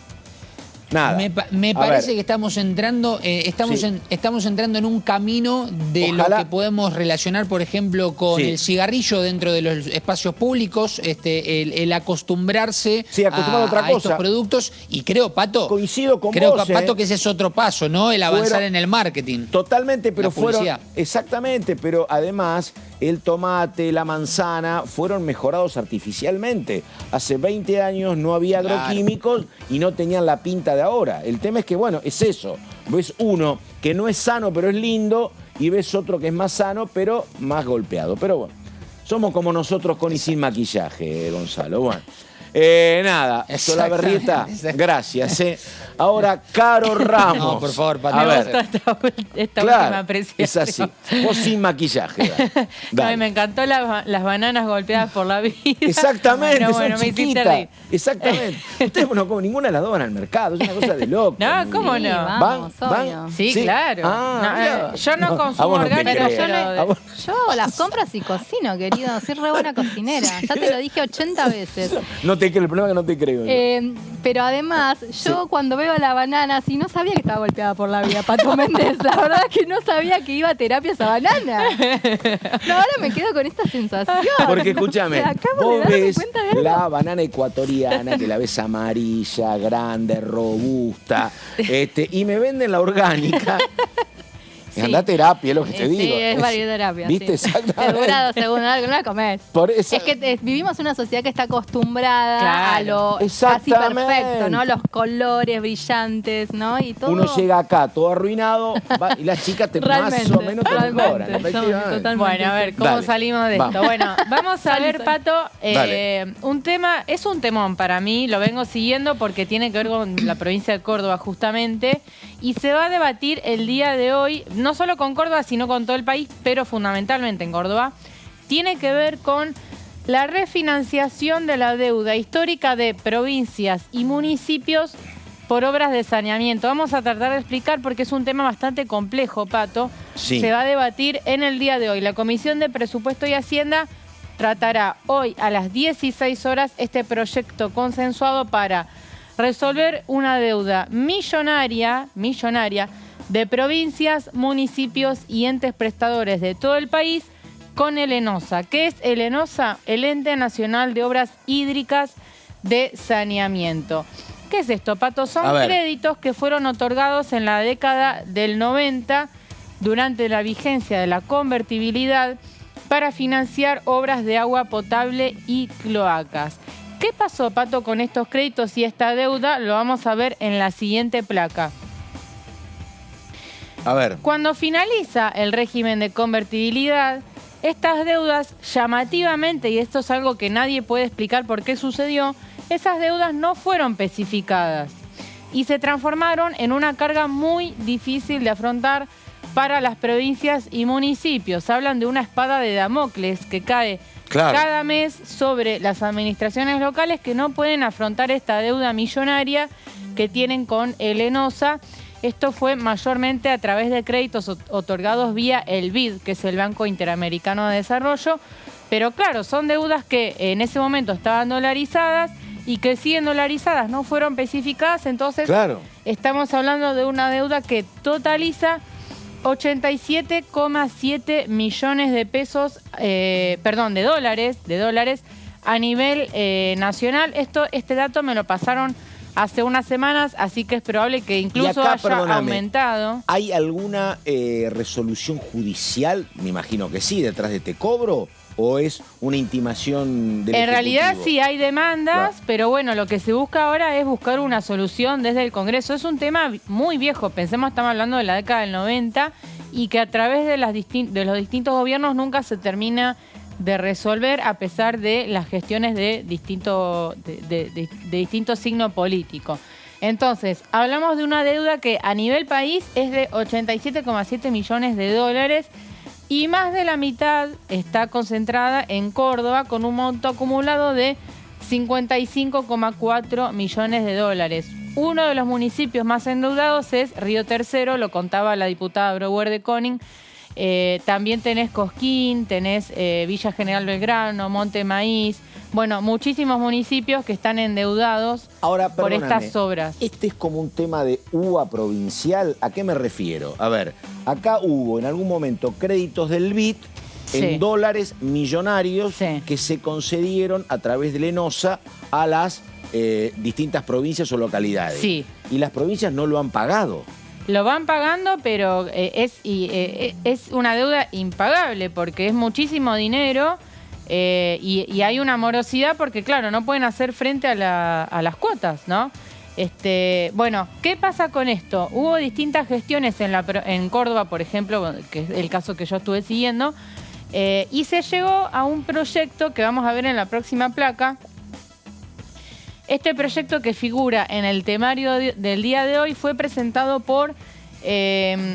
Nada. Me parece que estamos entrando, estamos entrando en un camino de lo que podemos relacionar, por ejemplo, con el cigarrillo dentro de los espacios públicos, el acostumbrarse a estos productos. Y creo, Pato, coincido con creo, vos, Pato, que ese es otro paso, ¿no? El avanzar en el marketing. Totalmente, pero fueron. publicidad. Exactamente, pero además el tomate, la manzana fueron mejorados artificialmente. Hace 20 años no había agroquímicos y no tenían la pinta de ahora. El tema es que, bueno, es eso. Ves uno que no es sano pero es lindo y ves otro que es más sano pero más golpeado. Pero bueno, somos como nosotros con y sin maquillaje, Gonzalo. Bueno. Nada, Solabarrieta, gracias. Ahora, Caro Ramos. No, por favor, Pato. Me gustó esta última apreciación. Es así. Vos sin maquillaje. No, me encantó las bananas golpeadas por la vida. Exactamente, bueno, son chiquitas. Exactamente. Ustedes no comen ninguna de las dos van al mercado, es una cosa de loco. No, ¿cómo no? ¿Van? Sí, claro. Yo no consumo orgánico, yo las compras y cocino, querido. Soy re buena cocinera. Ya te lo dije 80 veces. No te creo, el problema es que no te creo. Pero además, yo cuando veo la banana, no sabía que estaba golpeada por la vida, Pato Méndez. La verdad es que no sabía que iba a terapia esa banana. No, ahora me quedo con esta sensación. Porque escúchame, vos ves la banana ecuatoriana, que la ves amarilla, grande, robusta, y me venden la orgánica. Anda a terapia, es lo que te digo. Sí, es varioterapia. ¿Viste? Sí. Exactamente. Te dura 2 segundos, no la comés. Es que vivimos en una sociedad que está acostumbrada a lo casi perfecto, ¿no? Los colores brillantes, ¿no? Y todo. Uno llega acá todo arruinado y las chicas te más o menos te mejoran. Bueno, a ver, ¿cómo salimos de esto? Bueno, vamos a ver, Pato, un tema, es un temón para mí, lo vengo siguiendo porque tiene que ver con la provincia de Córdoba justamente, y se va a debatir el día de hoy, no solo con Córdoba, sino con todo el país, pero fundamentalmente en Córdoba, tiene que ver con la refinanciación de la deuda histórica de provincias y municipios por obras de saneamiento. Vamos a tratar de explicar porque es un tema bastante complejo, Pato. Sí. Se va a debatir en el día de hoy. La Comisión de Presupuesto y Hacienda tratará hoy a las 16 horas este proyecto consensuado para resolver una deuda millonaria de provincias, municipios y entes prestadores de todo el país con el ENOSA. ¿Qué es el ENOSA? El Ente Nacional de Obras Hídricas de Saneamiento. ¿Qué es esto, Pato? Son créditos que fueron otorgados en la década del 90 durante la vigencia de la convertibilidad para financiar obras de agua potable y cloacas. ¿Qué pasó, Pato, con estos créditos y esta deuda? Lo vamos a ver en la siguiente placa. A ver. Cuando finaliza el régimen de convertibilidad, estas deudas llamativamente, y esto es algo que nadie puede explicar por qué sucedió, esas deudas no fueron especificadas y se transformaron en una carga muy difícil de afrontar para las provincias y municipios. Hablan de una espada de Damocles que cae cada mes sobre las administraciones locales que no pueden afrontar esta deuda millonaria que tienen con el ENOSA. Esto fue mayormente a través de créditos otorgados vía el BID, que es el Banco Interamericano de Desarrollo. Pero claro, son deudas que en ese momento estaban dolarizadas y que siguen dolarizadas, no fueron especificadas. Entonces estamos hablando de una deuda que totaliza 87,7 millones de pesos, de dólares a nivel nacional. Este dato me lo pasaron hace unas semanas, así que es probable que incluso haya aumentado. ¿Hay alguna resolución judicial, me imagino que sí, detrás de este cobro? ¿O es una intimación del Ejecutivo? En realidad sí hay demandas, pero bueno, lo que se busca ahora es buscar una solución desde el Congreso. Es un tema muy viejo, pensemos, estamos hablando de la década del 90 y que a través de los distintos gobiernos nunca se termina de resolver a pesar de las gestiones de distinto signo político. Entonces, hablamos de una deuda que a nivel país es de 87,7 millones de dólares y más de la mitad está concentrada en Córdoba con un monto acumulado de 55,4 millones de dólares. Uno de los municipios más endeudados es Río Tercero, lo contaba la diputada Brouwer de Koning. También tenés Cosquín, tenés Villa General Belgrano, Monte Maíz. Bueno, muchísimos municipios que están endeudados por estas obras. ¿Este es como un tema de UBA provincial? ¿A qué me refiero? A ver, acá hubo en algún momento créditos del BID en dólares millonarios que se concedieron a través de Lenosa a las distintas provincias o localidades. Sí. Y las provincias no lo han pagado. Lo van pagando, pero es una deuda impagable porque es muchísimo dinero y hay una morosidad porque, claro, no pueden hacer frente a las cuotas, ¿no? Bueno, ¿qué pasa con esto? Hubo distintas gestiones en Córdoba, por ejemplo, que es el caso que yo estuve siguiendo, y se llegó a un proyecto que vamos a ver en la próxima placa. Este proyecto que figura en el temario del día de hoy fue presentado por,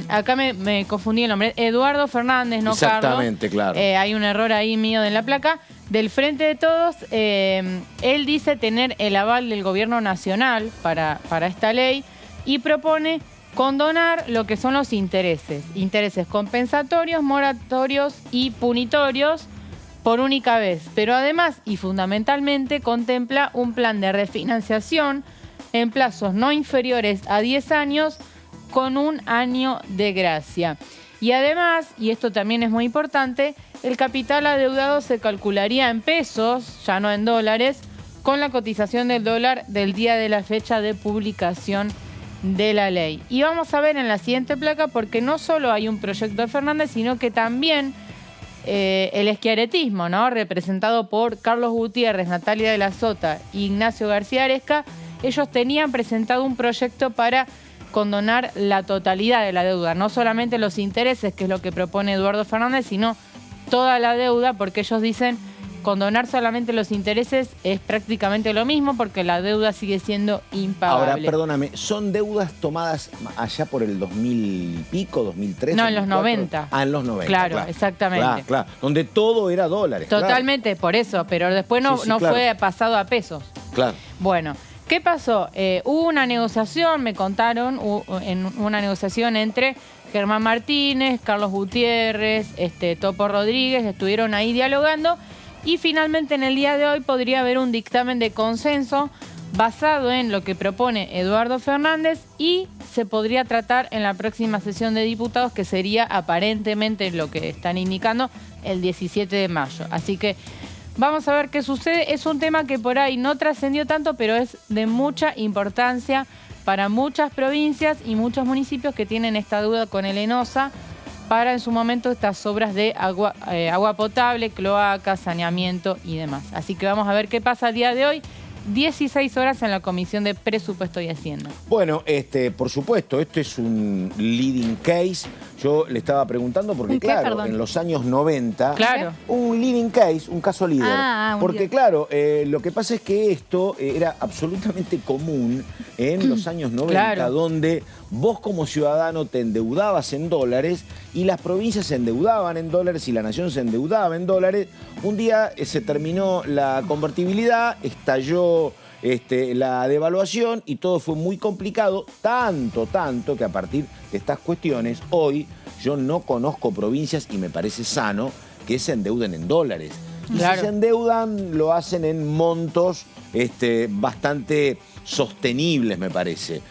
acá me confundí el nombre, Eduardo Fernández, no Carlos. Exactamente, claro. Hay un error ahí mío en la placa. Del Frente de Todos, él dice tener el aval del gobierno nacional para esta ley y propone condonar lo que son los intereses. Intereses compensatorios, moratorios y punitorios por única vez, pero además y fundamentalmente contempla un plan de refinanciación en plazos no inferiores a 10 años con un año de gracia. Y además, y esto también es muy importante, el capital adeudado se calcularía en pesos, ya no en dólares, con la cotización del dólar del día de la fecha de publicación de la ley. Y vamos a ver en la siguiente placa porque no solo hay un proyecto de Fernández, sino que también el schiarettismo, ¿no? Representado por Carlos Gutiérrez, Natalia de la Sota e Ignacio García Aresca, ellos tenían presentado un proyecto para condonar la totalidad de la deuda, no solamente los intereses, que es lo que propone Eduardo Fernández, sino toda la deuda, porque ellos dicen condonar solamente los intereses es prácticamente lo mismo porque la deuda sigue siendo impagable. Ahora, perdóname, ¿son deudas tomadas allá por el 2000 y pico, 2003? No, en los 90. Ah, en los 90. Claro, exactamente. Claro, donde todo era dólares. Totalmente, claro. Por eso, pero después no fue pasado a pesos. Claro. Bueno, ¿qué pasó? Hubo una negociación, me contaron, una negociación entre Germán Martínez, Carlos Gutiérrez, Topo Rodríguez, estuvieron ahí dialogando. Y finalmente en el día de hoy podría haber un dictamen de consenso basado en lo que propone Eduardo Fernández y se podría tratar en la próxima sesión de diputados, que sería aparentemente lo que están indicando el 17 de mayo. Así que vamos a ver qué sucede. Es un tema que por ahí no trascendió tanto, pero es de mucha importancia para muchas provincias y muchos municipios que tienen esta deuda con el ENOSA para en su momento estas obras de agua potable, cloaca, saneamiento y demás. Así que vamos a ver qué pasa el día de hoy. 16 horas en la Comisión de Presupuesto y Hacienda. Bueno, por supuesto, esto es un leading case. Yo le estaba preguntando porque, claro, en los años 90, un leading case, un caso líder. Porque, claro, lo que pasa es que esto era absolutamente común en los años 90, donde vos como ciudadano te endeudabas en dólares y las provincias se endeudaban en dólares y la nación se endeudaba en dólares. Un día se terminó la convertibilidad, estalló la devaluación y todo fue muy complicado, tanto que a partir de estas cuestiones hoy yo no conozco provincias, y me parece sano, que se endeuden en dólares. Y si se endeudan, lo hacen en montos bastante sostenibles, me parece.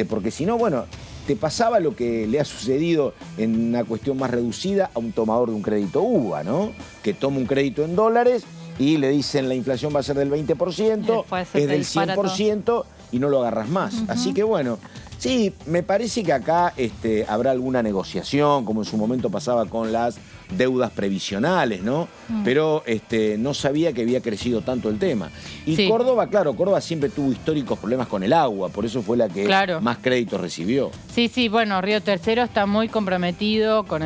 Porque si no, bueno, te pasaba lo que le ha sucedido en una cuestión más reducida a un tomador de un crédito UBA, ¿no? Que toma un crédito en dólares y le dicen la inflación va a ser del 20%, es del 100%, y no lo agarras más. Así que bueno, sí, me parece que acá habrá alguna negociación, como en su momento pasaba con las deudas previsionales, ¿no? Pero no sabía que había crecido tanto el tema. Y sí. Córdoba, claro, Córdoba siempre tuvo históricos problemas con el agua, por eso fue la que más créditos recibió. Sí, sí, bueno, Río Tercero está muy comprometido con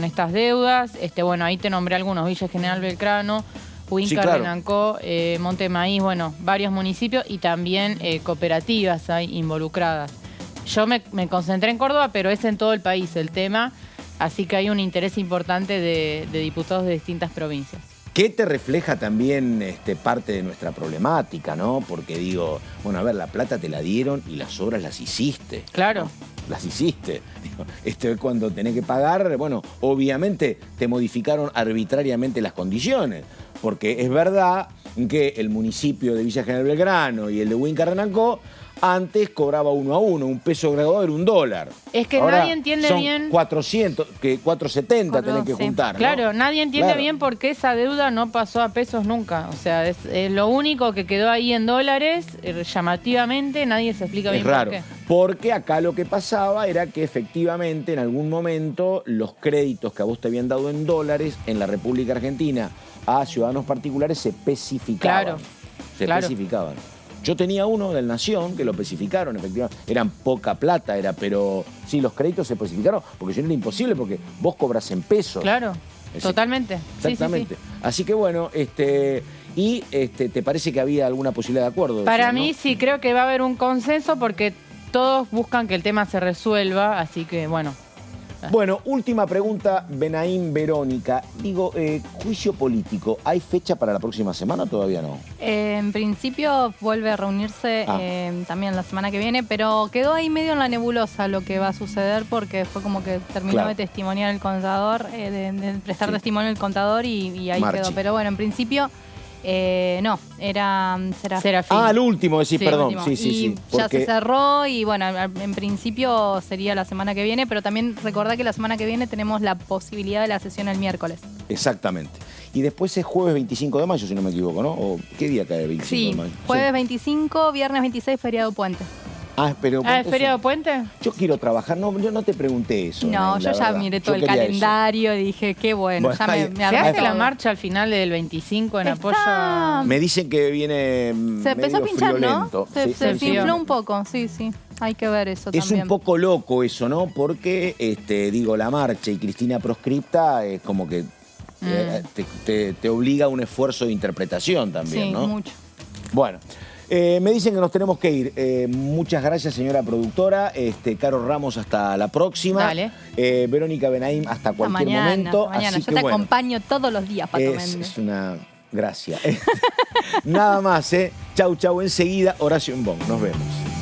estas deudas. Bueno, ahí te nombré algunos, Villa General Belgrano, Huinca, Renancó, Monte Maíz, bueno, varios municipios y también cooperativas hay involucradas. Yo me concentré en Córdoba, pero es en todo el país el tema, así que hay un interés importante de diputados de distintas provincias. ¿Qué te refleja también parte de nuestra problemática, no? Porque digo, bueno, a ver, la plata te la dieron y las obras las hiciste. Claro. ¿No? Las hiciste. Esto es cuando tenés que pagar, bueno, obviamente te modificaron arbitrariamente las condiciones, porque es verdad que el municipio de Villa General Belgrano y el de Huinca Renancó antes cobraba 1 a 1, un peso graduado era $1. Es que ahora nadie entiende son bien. 400, que 470 tenés que juntar, ¿no? Claro, nadie entiende bien por qué esa deuda no pasó a pesos nunca. O sea, es lo único que quedó ahí en dólares, llamativamente, nadie se explica bien raro, por qué. Porque acá lo que pasaba era que efectivamente en algún momento los créditos que a vos te habían dado en dólares en la República Argentina a ciudadanos particulares se especificaban. Claro. Se especificaban. Yo tenía uno del Nación que lo especificaron, efectivamente. Eran poca plata, pero sí, los créditos se especificaron, porque si no era imposible, porque vos cobras en pesos. Claro, totalmente. Exactamente. Sí. Así que bueno, ¿te parece que había alguna posibilidad de acuerdo? Para mí sí, creo que va a haber un consenso porque todos buscan que el tema se resuelva, así que bueno. Bueno, última pregunta, Benaim Verónica. Digo, juicio político, ¿hay fecha para la próxima semana o todavía no? En principio vuelve a reunirse también la semana que viene, pero quedó ahí medio en la nebulosa lo que va a suceder porque fue como que terminó de testimoniar el contador, de prestar testimonio el contador y ahí quedó. Pero bueno, en principio... no, era Serafín. Ah, el último, decís, perdón. Sí, sí. Ya se cerró y bueno, en principio sería la semana que viene, pero también recordá que la semana que viene tenemos la posibilidad de la sesión el miércoles. Exactamente. Y después es jueves 25 de mayo, si no me equivoco, ¿no? ¿O qué día cae el 25 de mayo? Jueves 25, viernes 26, feriado puente. Pero ¿es feriado puente? Yo quiero trabajar. No, yo no te pregunté eso. No, yo ya miré todo el calendario y dije, qué bueno. Ya ¿Se hace la marcha al final del 25 en apoyo? Me dicen que viene se empezó a pinchar, friolento. ¿no? Se infló un poco, sí. Hay que ver eso también. Es un poco loco eso, ¿no? Porque, la marcha y Cristina proscripta es como que te obliga a un esfuerzo de interpretación también, ¿no? Sí, mucho. Bueno. Me dicen que nos tenemos que ir. Muchas gracias, señora productora. Caro Ramos, hasta la próxima. Dale. Verónica Benaim, hasta cualquier momento. Mañana. Así Yo te acompaño todos los días, Pato Méndez. Es una gracia. Nada más, Chau, enseguida, Horacio Embón. Nos vemos.